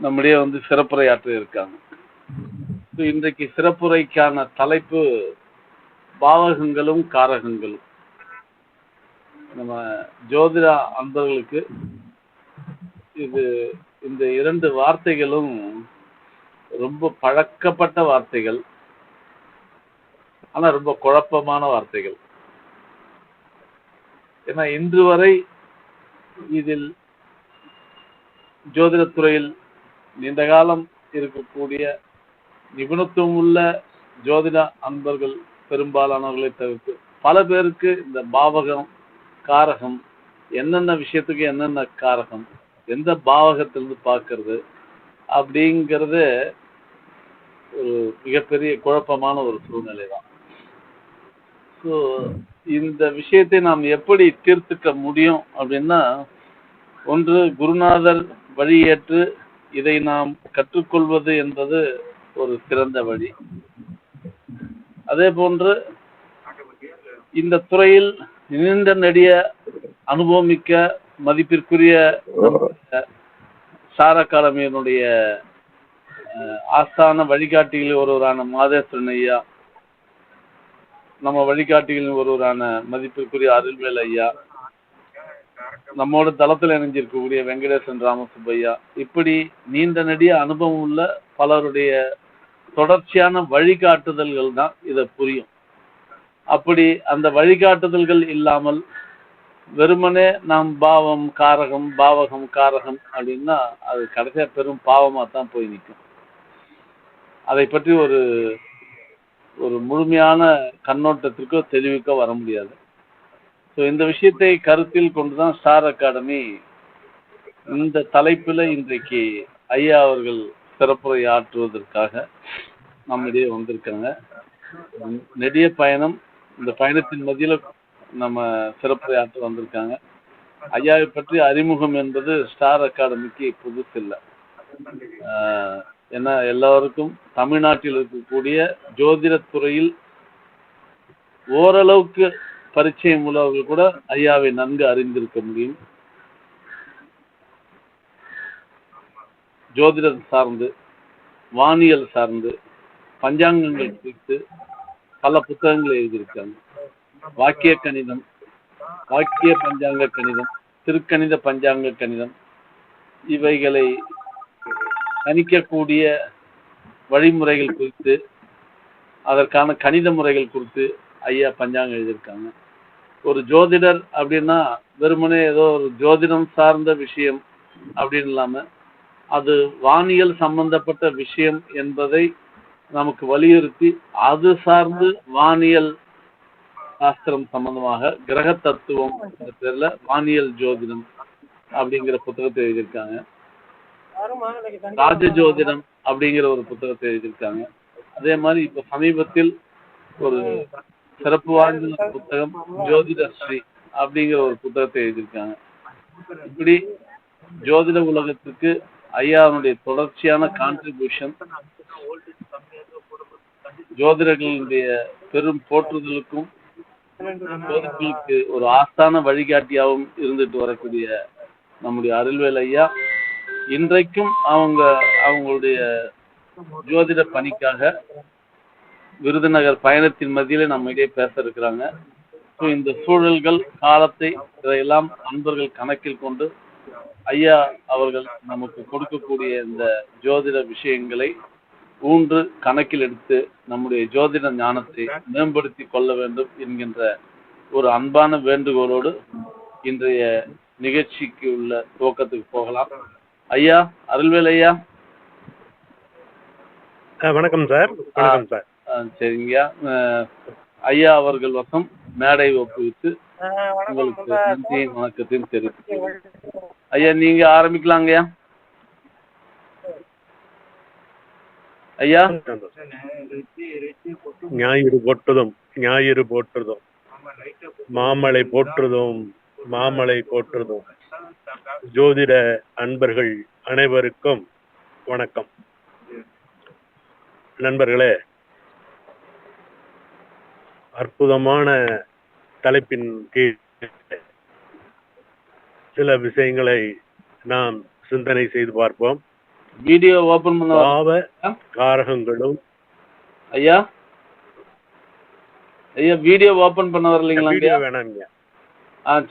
நம்முடைய சிறப்புரையாற்ற இருக்காங்க. இன்றைக்கு சிறப்புரைக்கான தலைப்பு பாவகங்களும் காரகங்களும். நம்ம ஜோதிட அன்பர்களுக்கு இந்த இரண்டு வார்த்தைகளும் ரொம்ப பழக்கப்பட்ட வார்த்தைகள், ஆனா ரொம்ப குழப்பமான வார்த்தைகள். ஏன்னா இன்று வரை இதில் ஜோதிடத்துறையில் நீண்ட காலம் இருக்கக்கூடிய நிபுணத்துவம் உள்ள ஜோதிட அன்பர்கள் பெரும்பாலானவர்களை தவிர்த்து பல பேருக்கு இந்த பாவகம் காரகம் என்னென்ன விஷயத்துக்கு என்னென்ன காரகம், எந்த பாவகத்திலிருந்து பார்க்கறது அப்படிங்கிறது ஒரு மிகப்பெரிய குழப்பமான ஒரு சூழ்நிலை தான். ஸோ இந்த விஷயத்தை நாம் எப்படி தீர்த்துக்க முடியும் அப்படின்னா, ஒன்று குருநாதர் வழியேற்று இதை நாம் கற்றுக்கொள்வது என்பது ஒரு சிறந்த வழி. அதே போன்று இந்த துறையில் நீண்ட நெடிய அனுபவமிக்க மதிப்பிற்குரிய சார் அகாடமியினுடைய ஆஸ்தான வழிகாட்டிகளில் ஒருவரான மாதேஸ்வரன் ஐயா, நம்ம வழிகாட்டிகளின் ஒருவரான மதிப்பிற்குரிய அருள்வேல் ஐயா, நம்மோட தளத்தில் இணைஞ்சிருக்கக்கூடிய வெங்கடேசன் ராமசுப்பையா, இப்படி நீண்ட நெடிய அனுபவம் உள்ள பலருடைய தொடர்ச்சியான வழிகாட்டுதல்கள் தான் இதை புரியும். அப்படி அந்த வழிகாட்டுதல்கள் இல்லாமல் வெறுமனே நாம் பாவம் காரகம் பாவகம் காரகம் அப்படின்னா அது கடைசியா பெரும் பாவமா தான் போய் நிற்கும். அதை பற்றி ஒரு முழுமையான கண்ணோட்டத்திற்கோ தெளிவுக்கோ வர முடியாது. ஸோ இந்த விஷயத்தை கருத்தில் கொண்டுதான் ஸ்டார் அகாடமி இந்த தலைப்பில் இன்றைக்கு ஐயா அவர்கள் சிறப்புரை ஆற்றுவதற்காக நம்மிடையே வந்திருக்காங்க. நெடிய பயணம், இந்த பயணத்தின் மத்தியில் நம்ம சிறப்புரை ஆற்ற வந்திருக்காங்க. ஐயாவை பற்றி அறிமுகம் என்பது ஸ்டார் அகாடமிக்கு புதுசு இல்லை. ஏன்னா எல்லாருக்கும் தமிழ்நாட்டில் இருக்கக்கூடிய ஜோதிடத்துறையில் ஓரளவுக்கு பரிச்சயம் உள்ளவர்கள் கூட ஐயாவை நன்கு அறிந்திருக்க முடியும். ஜோதிடம் சார்ந்து, வானியல் சார்ந்து, பஞ்சாங்கங்கள் குறித்து பல புத்தகங்கள் எழுதியிருக்காங்க. வாக்கிய கணிதம், வாக்கிய பஞ்சாங்க கணிதம், திருக்கணித பஞ்சாங்க கணிதம், இவைகளை கணிக்கக்கூடிய வழிமுறைகள் குறித்து, அதற்கான கணித முறைகள் குறித்து ஐயா பஞ்சாங்கம் எழுதியிருக்காங்க. ஒரு ஜோதிடர் அப்படின்னா வெறுமனே ஏதோ ஒரு ஜோதிடம் சார்ந்த விஷயம் அப்படின்னு இல்லாம அது வானியல் சம்பந்தப்பட்ட விஷயம் என்பதை நமக்கு வலியுறுத்தி அது சார்ந்து வானியல் சாஸ்திரம் சம்பந்தமாக கிரக தத்துவம் என்ற பேர்ல வானியல் ஜோதிடம் அப்படிங்கிற புத்தகத்தை எழுதியிருக்காங்க. ராஜ ஜோதிடம் அப்படிங்கிற ஒரு புத்தகத்தை எழுதியிருக்காங்க. அதே மாதிரி இப்ப சமீபத்தில் ஒரு சிறப்பு வாய்ந்த புத்தகம் ஜோதிட ஸ்ரீ அப்படிங்கிற ஒரு புத்தகத்தை எழுதியிருக்காங்க. இப்படி ஜோதிட உலகத்துக்கு ஐயாவுடைய தொடர்ச்சியான கான்ட்ரிபியூஷன் ஜோதிடர்களுடைய பெரும் போற்றுதலுக்கும் ஜோதிடர்களுக்கு ஒரு ஆஸ்தான வழிகாட்டியாகவும் இருந்துட்டு வரக்கூடிய நம்முடைய அருள்வேல் ஐயா இன்றைக்கும் அவங்களுடைய ஜோதிட பணிக்காக விருதுநகர் பயணத்தின் மத்தியில நம்ம இடையே பேச இருக்கிறாங்க. ஸோ இந்த சூழல்கள் காலத்தை இதையெல்லாம் அன்பர்கள் கணக்கில் கொண்டு ஐயா அவர்கள் நமக்கு கொடுக்கக்கூடிய இந்த ஜோதிட விஷயங்களை ஊன்று கணக்கில் எடுத்து நம்முடைய ஜோதிட ஞானத்தை மேம்படுத்தி கொள்ள வேண்டும் என்கின்ற ஒரு அன்பான வேண்டுகோளோடு இன்றைய நிகழ்ச்சிக்கு உள்ள துவக்கத்துக்கு போகலாம். ஐயா, அருள்வேல் ஐயா. வணக்கம் சார். வணக்கம் சார். சரிங்கய்யா, ஐயா அவர்கள் வசம் மேடை ஒப்புவித்து உங்களுக்கு நன்றியும் வணக்கத்தையும் தெரிவித்து ஐயா நீங்க ஆரம்பிக்கலாங்கய்யா. ஐயா, ஞாயிறு போற்றுதும் ஞாயிறு போற்றுதும் மாமலை போற்றுதும் மாமலை போற்றுதும் ஜோதிட அன்பர்கள் அனைவருக்கும் வணக்கம். நண்பர்களே, அற்புதமான தலைப்பின் கீழ் சில விஷயங்களை நாம் சிந்தனை செய்து பார்ப்போம். வீடியோ ஓபன் பண்ண பாவ காரகங்களும். ஐயா ஐயா வீடியோ ஓபன் பண்ண வரலீங்களா? வீடியோ வேணாங்க.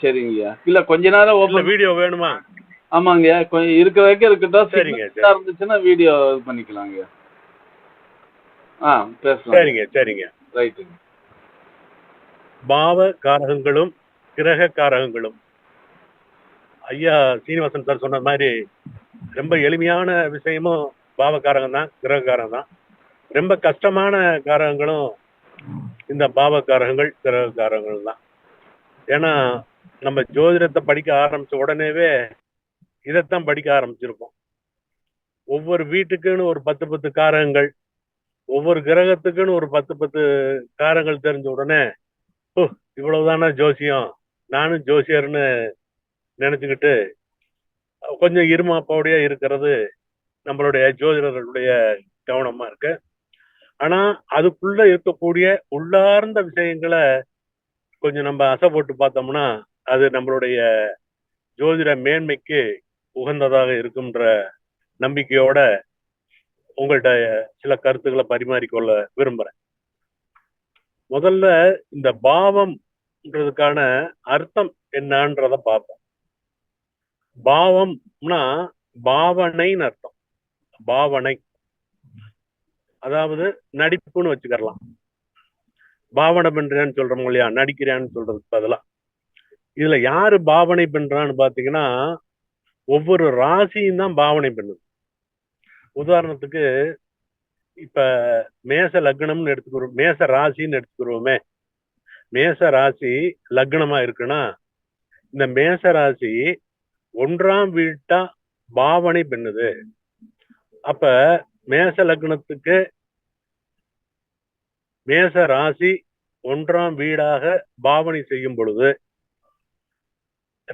சரிங்கய்யா. இல்ல கொஞ்ச நேரம் ஓபன் வீடியோ வேணுமா? ஆமாங்கய்யா, கொஞ்சம் இருக்கிற வரைக்கும் இருக்கட்டும். சரிங்க, இருந்துச்சுன்னா வீடியோ இது பண்ணிக்கலாங்க. பேசலாம். சரிங்க சரிங்க. ரைட்டுங்க. பாவ காரகங்களும் கிரக காரகங்களும். ஐயா சீனிவாசன் சார் சொன்ன மாதிரி ரொம்ப எளிமையான விஷயமும் பாவகாரகம் தான், கிரககாரகம் தான். ரொம்ப கஷ்டமான காரகங்களும் இந்த பாவகாரகங்கள் கிரககாரகங்கள் தான். ஏன்னா நம்ம ஜோதிடத்தை படிக்க ஆரம்பிச்ச உடனேவே இதைத்தான் படிக்க ஆரம்பிச்சிருப்போம். ஒவ்வொரு வீட்டுக்குன்னு ஒரு 10 காரகங்கள், ஒவ்வொரு கிரகத்துக்குன்னு ஒரு 10 காரகங்கள் தெரிஞ்ச உடனே இவ்வளவுதானா ஜோசியம், நானும் ஜோசியர்னு நினைச்சுக்கிட்டு கொஞ்சம் இருமாப்போடைய இருக்கிறது நம்மளுடைய ஜோதிடர்களுடைய கவனமா இருக்கு. ஆனா அதுக்குள்ள இருக்கக்கூடிய உள்ளார்ந்த விஷயங்களை கொஞ்சம் நம்ம அசை போட்டு பார்த்தோம்னா அது நம்மளுடைய ஜோதிட மேன்மைக்கு உகந்ததாக இருக்கும்ன்ற நம்பிக்கையோட உங்கள்கிட்ட சில கருத்துக்களை பரிமாறிக்கொள்ள விரும்புறேன். முதல்ல இந்த பாவம்ன்றதுக்கான அர்த்தம் என்னன்றத பார்ப்போம். பாவம்னா பாவனைன்னு அர்த்தம். பாவனை அதாவது நடிப்புன்னு வச்சுக்கலாம். பாவனை பண்றான்னு சொல்றோம் இல்லையா, நடிக்கிறான்னு சொல்றதுக்கு பதிலா இதுல யாரு பாவனை பண்றான்னு பாத்தீங்கன்னா ஒவ்வொரு ராசியும் தான் பாவனை பண்ணுது. உதாரணத்துக்கு இப்ப மேச லக்னம்னு எடுத்துக்கிறோம், மேச ராசின்னு எடுத்துக்கிறோமே. மேச ராசி லக்னமா இருக்குன்னா இந்த மேச ராசி 1ஆம் வீட்டா பாவனை பண்ணுது. அப்ப மேச லக்னத்துக்கு மேச ராசி 1ஆம் வீடாக பாவனை செய்யும் பொழுது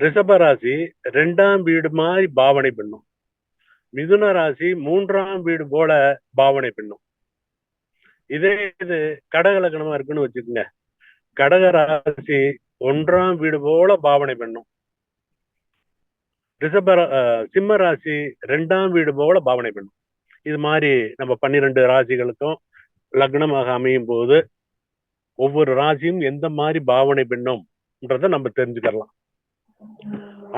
ரிஷப ராசி 2ஆம் வீடு மாதிரி பாவனை பண்ணும். மிதுன ராசி 3ஆம் வீடு போல பாவனை பண்ணும். இதே இது கடக லக்னமா இருக்குன்னு வச்சுக்கோங்க, கடக ராசி 1ஆம் வீடு போல பாவனை பண்ணும். சிம்ம ராசி 2ஆம் வீடு போல பாவனை பண்ணும். இது மாதிரி நம்ம 12 ராசிகளுக்கும் லக்னமாக அமையும் போது ஒவ்வொரு ராசியும் எந்த மாதிரி பாவனை பண்ணும்ன்றத நம்ம தெரிஞ்சுக்கலாம்.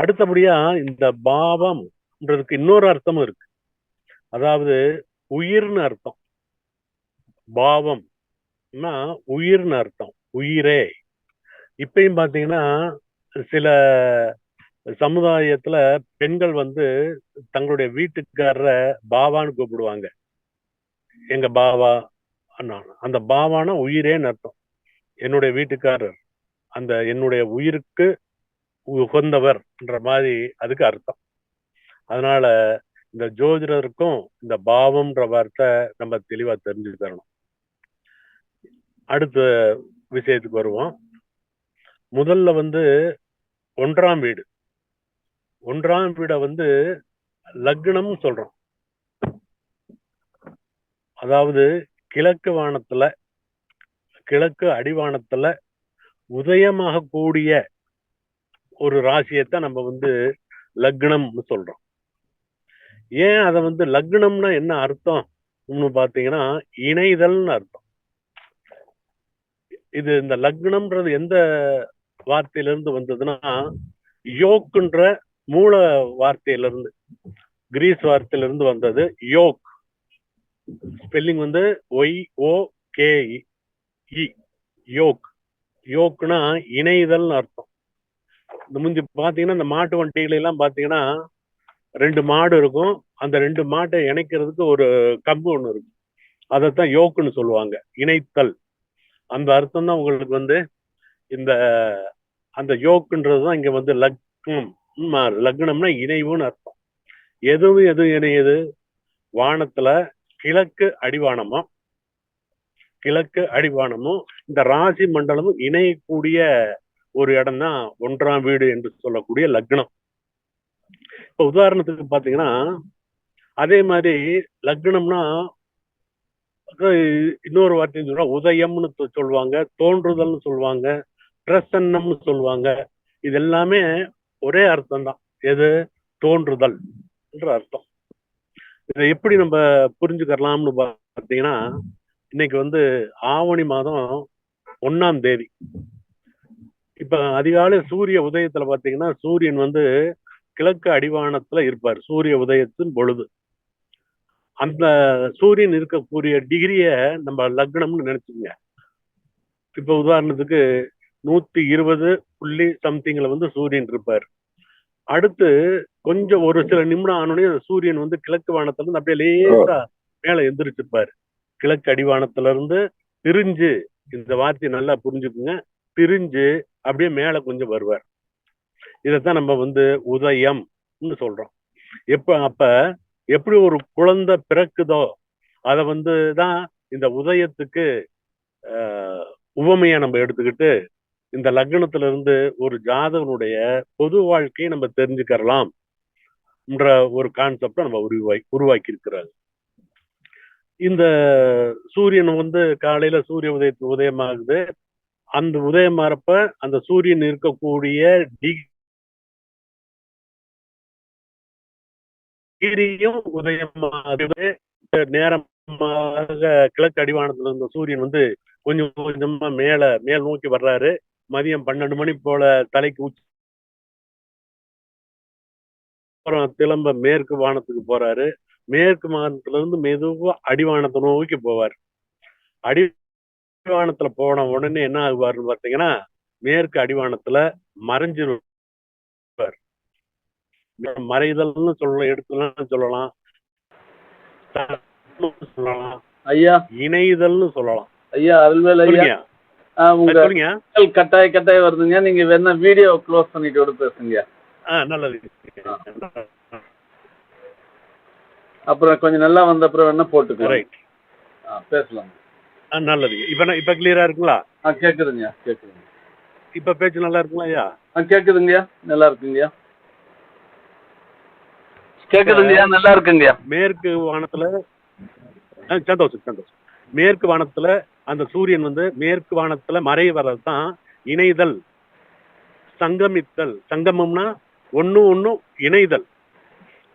அடுத்தபடியா இந்த பாவம்ன்றதுக்கு இன்னொரு அர்த்தமும் இருக்கு. அதாவது உயிர்னு அர்த்தம். பாவம்னா உயிர்னு அர்த்தம், உயிரே. இப்பயும் பாத்தீங்கன்னா சில சமுதாயத்துல பெண்கள் தங்களுடைய வீட்டுக்காரரை பாவான்னு கூப்பிடுவாங்க. எங்க பாவா அண்ணா. அந்த பாவானா உயிரேன்னு அர்த்தம். என்னுடைய வீட்டுக்காரர், அந்த என்னுடைய உயிருக்கு உகந்தவர்ன்ற மாதிரி அதுக்கு அர்த்தம். அதனால இந்த ஜோதிடருக்கும் இந்த பாவம்ன்ற வார்த்தை நம்ம தெளிவா தெரிஞ்சு தரணும். அடுத்த விஷயத்துக்கு வருவோம். முதல்ல 1ஆம் வீடு. 1ஆம் வீட லக்னம் சொல்றோம். அதாவது கிழக்கு வானத்துல, கிழக்கு அடிவானத்துல உதயமாக கூடிய ஒரு ராசியத்தான் நம்ம லக்னம்னு சொல்றோம். ஏன் அதை லக்னம்னா என்ன அர்த்தம் பாத்தீங்கன்னா இணைதல்னு அர்த்தம். இது இந்த லக்னம்ன்றது எந்த வார்த்தையிலிருந்து வந்ததுன்னா யோக்குன்ற மூல வார்த்தையிலிருந்து, கிரீஸ் வார்த்தையிலிருந்து வந்தது யோக். Spelling YOKE, yoke. யோக்னா இணைதல்னு அர்த்தம். இந்த முந்தி பாத்தீங்கன்னா இந்த மாட்டு வண்டியில எல்லாம் பாத்தீங்கன்னா 2 மாடு இருக்கும். அந்த 2 மாட்டை இணைக்கிறதுக்கு ஒரு கம்பு ஒண்ணு இருக்கும். அதைத்தான் யோக்குன்னு சொல்லுவாங்க, இணைத்தல். அந்த அர்த்தம் தான் உங்களுக்கு இந்த அந்த யோக்குன்றதுதான் இங்க லக்னம். லக்னம்னா இணைவுன்னு அர்த்தம். எது இணையுது? வானத்துல கிழக்கு அடிவானமும் இந்த ராசி மண்டலமும் இணையக்கூடிய ஒரு இடம் தான் 1ஆம் வீடு என்று சொல்லக்கூடிய லக்னம். இப்ப உதாரணத்துக்கு பாத்தீங்கன்னா அதே மாதிரி லக்னம்னா இன்னொரு வார்த்தை சொல்றா, உதயம்னு சொல்லுவாங்க, தோன்றுதல்னு சொல்லுவாங்க, பிரசன்னம்னு சொல்லுவாங்க. இது எல்லாமே ஒரே அர்த்தம் தான். எது? தோன்றுதல் என்ற அர்த்தம். இதை எப்படி நம்ம புரிஞ்சுக்கலாம்னு பார்த்தீங்கன்னா, இன்னைக்கு வந்து ஆவணி மாதம் 1ஆம் தேதி. இப்ப அதிகாலை சூரிய உதயத்துல பாத்தீங்கன்னா, சூரியன் வந்து கிழக்கு அடிவானத்துல இருப்பார். சூரிய உதயத்தின் பொழுது. அந்த சூரியன் இருக்கக்கூடிய டிகிரிய நம்ம லக்னம்னு நினைச்சுக்கங்க. இப்ப உதாரணத்துக்கு 120 புள்ளி சம்திங்ல வந்து சூரியன் இருப்பார். அடுத்து கொஞ்சம் ஒரு சில நிமிடம் ஆனோடனே சூரியன் வந்து கிழக்கு வானத்துல இருந்து அப்படியே லேசா மேல எந்திரிச்சிருப்பாரு. கிழக்கு அடிவானத்துல இருந்து பிரிஞ்சு, இந்த வார்த்தையை நல்லா புரிஞ்சுக்குங்க, பிரிஞ்சு அப்படியே மேல கொஞ்சம் வருவார். இதைத்தான் நம்ம வந்து உதயம் சொல்றோம். அப்ப எப்படி ஒரு குழந்தை பிறக்குதோ அத வந்து தான் இந்த உதயத்துக்கு உவமையா நம்ம எடுத்துக்கிட்டு இந்த லக்னத்துல இருந்து ஒரு ஜாதகனுடைய பொது வாழ்க்கையை நம்ம தெரிஞ்சுக்கலாம் என்ற ஒரு கான்செப்டை நம்ம உருவாக்கி இருக்கிறாங்க. இந்த சூரியன் வந்து காலையில சூரிய உதயத்துக்கு உதயமாகுது. அந்த உதயமாறப்ப அந்த சூரியன் இருக்கக்கூடிய டிகிரியும் உதயமாகவே நேரமாக கிழக்கு அடிவானத்துல இருந்த சூரியன் வந்து கொஞ்சம் கொஞ்சமா மேல் நோக்கி வர்றாரு. மதியம் 12 மணி போல தலைக்கு உச்சி திரும்ப மேற்கு வானத்துக்கு போறாரு. மேற்கு வானத்துல இருந்து மெதுவா அடிவானத்தை நோக்கி போவார். அடிவானத்துல போன உடனே என்ன ஆகுவாருன்னு பாத்தீங்கன்னா, மேற்கு அடிவானத்துல மறைஞ்சிருவார். மறைதல்னு சொல்லலாம், சொல்லலாம், ஐயா இணைதல்னு சொல்லலாம். ஐயா அருள்வேல் ஐயா, உங்க கட்டாய வருதுங்க. நீங்க வேணா வீடியோ க்ளோஸ் பண்ணிட்டு விட பேசுங்க. நல்லது. அப்புறம் கொஞ்சம் நல்லா வந்த அப்புறம் வேணா போட்டுக்கலாம். பேசலாம். நல்லது. இப்ப கிளியரா இருக்குங்களா? கேக்குதுங்க, கேக்குதுங்க. இப்ப பேச்சு நல்லா இருக்குங்களா ஐயா? கேக்குதுங்கய்யா, நல்லா இருக்குங்கய்யா. கேக்குதுங்கய்யா, நல்லா இருக்குங்கய்யா. மேற்கு வானத்துல சந்தோஷம். மேற்கு வானத்துல அந்த சூரியன் வந்து மேற்கு வானத்துல மறைய வர்றதுதான் இணைதல், சங்கமித்தல். சங்கமம்னா ஒண்ணு இணைதல்.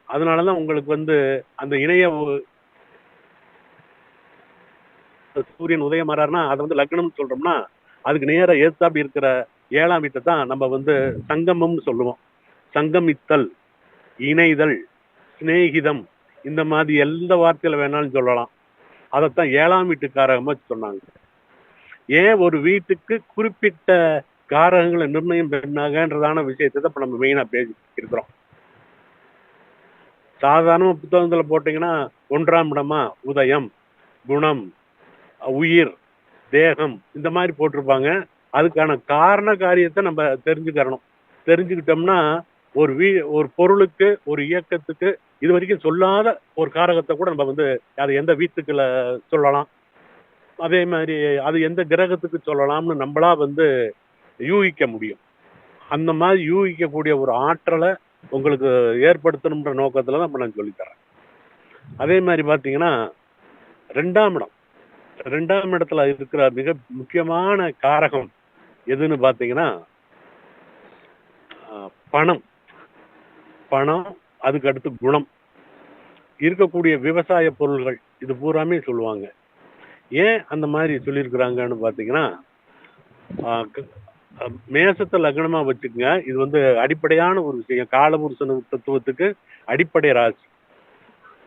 அதனாலதான் உங்களுக்கு வந்து அந்த இணைய சூரியன் உதயம் மாறாருன்னா அதை வந்து லக்னம் சொல்றோம்னா அதுக்கு நேர ஏத்தாப்பி இருக்கிற 7ஆம் வீட்டை தான் நம்ம வந்து சங்கமம்னு சொல்லுவோம். சங்கமித்தல், இணைதல், சிநேகிதம், இந்த மாதிரி எந்த வார்த்தையில வேணாலும் சொல்லலாம். அதைத்தான் 7ஆம் வீட்டுக்காரகமா சொன்னாங்க. ஏன் ஒரு வீட்டுக்கு குறிப்பிட்ட காரகங்களை நிர்ணயம் பண்ணாங்கன்றதான விஷயத்தை தான் இப்ப நம்ம மெயினா பேசி இருக்கிறோம். சாதாரண புத்தகத்துல போட்டீங்கன்னா 1ஆம் இடமா உதயம், குணம், உயிர், தேகம், இந்த மாதிரி போட்டிருப்பாங்க. அதுக்கான காரண காரியத்தை நம்ம தெரிஞ்சுக்கிட்டோம்னா ஒரு பொருளுக்கு, ஒரு இயக்கத்துக்கு இது வரைக்கும் சொல்லாத ஒரு காரகத்தை கூட நம்ம வந்து அது எந்த வீட்டுக்குள்ள சொல்லலாம், அதே மாதிரி அது எந்த கிரகத்துக்கு சொல்லலாம்னு நம்மளா வந்து யூகிக்க முடியும். அந்த மாதிரி யூகிக்கக்கூடிய ஒரு ஆற்றலை உங்களுக்கு ஏற்படுத்தணும்ன்ற நோக்கத்துல தான் நான் சொல்லித்தரேன். அதே மாதிரி பாத்தீங்கன்னா 2ஆம் இடத்துல இருக்கிற மிக முக்கியமான காரகம் எதுன்னு பாத்தீங்கன்னா பணம், அதுக்கு அடுத்து குணம். இருக்கக்கூடிய விவசாய பொருள்கள் இது பூராமே சொல்லுவாங்க. ஏன் அந்த மாதிரி சொல்லியிருக்கிறாங்கன்னு பாத்தீங்கன்னா, மேசத்தை லக்னமா வச்சுக்கங்க. இது வந்து அடிப்படையான ஒரு விஷயம். காலபுருஷன் தத்துவத்துக்கு அடிப்படை ராசி.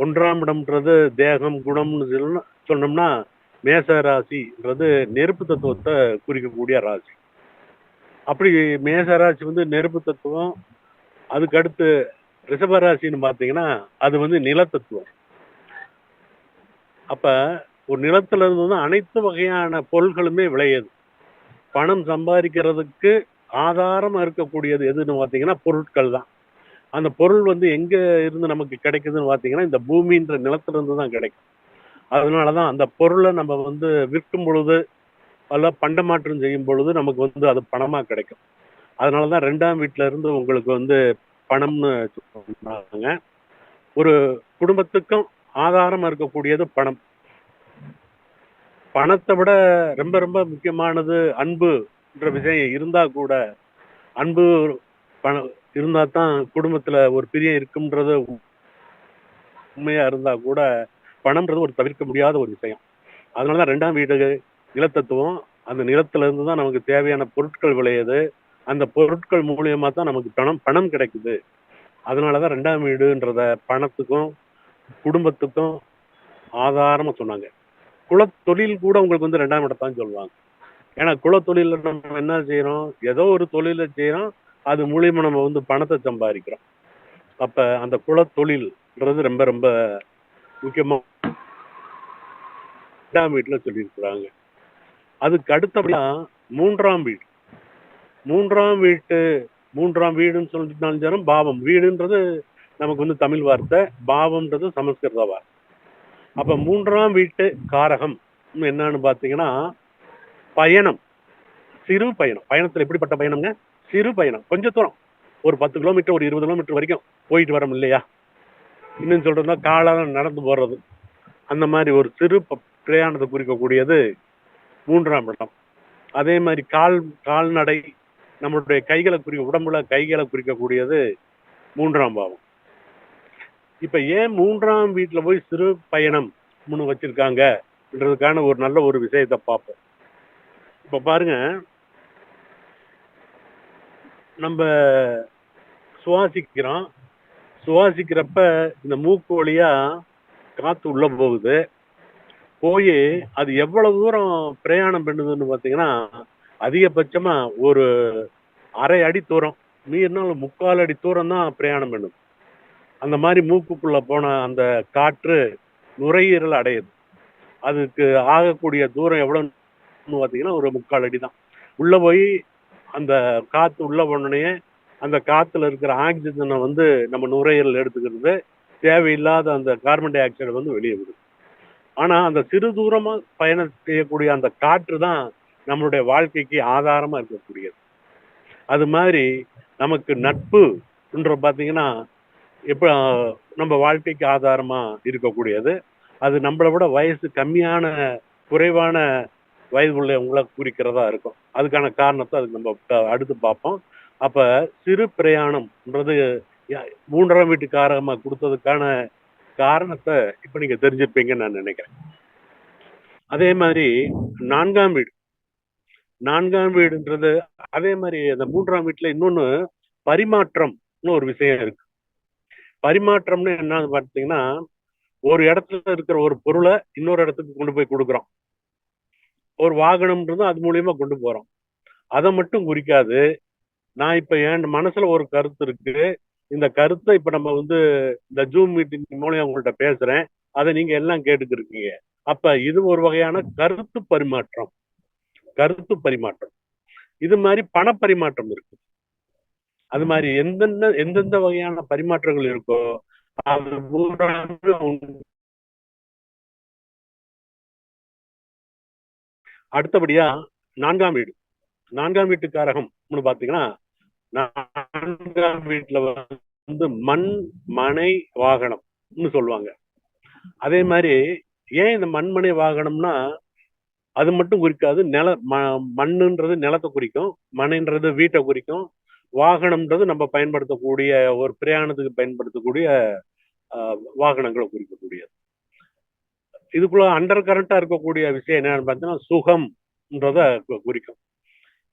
1ஆம் இடம்ன்றது தேகம், குணம்னு சொன்னோம்னா மேச ராசின்றது நெருப்பு தத்துவத்தை குறிக்கக்கூடிய ராசி. அப்படி மேச ராசி வந்து நெருப்பு தத்துவம். அதுக்கு அடுத்து ரிஷபராசின்னு பாத்தீங்கன்னா அது வந்து நிலத்தத்துவம். அப்ப ஒரு நிலத்துல இருந்து அனைத்து வகையான பொருள்களுமே விளையுது. பணம் சம்பாதிக்கிறதுக்கு ஆதாரமா இருக்கக்கூடியது எதுன்னு பாத்தீங்கன்னா பொருட்கள் தான். அந்த பொருள் வந்து எங்க இருந்து நமக்கு கிடைக்குதுன்னு பாத்தீங்கன்னா இந்த பூமின்ற நிலத்துல இருந்து தான் கிடைக்கும். அதனாலதான் அந்த பொருளை நம்ம வந்து விற்கும் பொழுது அல்ல பண்டமாற்றம் செய்யும் பொழுது நமக்கு வந்து அது பணமா கிடைக்கும். அதனாலதான் 2ஆம் வீட்டுல இருந்து உங்களுக்கு வந்து பணம்னு சொன்னாங்க. ஒரு குடும்பத்துக்கும் ஆதாரமா இருக்கக்கூடியது பணம். பணத்தை விட ரொம்ப ரொம்ப முக்கியமானது அன்புன்ற விஷயம் இருந்தா கூட, அன்பு இருந்தா தான் குடும்பத்துல ஒரு பிரியம் இருக்கும்ன்றது உண்மையா இருந்தா கூட பணம்ன்றது ஒரு தவிர்க்க முடியாத ஒரு விஷயம். அதனாலதான் 2ஆம் வீடு நிலத்தத்துவம். அந்த நிலத்துல இருந்து தான் நமக்கு தேவையான பொருட்கள் விளையுது. அந்த பொருட்கள் மூலியமா தான் நமக்கு பணம் பணம் கிடைக்குது. அதனாலதான் 2ஆம் வீடுன்றத பணத்துக்கும் குடும்பத்துக்கும் ஆதாரமா சொன்னாங்க. குலத்தொழில் கூட உங்களுக்கு வந்து 2ஆம் இடத்தான் சொல்லுவாங்க. ஏன்னா குலத்தொழில நம்ம என்ன செய்யறோம், ஏதோ ஒரு தொழிலை செய்யறோம், அது மூலியமா நம்ம வந்து பணத்தை சம்பாதிக்கிறோம். அப்ப அந்த குலத்தொழில்ன்றது ரொம்ப ரொம்ப முக்கியமா 2ஆம் வீட்டுல சொல்லியிருக்கிறாங்க. அதுக்கு அடுத்தபடியா 3ஆம் வீடு. 3ஆம் வீடுன்னு சொல்லிட்டாலும் சரி, பாவம். வீடுன்றது நமக்கு வந்து தமிழ் வார்த்தை, பாவம்ன்றது சமஸ்கிருத வார்த்தை. அப்ப 3ஆம் வீட்டு காரகம் என்னன்னு பாத்தீங்கன்னா பயணம், சிறு பயணம். பயணத்துல எப்படிப்பட்ட பயணம்ங்க? சிறு பயணம், கொஞ்ச தூரம், ஒரு 10 கிலோமீட்டர், ஒரு 20 கிலோமீட்டர் வரைக்கும் போயிட்டு வரோம் இல்லையா? இன்னும் சொல்றதுன்னா காலால நடந்து போறது. அந்த மாதிரி ஒரு சிறு பிரயாணத்தை குறிக்கக்கூடியது 3ஆம் இடம். அதே மாதிரி கால்நடை, நம்மளுடைய கைகளை உடம்புல கைகளை குறிக்கக்கூடியது 3ஆம் பாவம். இப்ப ஏன் 3ஆம் வீட்டுல போய் சிறு பயணம் வச்சிருக்காங்கன்றதுக்கான ஒரு நல்ல ஒரு விஷயத்தை பார்ப்போம். இப்ப பாருங்க, நம்ம சுவாசிக்கிறப்ப இந்த மூக்கு வழியா காத்து உள்ள போகுது. போய் அது எவ்வளவு தூரம் பிரயாணம் பண்ணுதுன்னு பாத்தீங்கன்னா, அதிகபட்சமா ஒரு அரை அடி தூரம், மீறினாலும் 3/4 அடி தூரம் தான் பிரயாணம் பண்ணுது. அந்த மாதிரி மூக்குக்குள்ள போன அந்த காற்று நுரையீரல் அடையுது. அதுக்கு ஆகக்கூடிய தூரம் எவ்வளவுன்னு பாத்தீங்கன்னா ஒரு 3/4 அடி தான். உள்ள போய் அந்த காத்து உள்ள போனோடனே அந்த காத்துல இருக்கிற ஆக்சிஜனை வந்து நம்ம நுரையீரல் எடுத்துக்கிறது, தேவையில்லாத அந்த கார்பன் டை ஆக்சைடு வந்து வெளியே விடுது. ஆனா அந்த சிறு தூரமா பயணம் செய்யக்கூடிய அந்த காற்று தான் நம்மளுடைய வாழ்க்கைக்கு ஆதாரமா இருக்கக்கூடியது. அது மாதிரி நமக்கு நட்பு பாத்தீங்கன்னா எப்ப நம்ம வாழ்க்கைக்கு ஆதாரமா இருக்கக்கூடியது. அது நம்மளை விட வயசு கம்மியான, குறைவான வயது உள்ளவங்களை குறிக்கிறதா இருக்கும். அதுக்கான காரணத்தை அதுக்கு நம்ம அடுத்து பார்ப்போம். அப்ப சிறு பிரயாணம்ன்றது 3ஆம் வீட்டுக்காரமா கொடுத்ததுக்கான காரணத்தை இப்ப நீங்க தெரிஞ்சிருப்பீங்கன்னு நான் நினைக்கிறேன். அதே மாதிரி 4ஆம் வீடு. 4ஆம் வீடுன்றது அதே மாதிரி அந்த 3ஆம் வீட்டுல இன்னொன்னு பரிமாற்றம்னு ஒரு விஷயம் இருக்கு. பரிமாற்றம்னு என்னன்னு பார்த்தீங்கன்னா, ஒரு இடத்துல இருக்கிற ஒரு பொருளை இன்னொரு இடத்துக்கு கொண்டு போய் கொடுக்குறோம். ஒரு வாகனம்ன்றது அது மூலியமா கொண்டு போறோம். அதை மட்டும் குறிக்காது. நான் இப்ப என் மனசுல ஒரு கருத்து இருக்கு. இந்த கருத்தை இப்ப நம்ம வந்து இந்த ஜூம் மீட்டிங் மூலியம் உங்கள்கிட்ட பேசுறேன். அதை நீங்க எல்லாம் கேட்டுட்டு இருக்கீங்க. அப்ப இது ஒரு வகையான கருத்து பரிமாற்றம். கருத்து பரிமாற்றம். இது மாதிரி பணப்பரிமாற்றம் இருக்கு. அது மாதிரி எந்தெந்த வகையான பரிமாற்றங்கள் இருக்கோ அது அடுத்தபடியா 4ஆம் வீடு. 4ஆம் வீட்டுக்காரகம் பாத்தீங்கன்னா, 4ஆம் வீட்டுல வந்து மண், மனை, வாகனம்னு சொல்லுவாங்க. அதே மாதிரி ஏன் இந்த மண்மனை வாகனம்னா அது மட்டும் குறிக்காது. மண்ணுன்றது நிலத்தை குறிக்கும், மனைன்றது வீட்டை குறிக்கும், வாகனம்ன்றது நம்ம பயன்படுத்தக்கூடிய ஒரு பிரயாணத்துக்கு பயன்படுத்தக்கூடிய வாகனங்களை குறிக்கக்கூடியது. இதுக்குள்ள அண்டர் கரண்டா இருக்கக்கூடிய விஷயம் என்னன்னு பார்த்தீங்கன்னா சுகம்ன்றத குறிக்கும்.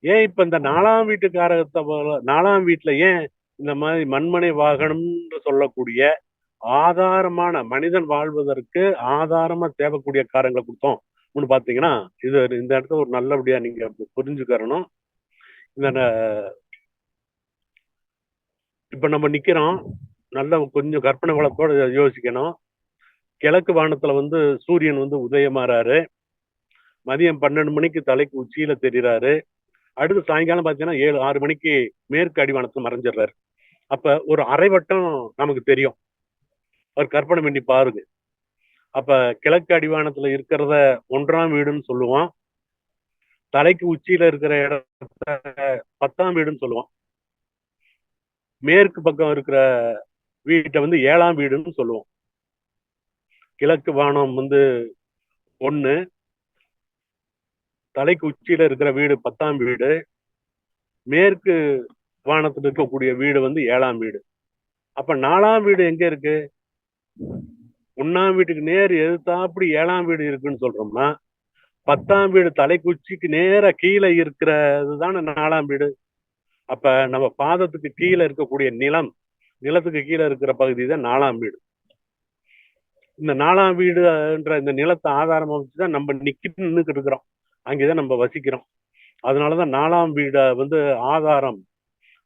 ஏன் இப்ப இந்த 4ஆம் வீட்டுக்காரகத்தை 4ஆம் வீட்டுல ஏன் இந்த மாதிரி மண்மனை வாகனம்னு சொல்லக்கூடிய ஆதாரமான மனிதன் வாழ்வதற்கு ஆதாரமா தேவைக்கூடிய காரங்களை கொடுத்தோம் பாத்தீங்கன்னா, இது இந்த இடத்துல ஒரு நல்லபடியா நீங்க புரிஞ்சுக்கறணும். இந்த இப்ப நம்ம நிக்கிறோம், நல்ல கொஞ்சம் கற்பனை வளத்தோட யோசிக்கணும். கிழக்கு வானத்துல வந்து சூரியன் வந்து உதயமாறாரு. மதியம் 12 மணிக்கு தலைக்கு உச்சியில தெரிகிறாரு. அடுத்து சாயங்காலம் பாத்தீங்கன்னா 7-6 மணிக்கு மேற்கு அடிவானத்துல மறைஞ்சிடுறாரு. அப்ப ஒரு அரை வட்டம் நமக்கு தெரியும். ஒரு கற்பனை பண்ணி பாருங்க. அப்ப கிழக்கு அடிவானத்துல இருக்கிறத 1ஆம் வீடுன்னு சொல்லுவோம். தலைக்கு உச்சியில இருக்கிற இடத்த 10ஆம் வீடுன்னு சொல்லுவோம். மேற்கு பக்கம் இருக்கிற வீட்டை வந்து 7ஆம் வீடுன்னு சொல்லுவோம். கிழக்கு வானம் வந்து 1, தலைக்கு உச்சியில இருக்கிற வீடு 10ஆம் வீடு, மேற்கு வானத்துல இருக்கக்கூடிய வீடு வந்து 7ஆம் வீடு. அப்ப 4ஆம் வீடு எங்க இருக்கு? 1ஆம் வீட்டுக்கு நேர் எதிர்த்தாப்படி 7ஆம் வீடு இருக்குன்னு சொல்றோம்னா 10ஆம் வீடு தலைக்குச்சிக்கு நேரா கீழே இருக்கிறதுதானே 4ஆம் வீடு. அப்ப நம்ம பாதத்துக்கு கீழே இருக்கக்கூடிய நிலத்துக்கு கீழே இருக்கிற பகுதி தான் 4ஆம் வீடு. இந்த 4ஆம் வீடுன்ற இந்த நிலத்தை ஆதாரமா வச்சுதான் நம்ம நின்னுக்கிட்டு இருக்கிறோம். அங்கேதான் நம்ம வசிக்கிறோம். அதனாலதான் 4ஆம் வீடை வந்து ஆதாரம்.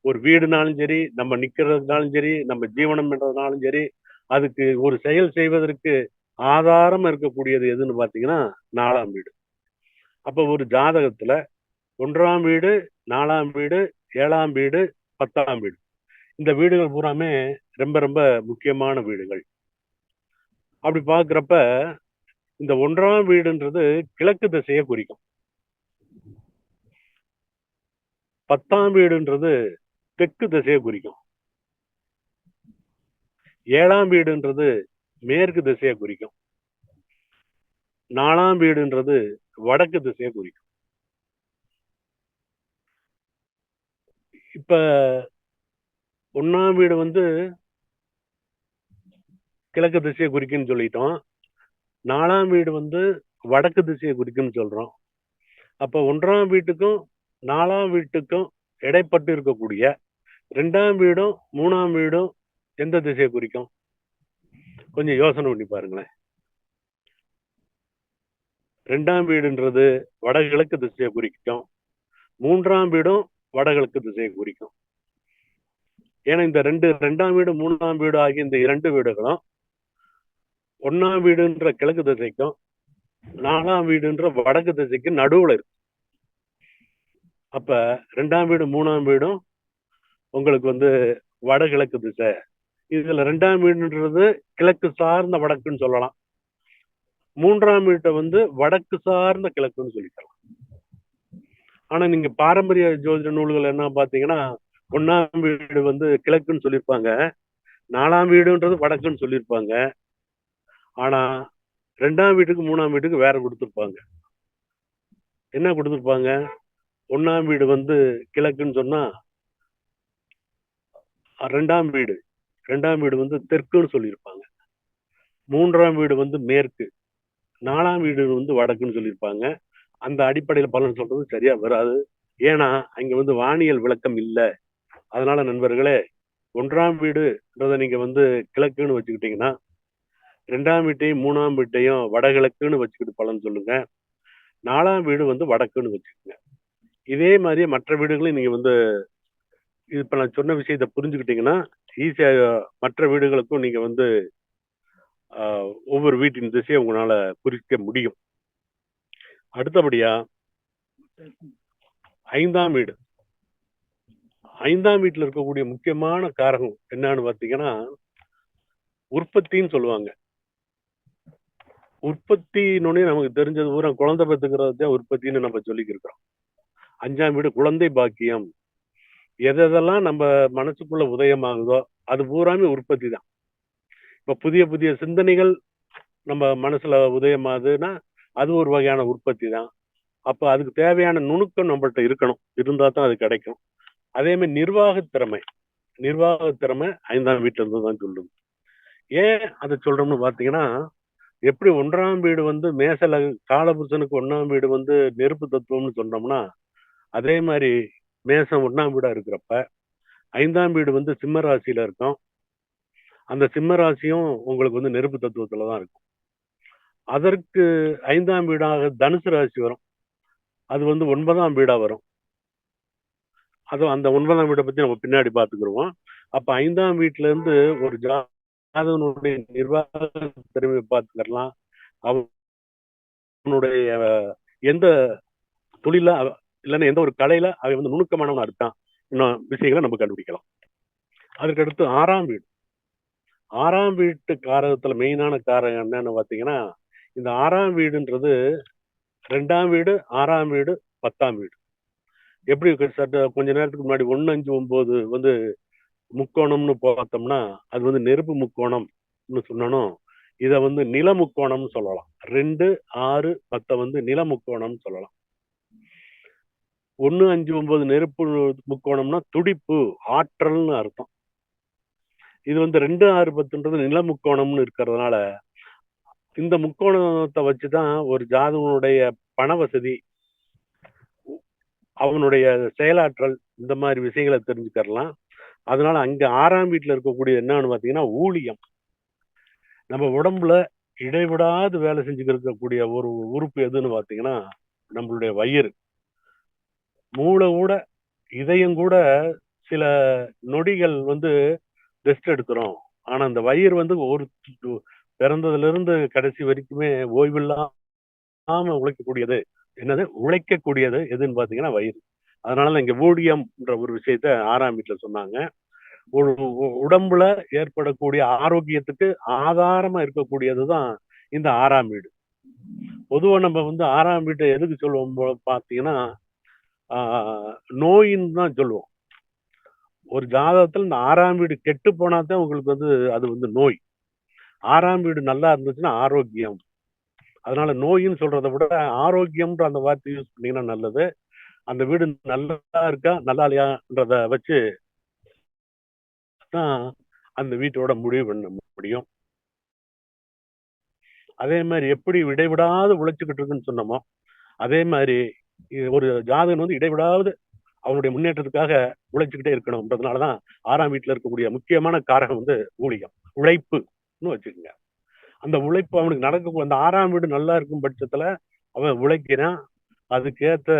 ஒரு வீடுனாலும் சரி, நம்ம நிக்கிறதுனாலும் சரி, நம்ம ஜீவனம் பண்றதுனாலும் சரி, அதுக்கு ஒரு செயல் செய்வதற்கு ஆதாரம் இருக்கக்கூடியது எதுன்னு பாத்தீங்கன்னா 4ஆம் வீடு. அப்ப ஒரு ஜாதகத்துல 1ஆம் வீடு, 4ஆம் வீடு, 7ஆம் வீடு, 10ஆம் வீடு, இந்த வீடுகள் பூராமே ரொம்ப ரொம்ப முக்கியமான வீடுகள். அப்படி பாக்குறப்ப இந்த 1ஆம் வீடுன்றது கிழக்கு திசையை குறிக்கும். 10ஆம் வீடுன்றது தெற்கு திசையை குறிக்கும். 7ஆம் வீடுன்றது மேற்கு திசையை குறிக்கும். 4ஆம் வீடுன்றது வடக்கு திசையை குறிக்கும். இப்ப 1ஆம் வீடு வந்து கிழக்கு திசையை குறிக்குன்னு சொல்லிட்டோம். 4ஆம் வீடு வந்து வடக்கு திசையை குறிக்குன்னு சொல்றோம். அப்ப 1ஆம் வீட்டுக்கும் 4ஆம் வீட்டுக்கும் இடைப்பட்டு இருக்கக்கூடிய 2ஆம் வீடும் 3ஆம் வீடும் எந்த திசையை குறிக்கும்? கொஞ்சம் யோசனை பண்ணி பாருங்களேன். 2ஆம் வீடுன்றது வடகிழக்கு திசையை குறிக்கும். 3ஆம் வீடும் வடகிழக்கு திசையை குறிக்கும். ஏன்னா இந்த 2ஆம் வீடு 3ஆம் வீடு ஆகிய இந்த 2 வீடுகளும் 1ஆம் வீடுன்ற கிழக்கு திசைக்கும் 4ஆம் வீடுன்ற வடக்கு திசைக்கு நடுவுல இருக்கு. அப்ப 2ஆம் வீடு 3ஆம் வீடும் உங்களுக்கு வந்து வடகிழக்கு திசை. இதுல 2ஆம் வீடுன்றது கிழக்கு சார்ந்த வடக்குன்னு சொல்லலாம். 3ஆம் வீட்டை வந்து வடக்கு சார்ந்த கிழக்குன்னு சொல்லிக்கலாம். ஆனா நீங்க பாரம்பரிய ஜோதிட நூல்கள் என்ன பாத்தீங்கன்னா 1ஆம் வீடு வந்து கிழக்குன்னு சொல்லியிருப்பாங்க, 4ஆம் வீடுன்றது வடக்குன்னு சொல்லியிருப்பாங்க. ஆனா 2ஆம் வீட்டுக்கு 3ஆம் வீட்டுக்கு வேற கொடுத்துருப்பாங்க. என்ன கொடுத்துருப்பாங்க? 1ஆம் வீடு வந்து கிழக்குன்னு சொன்னா 2ஆம் வீடு வந்து தெற்குன்னு சொல்லியிருப்பாங்க. 3ஆம் வீடு வந்து மேற்கு, 4ஆம் வீடு வந்து வடக்குன்னு சொல்லியிருப்பாங்க. அந்த அடிப்படையில் பலன் சொல்றது சரியா வராது. ஏன்னா அங்க வந்து வானியல் விளக்கம் இல்லை. அதனால நண்பர்களே, 1ஆம் வீடுன்றத நீங்க வந்து கிழக்குன்னு வச்சுக்கிட்டீங்கன்னா 2ஆம் வீட்டையும் 3ஆம் வீட்டையும் வடகிழக்குன்னு வச்சுக்கிட்டு பலன் சொல்லுங்க. 4ஆம் வீடு வந்து வடக்குன்னு வச்சுக்கோங்க. இதே மாதிரியே மற்ற வீடுகளையும் நீங்க வந்து இப்ப நான் சொன்ன விஷயத்த புரிஞ்சுக்கிட்டீங்கன்னா ஈஸியா மற்ற வீடுகளுக்கும் நீங்க வந்து ஒவ்வொரு வீட்டின் திசையை உங்களால குறிக்க முடியும். அடுத்தபடியா 5ஆம் வீடு. 5ஆம் வீட்டுல இருக்கக்கூடிய முக்கியமான காரகம் என்னன்னு பாத்தீங்கன்னா உற்பத்தின்னு சொல்லுவாங்க. உற்பத்தின்னு நமக்கு தெரிஞ்சது பூரா குழந்தை பெற்றுக்கிறது தான் உற்பத்தின்னு நம்ம சொல்லிக்கிறோம். 5ஆம் வீடு குழந்தை பாக்கியம். எதெல்லாம் நம்ம மனசுக்குள்ள உதயமாகுதோ அது பூராமே உற்பத்தி தான். இப்ப புதிய புதிய சிந்தனைகள் நம்ம மனசுல உதயமாகுதுன்னா அது ஒரு வகையான உற்பத்தி தான். அப்ப அதுக்கு தேவையான நுணுக்கம் நம்மள்ட்ட இருக்கணும், இருந்தா தான் அது கிடைக்கும். அதே மாதிரி நிர்வாகத்திறமை 5ஆம் வீட்டுல இருந்து தான் சொல்லுது. ஏன் அதை சொல்றோம்னு பாத்தீங்கன்னா, எப்படி 1ஆம் வீடு வந்து மேசல காலபுருஷனுக்கு 1ஆம் வீடு வந்து நெருப்பு தத்துவம்னு சொன்னோம்னா, அதே மாதிரி மேசம் 1ஆம் வீடா இருக்கிறப்ப 5ஆம் வீடு வந்து சிம்ம ராசியில இருக்கும். அந்த சிம்ம ராசியும் உங்களுக்கு வந்து நெருப்பு தத்துவத்துலதான் இருக்கும். அதற்கு 5ஆம் வீடாக தனுசு ராசி வரும். அது வந்து 9ஆம் வீடா வரும். அதுவும் அந்த 9ஆம் வீடை பத்தி நம்ம பின்னாடி பாத்துக்கிடுவோம். அப்ப 5ஆம் வீட்டுல இருந்து ஒரு ஜாதகனுடைய நிர்வாக திறமையை பார்த்துக்கலாம். அவனுடைய எந்த தொழில இல்லைன்னா எந்த ஒரு கலையில அவன் வந்து நுணுக்கமானவன் இருக்கான் விஷயங்களை நம்ம கண்டுபிடிக்கலாம். அதுக்கடுத்து 6ஆம் வீட்டு காரகத்துல மெயினான காரகம் என்னன்னு பாத்தீங்கன்னா, இந்த 6ஆம் வீடுன்றது 2ஆம் வீடு, 6ஆம் வீடு, 10ஆம் வீடு. எப்படி கொஞ்ச நேரத்துக்கு முன்னாடி 1, 5, 9 வந்து முக்கோணம்னு பார்த்தோம்னா அது வந்து நெருப்பு முக்கோணம்னு சொன்னோம். இத வந்து நில முக்கோணம்னு சொல்லலாம். 2, 6, 10 வந்து நில முக்கோணம்னு சொல்லலாம். 1, 5, 9 நெருப்பு முக்கோணம்னா துடிப்பு, ஆற்றல்னு அர்த்தம். இது வந்து 2, 6, 10ன்றது நில முக்கோணம்னு இருக்கிறதுனால இந்த முக்கோணத்தை வச்சுதான் ஒரு ஜாதகனுடைய பண வசதி, அவனுடைய செயலாற்றல், இந்த மாதிரி விஷயங்களை தெரிஞ்சுக்கலாம். அதனால அங்க 6ஆம் வீட்டுல இருக்கக்கூடிய என்னன்னு பாத்தீங்கன்னா ஊழியம். நம்ம உடம்புல இடைவிடாது வேலை செஞ்சுட்டு இருக்கக்கூடிய ஒரு உறுப்பு எதுன்னு பாத்தீங்கன்னா நம்மளுடைய வயிறு. மூளை கூட, இதயம் கூட சில நொடிகள் ரெஸ்ட் எடுக்கிறோம். ஆனா அந்த வயிறு ஒரு பிறந்ததுல இருந்து கடைசி வரைக்குமே ஓய்வில்லாம உழைக்கக்கூடியது. என்னது உழைக்கக்கூடியது எதுன்னு பாத்தீங்கன்னா வயிறு. அதனால இங்க ஊதியம்ன்ற ஒரு விஷயத்த 6ஆம் வீட்டுல சொன்னாங்க. ஒரு உடம்புல ஏற்படக்கூடிய ஆரோக்கியத்துக்கு ஆதாரமா இருக்கக்கூடியதுதான் இந்த 6ஆம் வீடு. பொதுவா நம்ம 6ஆம் வீட்டை எதுக்கு சொல்லுவோம் பாத்தீங்கன்னா நோயின்னு தான் சொல்லுவோம். ஒரு ஜாதகத்துல இந்த 6ஆம் வீடு கெட்டு போனாதான் உங்களுக்கு அது நோய். 6ஆம் வீடு நல்லா இருந்துச்சுன்னா ஆரோக்கியம். அதனால நோயின்னு சொல்றதை விட ஆரோக்கியம்ன்ற அந்த வார்த்தை யூஸ் பண்ணீங்கன்னா நல்லது. அந்த வீடு நல்லா இருக்கா நல்லா இல்லையான்றத வச்சு தான் அந்த வீட்டோட முடிவு பண்ண முடியும். அதே மாதிரி எப்படி இடைவிடாது உழைச்சுக்கிட்டு இருக்குன்னு சொன்னோமோ அதே மாதிரி ஒரு ஜாதகன் இடைவிடாது அவனுடைய முன்னேற்றத்துக்காக உழைச்சுக்கிட்டே இருக்கணும்ன்றதுனாலதான் 6ஆம் வீட்டுல இருக்கக்கூடிய முக்கியமான காரகம் ஊழியம், உழைப்புன்னு வச்சுக்கோங்க. அந்த உழைப்பு அவனுக்கு நடக்க அந்த 6ஆம் வீடு நல்லா இருக்கும் பட்சத்துல அவன் உழைக்கிறான், அதுக்கேற்ற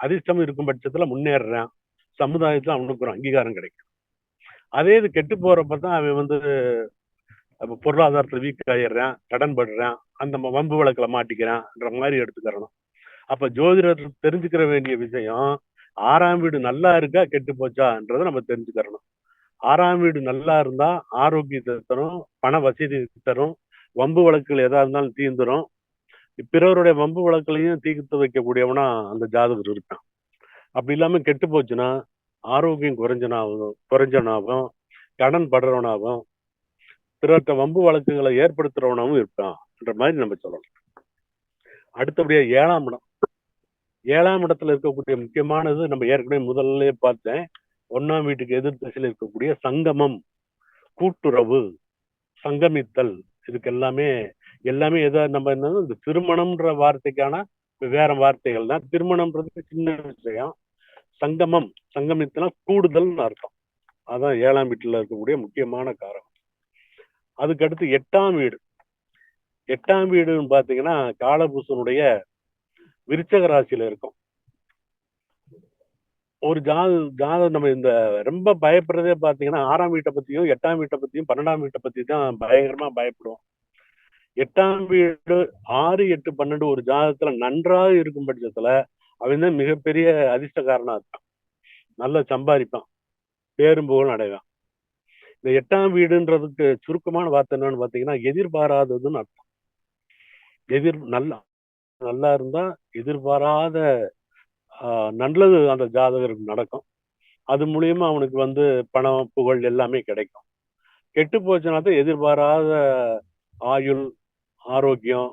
அதிர்ஷ்டம் இருக்கும் பட்சத்துல முன்னேறான், சமுதாயத்துல அவனுக்கு ஒரு அங்கீகாரம் கிடைக்கும். அதே இது கெட்டு போறப்பதான் அவன் பொருளாதாரத்துல வீக் ஆயிடுறான், கடன் படுறான், அந்த வம்பு வழக்குல மாட்டிக்கிறான்ற மாதிரி எடுத்துக்கிறணும். அப்ப ஜோதிடர் தெரிஞ்சுக்கிற வேண்டிய விஷயம் 6ஆம் வீடு நல்லா இருக்கா கெட்டு போச்சான்றதை நம்ம தெரிஞ்சுக்கிறணும். 6ஆம் வீடு நல்லா இருந்தா ஆரோக்கியத்தை தரும், பண வசதி தரும், வம்பு வழக்குகள் எதா இருந்தாலும் தீர்ந்துரும். பிறருடைய வம்பு வழக்குலையும் தீர்த்து வைக்கக்கூடியவனா அந்த ஜாதகர் இருக்கான். அப்படி இல்லாம கெட்டு போச்சுன்னா ஆரோக்கியம் குறைஞ்சனாகும், கடன் படுறவனாகும், பிறர்கிட்ட வம்பு வழக்குகளை ஏற்படுத்துறவனாவும் இருப்பான்ன்ற மாதிரி நம்ம சொல்லலாம். அடுத்தபடியா 7ஆம் இடம். 7ஆம் இடத்துல இருக்கக்கூடிய முக்கியமானது நம்ம ஏற்கனவே முதல்ல பார்த்தேன். 1ஆம் வீட்டுக்கு எதிர் திசையில் இருக்கக்கூடிய சங்கமம், கூட்டுறவு, சங்கமித்தல். இதுக்கு எல்லாமே எதா நம்ம இந்த திருமணம்ன்ற வார்த்தைக்கான வேற வார்த்தைகள் தான். திருமணம்ன்றது சின்ன விஷயம். சங்கமம், சங்கமித்தனா கூடுதல்னு அர்த்தம். அதான் 7ஆம் வீட்டுல இருக்கக்கூடிய முக்கியமான காரணம். அதுக்கு அடுத்து 8ஆம் வீடு. 8ஆம் வீடுன்னு பாத்தீங்கன்னா காலபுருஷனுடைய விருச்சக ராசியில இருக்கும். ஒரு ஜாதகம் நம்ம இந்த ரொம்ப பயப்படுறதே பாத்தீங்கன்னா 6ஆம் வீட்டை பத்தியும் 8ஆம் வீட்டை பத்தியும் 12ஆம் வீட்டை பத்தி தான் பயங்கரமா பயப்படுவோம். 8ஆம் வீடு 6, 8, 12 ஒரு ஜாதகத்துல நன்றாக இருக்கும் பட்சத்துல அவன் தான் மிகப்பெரிய அதிர்ஷ்டக்காரனா இருக்கான், நல்லா சம்பாதிப்பான், பேரும் புகழும் அடைவான். இந்த 8ஆம் வீடுன்றதுக்கு சுருக்கமான வார்த்தை என்னன்னு பாத்தீங்கன்னா எதிர்பாராததுன்னு அர்த்தம். நல்லா இருந்தா எதிர்பாராத நல்லது அந்த ஜாதகருக்கு நடக்கும். அது மூலியமா அவனுக்கு பணம் புகழ் எல்லாமே கிடைக்கும். கெட்டு போச்சுன்னா தான் எதிர்பாராத ஆயுள், ஆரோக்கியம்,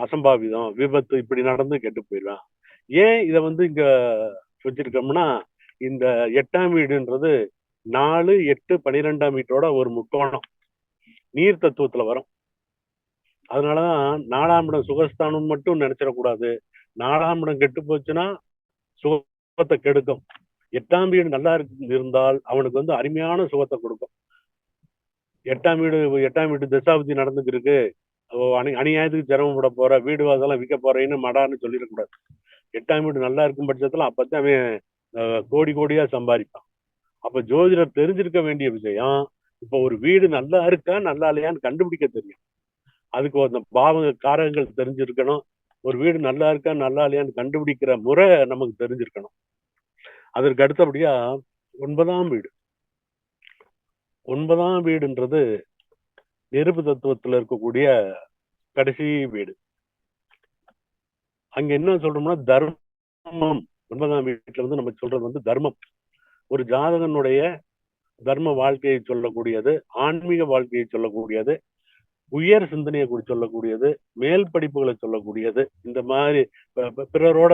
அசம்பாவிதம், விபத்து இப்படி நடந்து கெட்டு போயிடுவான். ஏன் இதை இங்க வச்சிருக்கோம்னா இந்த 8ஆம் வீடுன்றது 4, 8, 12ஆம் வீட்டோட ஒரு முக்கோணம், நீர் தத்துவத்துல வரும். அதனாலதான் 4ஆம் இடம் சுகஸ்தானம் மட்டும் நினைச்சிடக்கூடாது. 4ஆம் இடம் கெட்டு போச்சுன்னா சுகத்தை கெடுக்கும். 8ஆம் வீடு நல்லா இருந்தால் அவனுக்கு அருமையான சுகத்தை கொடுக்கும். 8ஆம் வீடு தசாபதி நடந்துக்கு இருக்கு, அநியாயத்துக்கு சிரமப்பட போற, வீடு வாசலாம் விற்க போறேன்னு மடான்னு சொல்லிடக்கூடாது. 8ஆம் வீடு நல்லா இருக்கும் பட்சத்துல அப்பதான் அவன் கோடி கோடியா சம்பாதிப்பான். அப்ப ஜோதிடர் தெரிஞ்சிருக்க வேண்டிய விஷயம், இப்ப ஒரு வீடு நல்லா இருக்கா நல்லா இல்லையான்னு கண்டுபிடிக்க தெரியும். அதுக்கு அந்த பாவக காரகங்கள் தெரிஞ்சிருக்கணும். ஒரு வீடு நல்லா இருக்கா நல்லா இல்லையான்னு கண்டுபிடிக்கிற முறை நமக்கு தெரிஞ்சிருக்கணும். அதற்கு அடுத்தபடியா 9ஆம் வீடு. 9ஆம் வீடுன்றது நெருப்பு தத்துவத்துல இருக்கக்கூடிய கடைசி வீடு. அங்க என்ன சொல்றோம்னா தர்மம். 9ஆம் வீட்டுல நம்ம சொல்றது தர்மம். ஒரு ஜாதகனுடைய தர்ம வாழ்க்கையை சொல்லக்கூடியது, ஆன்மீக வாழ்க்கையை சொல்லக்கூடியது, உயர் சிந்தனையை குறித்து சொல்லக்கூடியது, மேல் படிப்புகளை சொல்லக்கூடியது. இந்த மாதிரி பிறரோட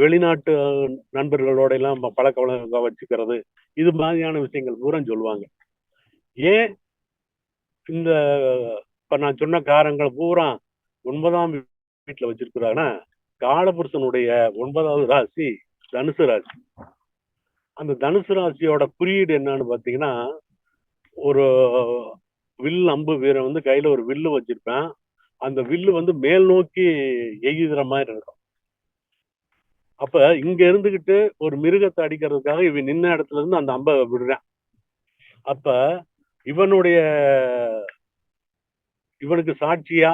வெளிநாட்டு நண்பர்களோட எல்லாம் பழக்க வழக்க வச்சுக்கிறது, இது மாதிரியான விஷயங்கள் பூரா சொல்லுவாங்க. ஏன் இந்த இப்ப நான் சொன்ன காரங்கள் பூரா 9ஆம் வீட்டுல வச்சிருக்கிறாங்கன்னா காலபுருஷனுடைய 9வது ராசி தனுசு ராசி. அந்த தனுசு ராசியோட குறியீடு என்னன்னு பாத்தீங்கன்னா, ஒரு வில் அம்பு வீரன் வந்து கையில ஒரு வில்லு வச்சிருப்பேன். அந்த வில்லு வந்து மேல் நோக்கி எய்கிற மாதிரி இருக்கும். அப்ப இங்க இருந்துகிட்டு ஒரு மிருகத்தை அடிக்கிறதுக்காக இவன் நின்ன இடத்துல இருந்து அந்த அம்பை விடுறான். அப்ப இவனுடைய இவனுக்கு சாட்சியா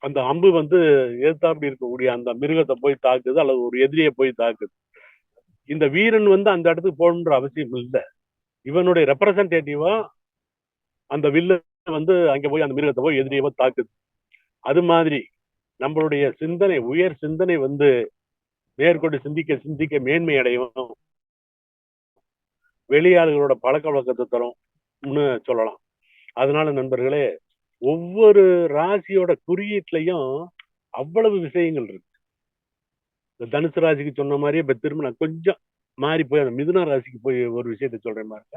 அந்த அம்பு வந்து எதிர்த்தாப்படி இருக்கக்கூடிய அந்த மிருகத்தை போய் தாக்குது அல்லது ஒரு எதிரியை போய் தாக்குது. இந்த வீரன் வந்து அந்த இடத்துக்கு போகணுன்ற அவசியம் இல்லை. இவனுடைய ரெப்ரசன்டேட்டிவா அந்த வில்ல வந்து அங்க போய் அந்த மிருகத்தை போய் எதிரியை போய் தாக்குது. அது மாதிரி நம்மளுடைய சிந்தனை, உயர் சிந்தனை வந்து மேற்கொண்டு சிந்திக்க சிந்திக்க மேன்மை அடையும், வெளியாளர்களோட பழக்க வழக்கத்தை தரும்னு சொல்லலாம். அதனால நண்பர்களே, ஒவ்வொரு ராசியோட குறியீட்லயும் அவ்வளவு விஷயங்கள் இருக்கு. இந்த தனுசு ராசிக்கு சொன்ன மாதிரியே இப்ப திரும்ப நான் கொஞ்சம் மாறி போய் அந்த மிதுன ராசிக்கு போய் ஒரு விஷயத்த சொல்றேன் பாருங்க.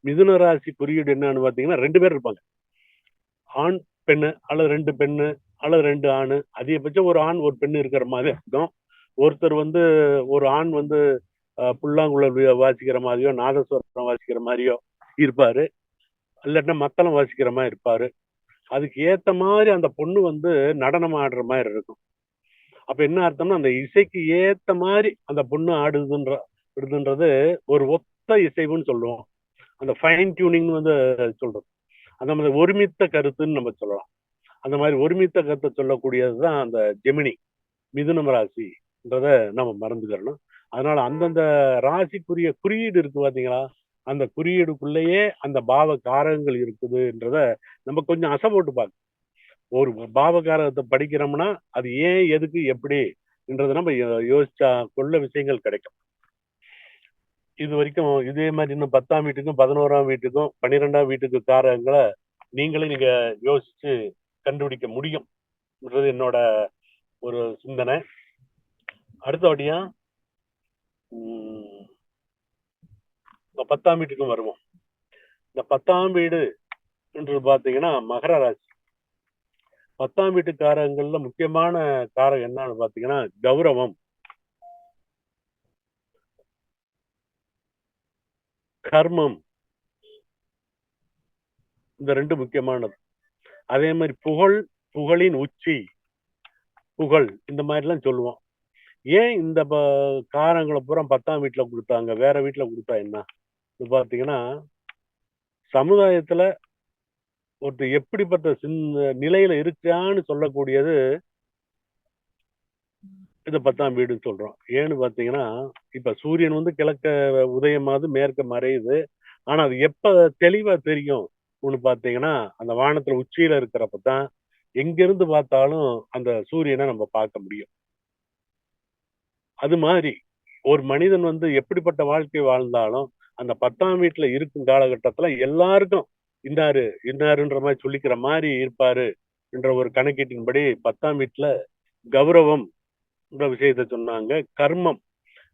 மிதுன ராசி குறியீடு என்னன்னு பாத்தீங்கன்னா 2 பேர் இருப்பாங்க. ஆண் பெண்ணு அல்லது 2 பெண்ணு அல்லது 2 ஆணு, அதிகபட்சம் ஒரு ஆண் ஒரு பெண்ணு இருக்கிற மாதிரி அர்த்தம். ஒருத்தர் வந்து ஒரு ஆண் வந்து புல்லாங்குழல் வாசிக்கிற மாதிரியோ நாதஸ்வரம் வாசிக்கிற மாதிரியோ இருப்பாரு, இல்லாட்டினா மத்தளம் வாசிக்கிற மாதிரி இருப்பாரு. அதுக்கு ஏத்த மாதிரி அந்த பொண்ணு வந்து நடனம் ஆடுற மாதிரி இருக்கும். அப்ப என்ன அர்த்தம்னா அந்த இசைக்கு ஏத்த மாதிரி அந்த பொண்ணு ஆடுதுன்றது ஒரு ஒத்த இசைவுன்னு சொல்லுவோம். அந்த ஃபைன் டியூனிங் வந்து சொல்றது. அந்த மாதிரி ஒருமித்த கருத்துன்னு நம்ம சொல்லலாம். அந்த மாதிரி ஒருமித்த கருத்தை சொல்லக்கூடியதுதான் அந்த ஜெமினி மிதுனம் ராசின்றத நம்ம மறந்துக்கிறணும். அதனால அந்தந்த ராசிக்குரிய குறியீடு இருக்கு பாத்தீங்களா, அந்த குறியீடுக்குள்ளேயே அந்த பாவ காரகங்கள் இருக்குதுன்றத நம்ம கொஞ்சம் அசை போட்டு பார்க்கணும். ஒரு பாவகாரகத்தை படிக்கிறோம்னா அது ஏன் எதுக்கு எப்படின்றத நம்ம யோசிச்சா கொள்ள விஷயங்கள் கிடைக்கும். இது வரைக்கும் இதே மாதிரி இன்னும் 10ஆம் வீட்டுக்கும் 11ஆம் வீட்டுக்கும் 12ஆம் வீட்டுக்கு காரகங்களை நீங்களே நீங்க யோசிச்சு கண்டுபிடிக்க முடியும்ன்றது என்னோட ஒரு சிந்தனை. அடுத்தபடியா இந்த 10ஆம் வீட்டுக்கும் வருவோம். இந்த 10ஆம் வீடு என்று பாத்தீங்கன்னா மகர ராசி. 10ஆம் வீட்டு காரகங்கள்ல முக்கியமான காரகம் என்னன்னு பாத்தீங்கன்னா கௌரவம், கர்மம், இந்த 2 முக்கியமானது. அதே மாதிரி புகழ், புகழின் உச்சி, புகழ், இந்த மாதிரி எல்லாம் சொல்லுவோம். ஏன் இந்த காரங்களை பூரா 10ஆம் வீட்டுல கொடுத்தாங்க, வேற வீட்டுல கொடுத்தா என்ன பாத்தீங்கன்னா, சமுதாயத்துல ஒருத்தர் எப்படிப்பட்ட நிலையில இருக்கான்னு சொல்லக்கூடியது இந்த 10ஆம் வீடுன்னு சொல்றோம். ஏன்னு பாத்தீங்கன்னா, இப்ப சூரியன் வந்து கிழக்க உதயமாவது மேற்க மறையுது. ஆனா அது எப்ப தெளிவா தெரியும் ஒண்ணு பாத்தீங்கன்னா, அந்த வானத்துல உச்சியில இருக்கிறப்பதான் எங்க இருந்து பார்த்தாலும் அந்த சூரியனை நம்ம பார்க்க முடியும். அது மாதிரி ஒரு மனிதன் வந்து எப்படிப்பட்ட வாழ்க்கை வாழ்ந்தாலும் அந்த 10ஆம் வீட்டுல இருக்கும் காலகட்டத்துல எல்லாருக்கும் இன்னாரு இன்னாருன்ற மாதிரி சொல்லிக்கிற மாதிரி இருப்பாரு என்ற ஒரு கணக்கீட்டின்படி 10ஆம் வீட்டுல கௌரவம் விஷயத்த சொன்னாங்க. கர்மம்,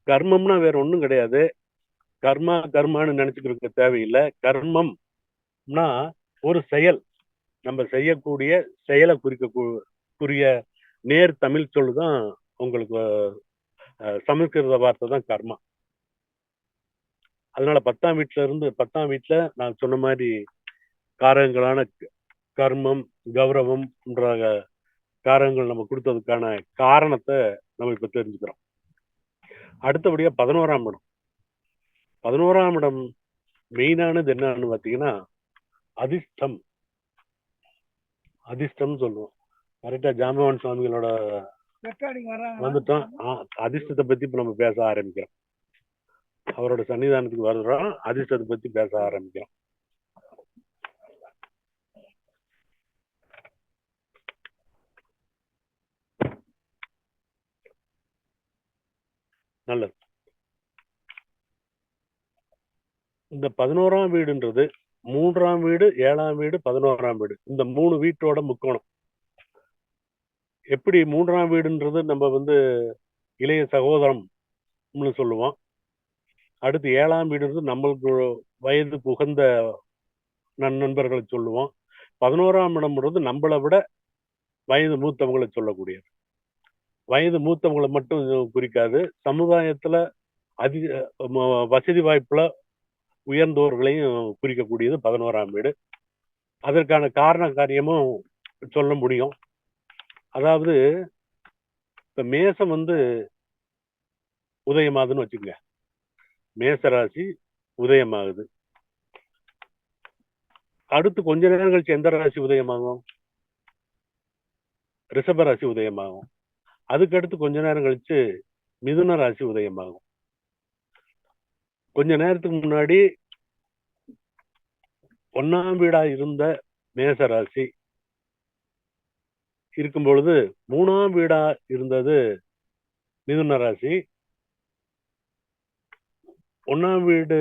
கர்மம்னா வேற ஒண்ணும் கிடையாது. கர்மான்னு நினைச்சுக்கிட்டு தேவையில்லை. கர்மம்னா ஒரு செயல், நம்ம செய்யக்கூடிய செயலை குறிய நேர் தமிழ் சொல்லுதான் உங்களுக்கு சமஸ்கிருத வார்த்தை தான் கர்மா. அதனால 10ஆம் வீட்டுல நான் சொன்ன மாதிரி காரகங்களான கர்மம், கௌரவம் காரகங்கள் நம்ம கொடுத்ததுக்கான காரணத்தை நம்ம இப்ப தெரிஞ்சுக்கிறோம். அடுத்தபடியா 11ஆம் இடம். 11ஆம் இடம் மெயினானது என்னன்னு பாத்தீங்கன்னா அதிர்ஷ்டம். அதிர்ஷ்டம் சொல்லுவோம். கரெக்டா ஜாம்பவான் சுவாமிகளோட வந்துட்டோம். அதிர்ஷ்டத்தை பத்தி இப்ப நம்ம பேச ஆரம்பிக்கிறோம். அவரோட சன்னிதானத்துக்கு வருகிறோம், அதிர்ஷ்டத்தை பத்தி பேச ஆரம்பிக்கிறோம். நல்லது. இந்த 11ஆம் வீடுன்றது 3ஆம் வீடு, 7ஆம் வீடு, 11ஆம் வீடு, இந்த 3 வீட்டோட முக்கோணம். எப்படி 3ஆம் வீடுன்றது நம்ம வந்து இளைய சகோதரம் சொல்லுவோம். அடுத்து 7ஆம் வீடுன்றது நம்மளுக்கு வயது புகந்த நண்பர்களை சொல்லுவோம். 11ஆம் இடம்ன்றது நம்மளை விட வயது மூத்தவங்களை சொல்லக்கூடியது. வயது மூத்தவங்களை மட்டும் குறிக்காது, சமுதாயத்துல அதிக வசதி வாய்ப்புல உயர்ந்தோர்களையும் குறிக்கக்கூடியது 11ஆம் வீடு. அதற்கான காரண காரியமும் சொல்ல முடியும். அதாவது இப்ப மேசம் உதயமாகுதுன்னு வச்சுக்கோங்க. மேசராசி உதயமாகுது. அடுத்து கொஞ்ச நேரம் கழிச்சு எந்த ராசி உதயமாகும்? ரிஷப ராசி உதயமாகும். அதுக்கு அடுத்து கொஞ்ச நேரம் கழிச்சு மிதுன ராசி உதயமாகும். கொஞ்ச நேரத்துக்கு முன்னாடி 1ஆம் வீடா இருந்த மேச ராசி இருக்கும் பொழுது 3ஆம் வீடா இருந்தது மிதுன ராசி. 1ஆம் வீடு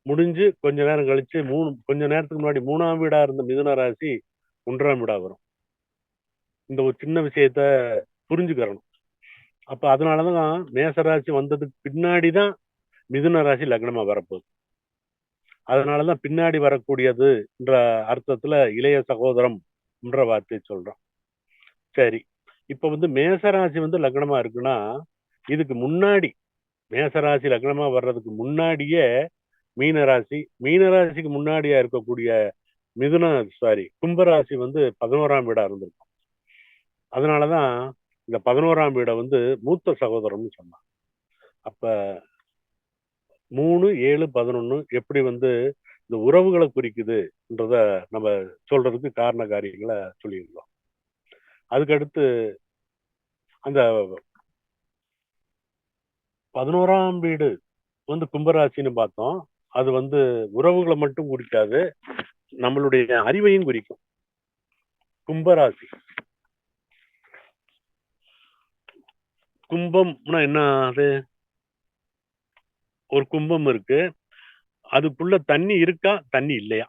முடிஞ்சு கொஞ்ச நேரம் கழிச்சு கொஞ்ச நேரத்துக்கு முன்னாடி 3ஆம் வீடா இருந்த மிதுன ராசி 1ஆம் வீடா வரும். இந்த ஒரு சின்ன விஷயத்த புரிஞ்சுக்கிறணும். அப்ப அதனாலதான் மேசராசி வந்ததுக்கு பின்னாடிதான் மிதுன ராசி லக்னமா வரப்போகுது. அதனாலதான் பின்னாடி வரக்கூடியது என்ற அர்த்தத்துல இளைய சகோதரம் என்ற வார்த்தையை சொல்றோம். சரி, இப்ப மேசராசி லக்னமா இருக்குன்னா, இதுக்கு முன்னாடி மேசராசி லக்னமா வர்றதுக்கு முன்னாடியே மீனராசிக்கு முன்னாடியா இருக்கக்கூடிய கும்பராசி 11ஆம் வீடா இருந்திருக்கும். அதனாலதான் இந்த 11ஆம் வீடை மூத்த சகோதரம்னு சொன்னாங்க. அப்ப 3, 7, 11 எப்படி இந்த உறவுகளை குறிக்குதுன்றத நம்ம சொல்றதுக்கு காரண காரியங்களை சொல்லியிருந்தோம். அதுக்கடுத்து அந்த 11ஆம் வீடு கும்பராசின்னு பார்த்தோம். அது உறவுகளை மட்டும் குறிக்காது, நம்மளுடைய அறிவையும் குறிக்கும். கும்பராசி கும்பம்னா என்ன? அது ஒரு கும்பம் இருக்கு, அதுக்குள்ள தண்ணி இருக்கா தண்ணி இல்லையா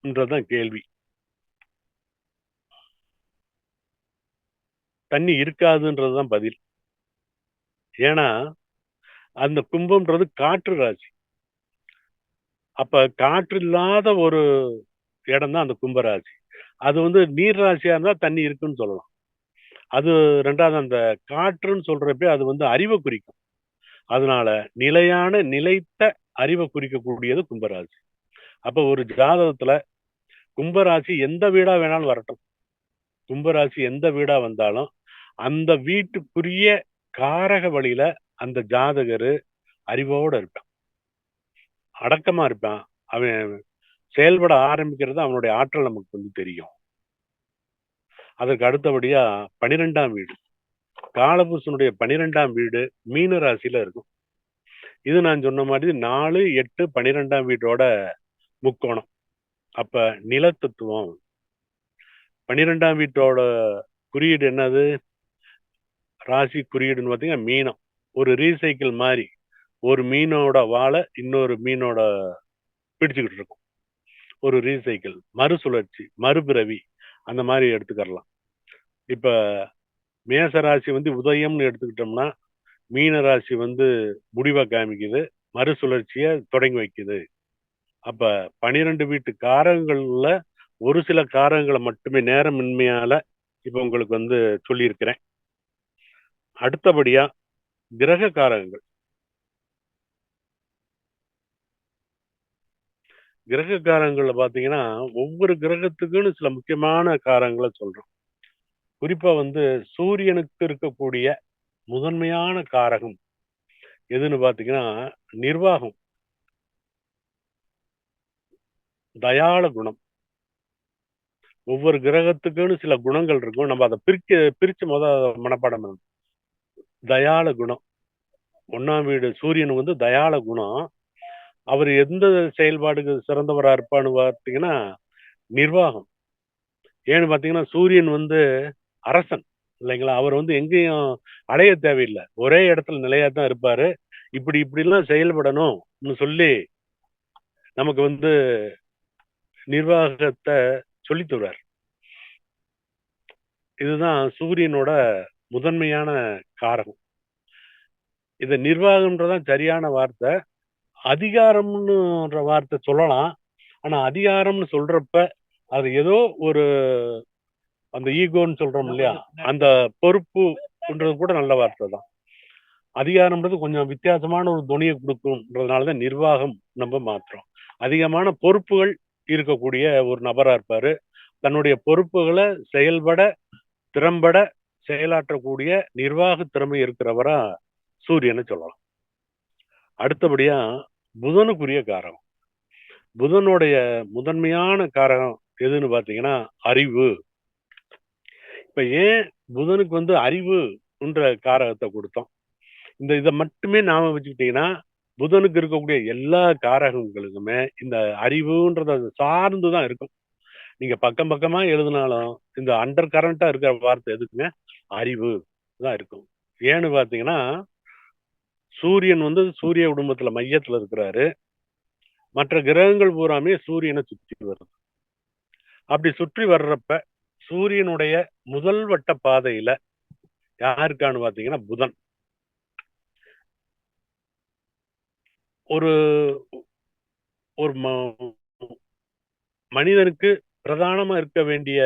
என்றதான் கேள்வி. தண்ணி இருக்காதுன்றதுதான் பதில். ஏன்னா அந்த கும்பம்ன்றது காற்று ராசி. அப்ப காற்று இல்லாத ஒரு இடம் தான் அந்த கும்பராசி. அது நீர் ராசியா இருந்தா தண்ணி இருக்குன்னு சொல்லலாம். அது ரெண்டாவது, அந்த காற்றுன்னு சொல்றப்ப அது அறிவை குறிக்கும். அதனால நிலைத்த அறிவை குறிக்கக்கூடியது கும்பராசி. அப்ப ஒரு ஜாதகத்துல கும்பராசி எந்த வீடா வேணாலும் வரட்டும், கும்பராசி எந்த வீடா வந்தாலும் அந்த வீட்டுக்குரிய காரக வழியில அந்த ஜாதகரு அறிவோட இருப்பான், அடக்கமா இருப்பான். அவன் செயல்பட ஆரம்பிக்கிறது அவனுடைய ஆற்றல் நமக்கு தெரியும். அதற்கு அடுத்தபடியா 12ஆம் வீடு, காலபுருஷனுடைய 12ஆம் வீடு மீன ராசியில இருக்கும். இது நான் சொன்ன மாதிரி 4, 8, 12ஆம் வீட்டோட முக்கோணம். அப்ப நிலத்தத்துவம். 12ஆம் வீட்டோட குறியீடு என்னது? ராசி குறியீடுன்னு பார்த்தீங்கன்னா மீனம். ஒரு ரீசைக்கிள் மாதிரி ஒரு மீனோட வாழை இன்னொரு மீனோட பிடிச்சுக்கிட்டு இருக்கும். ஒரு ரீசைக்கிள், மறுசுழற்சி, மறுபிறவி, அந்த மாதிரி எடுத்துக்கலாம். இப்ப மேசராசி உதயம்னு எடுத்துக்கிட்டோம்னா, மீன ராசி முடிவை காமிக்குது, மறுசுழற்சிய தொடங்கி வைக்குது. அப்ப 12 வீட்டு காரகங்கள்ல ஒரு சில காரகங்களை மட்டுமே நேரமின்மையால இப்ப உங்களுக்கு சொல்லியிருக்கிறேன். அடுத்தபடியா கிரக காரகங்கள். கிரக காரகங்கள்ல பாத்தீங்கன்னா ஒவ்வொரு கிரகத்துக்குன்னு சில முக்கியமான காரகங்களை சொல்றோம். குறிப்பா சூரியனுக்கு இருக்கக்கூடிய முதன்மையான காரகம் எதுன்னு பாத்தீங்கன்னா நிர்வாகம், தயாள குணம். ஒவ்வொரு கிரகத்துக்குன்னு சில குணங்கள் இருக்கும். நம்ம அதை பிரிச்சு மனப்பாடம். தயாள குணம். 1ஆம் வீடு சூரியன் தயாள குணம். அவர் எந்த செயல்பாடுக்கு சிறந்தவரா இருப்பான்னு பார்த்தீங்கன்னா நிர்வாகம். ஏன்னு பாத்தீங்கன்னா சூரியன் அரசன் இல்லைங்களா? அவர் எங்கேயும் அடைய தேவையில்லை, ஒரே இடத்துல நிலையா தான் இருப்பாரு. இப்படிலாம் செயல்படணும்னு சொல்லி நமக்கு நிர்வாகத்தை சொல்லி தருவார். இதுதான் சூரியனோட முதன்மையான காரகம். இது நிர்வாகம்ன்றதான் சரியான வார்த்தை. அதிகாரம்ன்ற வார்த்தை சொல்லலாம். ஆனா அதிகாரம்னு சொல்றப்ப அது ஏதோ ஒரு அந்த ஈகோன்னு சொல்றோம் இல்லையா, அந்த பொறுப்புன்றது கூட நல்ல வார்த்தை தான். அதிகாரம்ன்றது கொஞ்சம் வித்தியாசமான ஒரு துணியை கொடுக்கும்ன்றதுனாலதான் நிர்வாகம் நம்ம மாத்துறோம். அதிகமான பொறுப்புகள் இருக்கக்கூடிய ஒரு நபரா இருப்பாரு. தன்னுடைய பொறுப்புகளை செயல்பட திறம்பட செயலாற்றக்கூடிய நிர்வாக திறமை இருக்கிறவரா சூரியனை சொல்லலாம். அடுத்தபடியா புதனுக்குரிய காரகம். புதனுடைய முதன்மையான காரகம் எதுன்னு பாத்தீங்கன்னா அறிவு. இப்ப ஏன் புதனுக்கு அறிவுன்ற காரகத்தை கொடுத்தோம்? இதை மட்டுமே நாம வச்சுக்கிட்டீங்கன்னா புதனுக்கு இருக்கக்கூடிய எல்லா காரகங்களுக்குமே இந்த அறிவுன்றத சார்ந்துதான் இருக்கும். நீங்க பக்கம் பக்கமா எழுதினாலும் இந்த அண்டர் கரண்டா இருக்கிற வார்த்தை எதுக்குங்க? அறிவு தான் இருக்கும். ஏன்னு பாத்தீங்கன்னா சூரியன் சூரிய குடும்பத்துல மையத்துல இருக்கிறாரு. மற்ற கிரகங்கள் பூராமே சூரியனை சுற்றி வருது. அப்படி சுற்றி வர்றப்ப சூரியனுடைய முதல் வட்ட பாதையில யாருக்கான்னு பாத்தீங்கன்னா புதன். ஒரு ஒரு மனிதனுக்கு பிரதானமா இருக்க வேண்டிய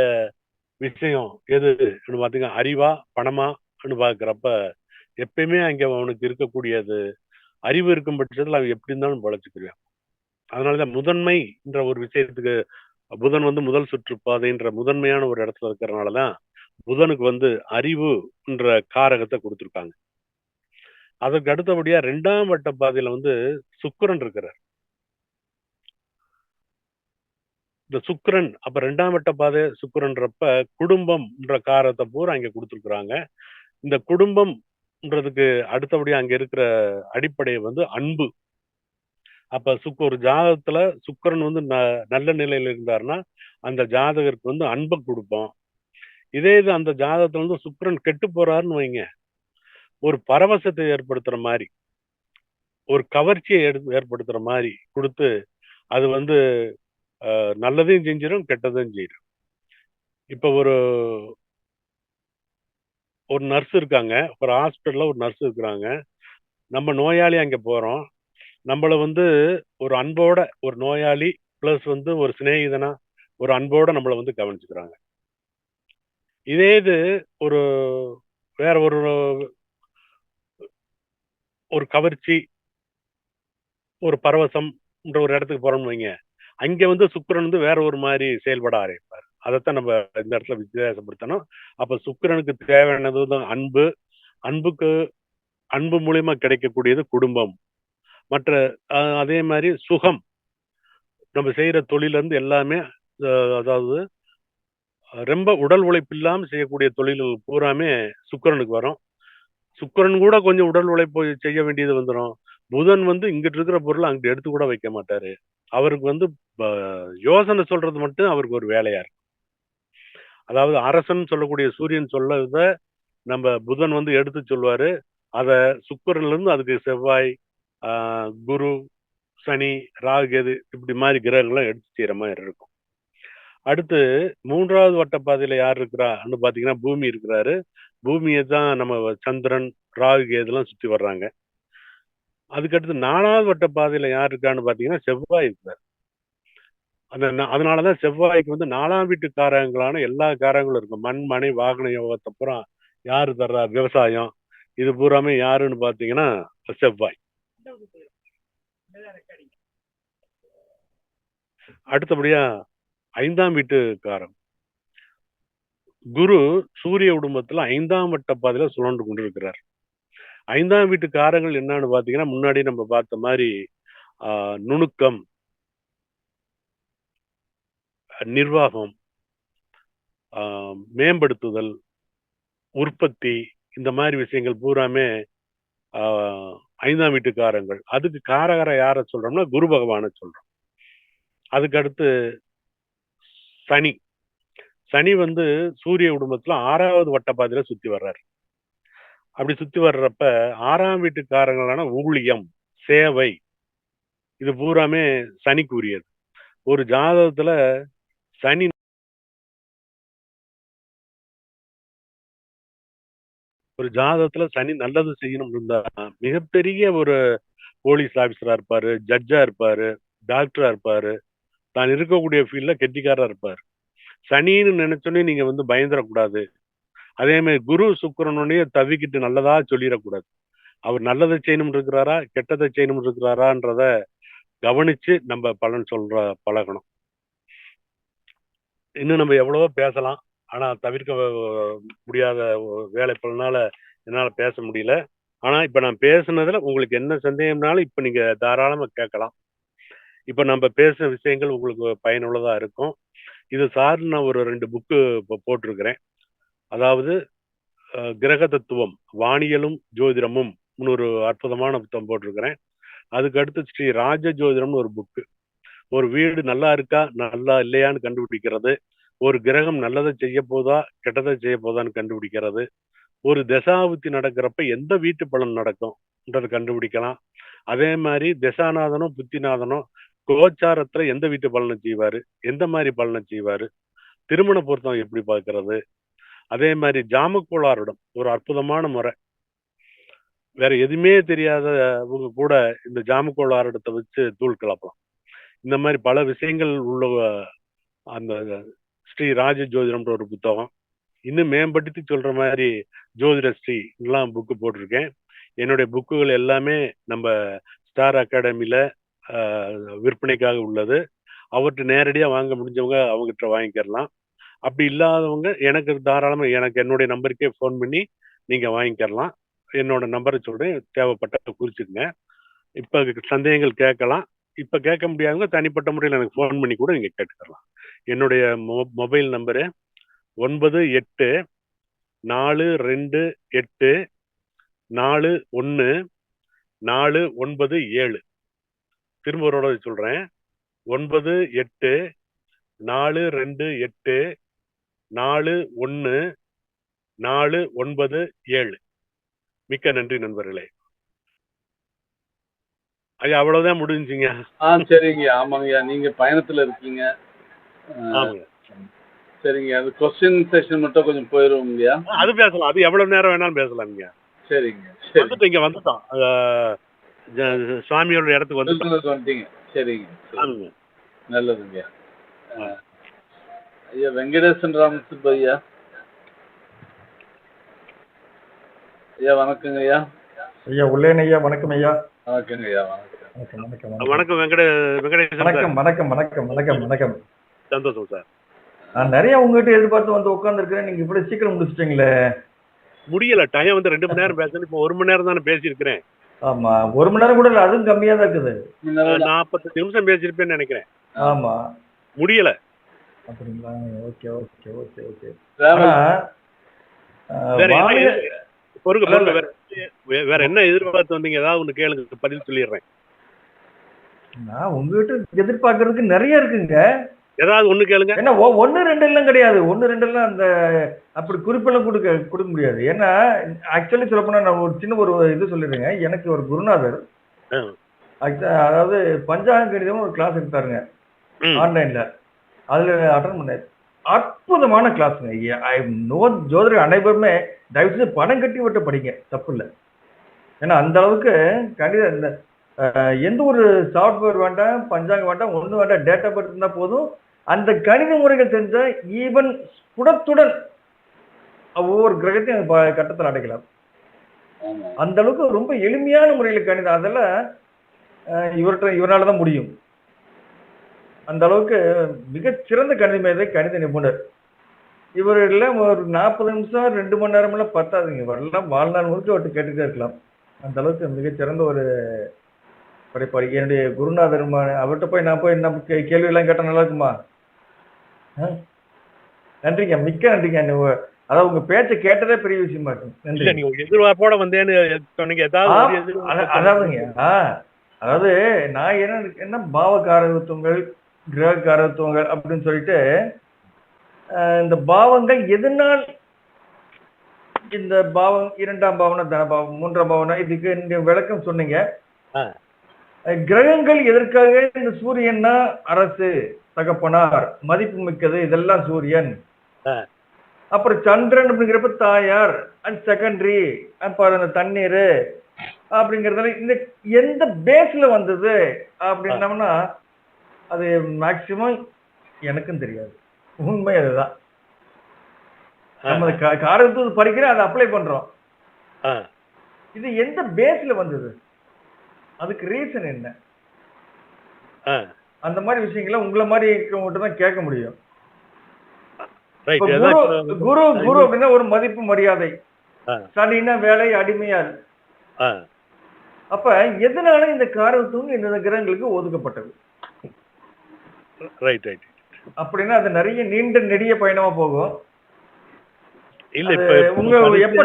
விஷயம் எதுன்னு பாத்தீங்கன்னா அறிவா பணமான்னு பாக்குறப்ப எப்பயுமே அங்க அவனுக்கு இருக்கக்கூடியது அறிவு இருக்கும் பட்சத்துல அவன் எப்படி இருந்தாலும் பழச்சுக்குருவான். அதனாலதான் முதன்மைன்ற ஒரு விஷயத்துக்கு புதன் முதல் சுற்றுப்பாதைன்ற முதன்மையான ஒரு இடத்துல இருக்கிறதுனாலதான் புதனுக்கு அறிவுன்ற காரகத்தை கொடுத்திருக்காங்க. அதற்கு அடுத்தபடியா 2ஆம் வட்ட பாதையில சுக்கிரன் இருக்கிறார். இந்த சுக்கிரன் அப்ப 2ஆம் வட்ட பாதை சுக்கிரன்றப்ப குடும்பம்ன்ற காரத்தை பூரா அங்க கொடுத்திருக்கிறாங்க. இந்த குடும்பம்ன்றதுக்கு அடுத்தபடியா அங்க இருக்கிற அடிப்படை அன்பு. அப்ப ஒரு ஜாதகத்துல சுக்கிரன் நல்ல நிலையில இருந்தாருன்னா அந்த ஜாதகருக்கு அன்பை கொடுப்போம். இதே இது அந்த ஜாதகத்துல சுக்கிரன் கெட்டு போறாருன்னு வைங்க, ஒரு பரவசத்தை ஏற்படுத்துற மாதிரி ஒரு கவர்ச்சியை ஏற்படுத்துற மாதிரி கொடுத்து அது நல்லதையும் செஞ்சிடும் கெட்டதையும் செய்யும். இப்ப ஒரு நர்ஸ் இருக்காங்க, ஒரு ஹாஸ்பிட்டல்ல ஒரு நர்ஸ் இருக்கிறாங்க. நம்ம நோயாளி அங்க போறோம். நம்மள ஒரு அன்போட ஒரு நோயாளி பிளஸ் ஒரு சிநேகிதனா ஒரு அன்போட நம்மள கவனிச்சுக்கிறாங்க. இதே இது ஒரு வேற ஒரு கவர்ச்சி ஒரு பரவசம் ஒரு இடத்துக்கு போறோம்னு வைங்க, அங்க சுக்கிரன் வேற ஒரு மாதிரி செயல்பட ஆரம்பிப்பார். அதைத்தான் நம்ம இந்த இடத்துல வித்தியாசப்படுத்தணும். அப்ப சுக்கிரனுக்கு தேவையானது அன்பு. அன்பு மூலியமா கிடைக்கக்கூடியது குடும்பம். மற்ற அதே மாதிரி சுகம், நம்ம செய்யற தொழில இருந்து எல்லாமே அதாவது ரொம்ப உடல் உழைப்பு இல்லாம செய்யக்கூடிய தொழில்கள் பூராமே சுக்கிரனுக்கு வரும். சுக்கிரன் கூட கொஞ்சம் உடல் உழைப்பு செய்ய வேண்டியது வந்துடும். புதன் இங்கிட்டு இருக்கிற பொருளை அங்கிட்டு எடுத்து கூட வைக்க மாட்டாரு. அவருக்கு யோசனை சொல்றது மட்டும் அவருக்கு ஒரு வேலையா இருக்கு. அதாவது அரசன் சொல்லக்கூடிய சூரியன் சொல்லத நம்ம புதன் எடுத்து சொல்லுவாரு. அத சுக்கிரன்ல இருந்து அதுக்கு செவ்வாய், குரு, சனி, ராகு, கேது இப்படி மாதிரி கிரகங்களும் எடுத்து செய்யற மாதிரி இருக்கும். அடுத்து 3வது வட்ட பாதையில யார் இருக்கிறான்னு பாத்தீங்கன்னா பூமி இருக்கிறாரு. பூமியை தான் நம்ம சந்திரன், ராகு, கேதுலாம் சுத்தி வர்றாங்க. அதுக்கடுத்து 4வது வட்ட பாதையில யார் இருக்கான்னு பாத்தீங்கன்னா செவ்வாய் இருக்கிறார். அதனாலதான் செவ்வாய்க்கு 4ஆம் வீட்டு காரகங்களான எல்லா காரங்களும் இருக்கும். மண், மனை, வாகன யோகத்தை பூரா யாரு தர்றா? விவசாயம். இது பூராமே யாருன்னு பாத்தீங்கன்னா செவ்வாய். அடுத்தபடியா 5ஆம் வீட்டுக்காரன் குரு சூரிய குடும்பத்துல 5ஆம் வட்ட பாதையில சுழன்று கொண்டிருக்கிறார். 5ஆம் வீட்டு காரங்கள் என்னன்னு பாத்தீங்கன்னா முன்னாடி நம்ம பார்த்த மாதிரி நுணுக்கம், நிர்வாகம், மேம்படுத்துதல், உற்பத்தி, இந்த மாதிரி விஷயங்கள் பூராமே 5ஆம் வீட்டுக்காரங்கள். அதுக்கு காரகர யார சொல்றோம்னா குரு பகவானை சொல்றோம். அதுக்கு அடுத்து சனி. சனி சூரிய குடும்பத்துல 6வது வட்ட பாதையில சுத்தி வர்றாரு. அப்படி சுத்தி வர்றப்ப 6ஆம் வீட்டுக்காரங்களான ஊழியம், சேவை, இது பூராமே சனிக்குரியது. ஒரு ஜாதகத்துல சனி நல்லது செய்யணும் இருந்தா மிகப்பெரிய ஒரு போலீஸ் ஆபீசரா இருப்பாரு, ஜட்ஜா இருப்பாரு, டாக்டரா இருப்பாரு, தான் இருக்கக்கூடிய ஃபீல்ட்ல கெட்டிக்காரா இருப்பாரு. சனின்னு நினைச்சோன்னே நீங்க வந்து பயந்துடக்கூடாது. அதே மாதிரி குரு சுக்கிரனுடைய தவிக்கிட்டு நல்லதா சொல்லிடக்கூடாது. அவர் நல்லதை செய்யணும் இருக்கிறாரா, கெட்டதை செய்யணும் இருக்கிறாரான்றத கவனிச்சு நம்ம பலன் சொல்ற பழகணும். இன்னும் நம்ம எவ்வளவோ பேசலாம். ஆனா தவிர்க்க முடியாத வேலை பலனால என்னால பேச முடியல. ஆனா இப்ப நான் பேசுனதுல உங்களுக்கு என்ன சந்தேகம்னாலும் இப்ப நீங்க தாராளமா கேட்கலாம். இப்ப நம்ம பேசுன விஷயங்கள் உங்களுக்கு பயனுள்ளதா இருக்கும். இது சார்ந்து நான் ஒரு 2 புக்கு இப்ப போட்டிருக்கிறேன். அதாவது கிரக தத்துவம், வானியலும் ஜோதிடமும் ஒரு அற்புதமான புத்தகம் போட்டிருக்கிறேன். அதுக்கு அடுத்து ஸ்ரீ ராஜ ஜோதிடம்னு ஒரு புக்கு. ஒரு வீடு நல்லா இருக்கா, நல்லா இல்லையான்னு கண்டுபிடிக்கிறது. ஒரு கிரகம் நல்லதை செய்ய போதா, கெட்டதை செய்ய போதான்னு கண்டுபிடிக்கிறது. ஒரு தசாபுத்தி நடக்கிறப்ப எந்த வீட்டு பலன் நடக்கும்ன்றதை கண்டுபிடிக்கலாம். அதே மாதிரி தசாநாதனும் புத்திநாதனும் கோச்சாரத்துல எந்த வீட்டு பலனை செய்வாரு, எந்த மாதிரி பலனை செய்வாரு, திருமண பொருத்தம் எப்படி பார்க்கிறது, அதே மாதிரி ஜாமக்கோளாறுடம் ஒரு அற்புதமான முறை. வேற எதுவுமே தெரியாதவங்க கூட இந்த ஜாமக்கோளாறுடத்தை வச்சு தூள் கிளப்பலாம். இந்த மாதிரி பல விஷயங்கள் உள்ள அந்த ஸ்ரீ ராஜ ஜோதிடம்ன்ற ஒரு புத்தகம். இன்னும் மேம்படுத்தி சொல்ற மாதிரி ஜோதிட ஸ்ரீ எல்லாம் புக்கு போட்டிருக்கேன். என்னுடைய புக்குகள் எல்லாமே நம்ம ஸ்டார் அகாடமியில விற்பனைக்காக உள்ளது. அவர்கிட்ட நேரடியாக வாங்க முடிஞ்சவங்க அவங்ககிட்ட வாங்கிக்கிறலாம். அப்படி இல்லாதவங்க எனக்கு தாராளமா எனக்கு என்னுடைய நம்பருக்கே ஃபோன் பண்ணி நீங்க வாங்கிக்கிறலாம். என்னோட நம்பரை சொல்றேன், தேவைப்பட்ட குறிச்சுக்குங்க. இப்ப சந்தேகங்கள் கேட்கலாம். இப்ப கேட்க முடியாதவங்க தனிப்பட்ட முறையில் எனக்கு ஃபோன் பண்ணி கூட நீங்க கேட்டுக்கலாம். என்னுடைய மொபைல் நம்பரு 9842841497. திரும்ப ஒரு தடவை சொல்றேன், 9842841497. மிக்க நன்றி நண்பர்களே. ஐயா அவ்வளவுதான் முடிஞ்சுங்க. சரிங்க. ஆமாங்கய்யா, நீங்க பயணத்துல இருக்கீங்க. ஆமாங்க. சரிங்க, அது கொஸ்டின் செஷன் மட்டும் கொஞ்சம் போயிருவோங்கய்யா. அது பேசலாம், அது எவ்வளவு நேரம் வேணாலும் பேசலாம்ங்க. சரிங்க. வந்துட்டு இங்க வந்துட்டோம், சுவாமியோட இடத்துக்கு வந்துட்டீங்க. சரிங்க, நல்லதுங்க. ஐயா வெங்கடேசன் ராமசுப்பு ஐயா. ஐயா வணக்கங்க ஐயா. ஐயா உள்ளேன் ஐயா. வணக்கம் ஐயா. வணக்கங்க ஐயா. வணக்கம் வெங்கடேசன். வணக்கம் வணக்கம் வணக்கம் வணக்கம் வணக்கம். சந்தோஷம் சார். நான் நிறைய உங்ககிட்ட எதிர்பார்த்து வந்து உட்கார்ந்து இருக்கிறேன். நீங்க இப்படி சீக்கிரம் முடிச்சிட்டீங்களே. முடியல, டைம் வந்து 2 மணி நேரம் பேசணும். இப்போ 1 மணி நேரம் தானே பேசியிருக்கிறேன். ஆமா, 1 மணி நேரம் கூட இல்ல, அதுவும் கம்மியா தான் இருக்குது. 45 நிமிஷம் பேசியிருப்பேன்னு நினைக்கிறேன். ஆமா, முடியல. அப்படிங்களா? Okay okay okay okay. வேற என்ன எதிர்பார்த்து வந்தீங்க? ஏதாவது ஒண்ணு கேளுங்க, பதில் சொல்லிடுறேன். நான் உங்ககிட்ட எதிர்பார்க்கறதுக்கு நிறைய இருக்குங்க. ஏதாவது ஒண்ணு கேளுங்க. ஏன்னா 1 2 எல்லாம் கிடையாது. 1 2 எல்லாம் அந்த அப்படி குறிப்பெல்லாம் கொடுக்க முடியாது. ஏன்னா ஆக்சுவலி சொல்லப்போனா நான் ஒரு சின்ன ஒரு இது சொல்லிடுறேங்க. எனக்கு ஒரு குருநாதர், அதாவது பஞ்சாங்க கணிதம் ஒரு கிளாஸ் எடுத்தாருங்க ஆன்லைன்ல. அதுல அட்டன் பண்ணேன். அற்புதமான கிளாஸ்ங்க. ஜோதிடர் அனைவருமே தயவு செய்து பணம் கட்டி விட்டு படிங்க, தப்பு இல்லை. ஏன்னா அந்த அளவுக்கு கணித எந்த ஒரு சாஃப்ட்வேர் வேண்டாம், பஞ்சாங்கம் வேண்டாம், ஒன்றும் வேண்டாம், டேட்டா பர்த் இருந்தால் போதும். அந்த கணித முறைகள் செஞ்ச ஈவன் குடத்துடன் ஒவ்வொரு கிரகத்தையும் கட்டத்தில் அடைக்கலாம். அந்த அளவுக்கு ரொம்ப எளிமையான முறையில் கணிதம். அதெல்லாம் இவரால் தான் முடியும். அந்த அளவுக்கு மிகச்சிறந்த கணித மேதை, கணித நிபுணர். இவர் எல்லாம் ஒரு 40 நிமிஷம் 2 மணி நேரம் எல்லாம் பத்தாதுங்க. இவரெல்லாம் வாழ்நாள் முழுக்க அவர்கிட்ட கேட்டுக்கிட்டே இருக்கலாம். அந்த அளவுக்கு மிகச்சிறந்த ஒரு படைப்பாளி. என்னுடைய குருநாதர், அவர்கிட்ட போய் நான் நம்ம கேள்வி எல்லாம் கேட்டா நல்லா இருக்குமா? நன்றிங்க, மிக்க நன்றிங்க. அதாவது உங்க பேச்சை கேட்டதே பெரிய விஷயமா இருக்கு. நன்றி. நீங்க எதிர்பார்ப்போட வந்தேன்னு சொன்னீங்க. அதாவதுங்க, அதாவது நான் என்ன பாவ காரகத்துவங்கள், கிரக காரகத்துவங்கள் அப்படின்னு சொல்லிட்டு இந்த பாவங்கள் எதனால், இந்த பாவம் 2ஆம் பாவம், தனபாவம், 3ஆம் பாவம், இதுக்கு நீங்க விளக்கம் சொன்னீங்க. கிரகங்கள் எதற்காக? இந்த சூரியன்னா அரசு, தகப்பனார், மதிப்பு மிக்கது, இதெல்லாம் சூரியன். அப்புறம் சந்திரன் அப்படிங்கிறப்ப தாயார், அண்ட் செகண்டரி, அப்புறம் தண்ணீர் அப்படிங்கறதுல இந்த எந்த பேஸ்ல வந்தது அப்படின்னம்னா அது மேக்சிமம் எனக்கும் தெரியாது. உண்மை அதுதான். நம்ம காரகத்துவம் படிக்கிறோம், அதை அப்ளை பண்றோம். இது எந்த பேஸ்ல வந்தது? அதுக்கு ரீசன் என்ன? அந்த மாதிரி விஷயங்களை உங்களை மாதிரி இருக்கவங்ககிட்ட தான் கேட்க முடியும். குரு குரு அப்படின்னா ஒரு மதிப்பு மரியாதை, சனின்னா வேலை, அடிமையால். அப்ப எதனால இந்த காரகத்துவம் இந்த கிரகங்களுக்கு ஒதுக்கப்பட்டது? அப்படின்னா அது நிறைய நீண்ட நெடிய பயணமா போகும். இல்ல உங்க எப்ப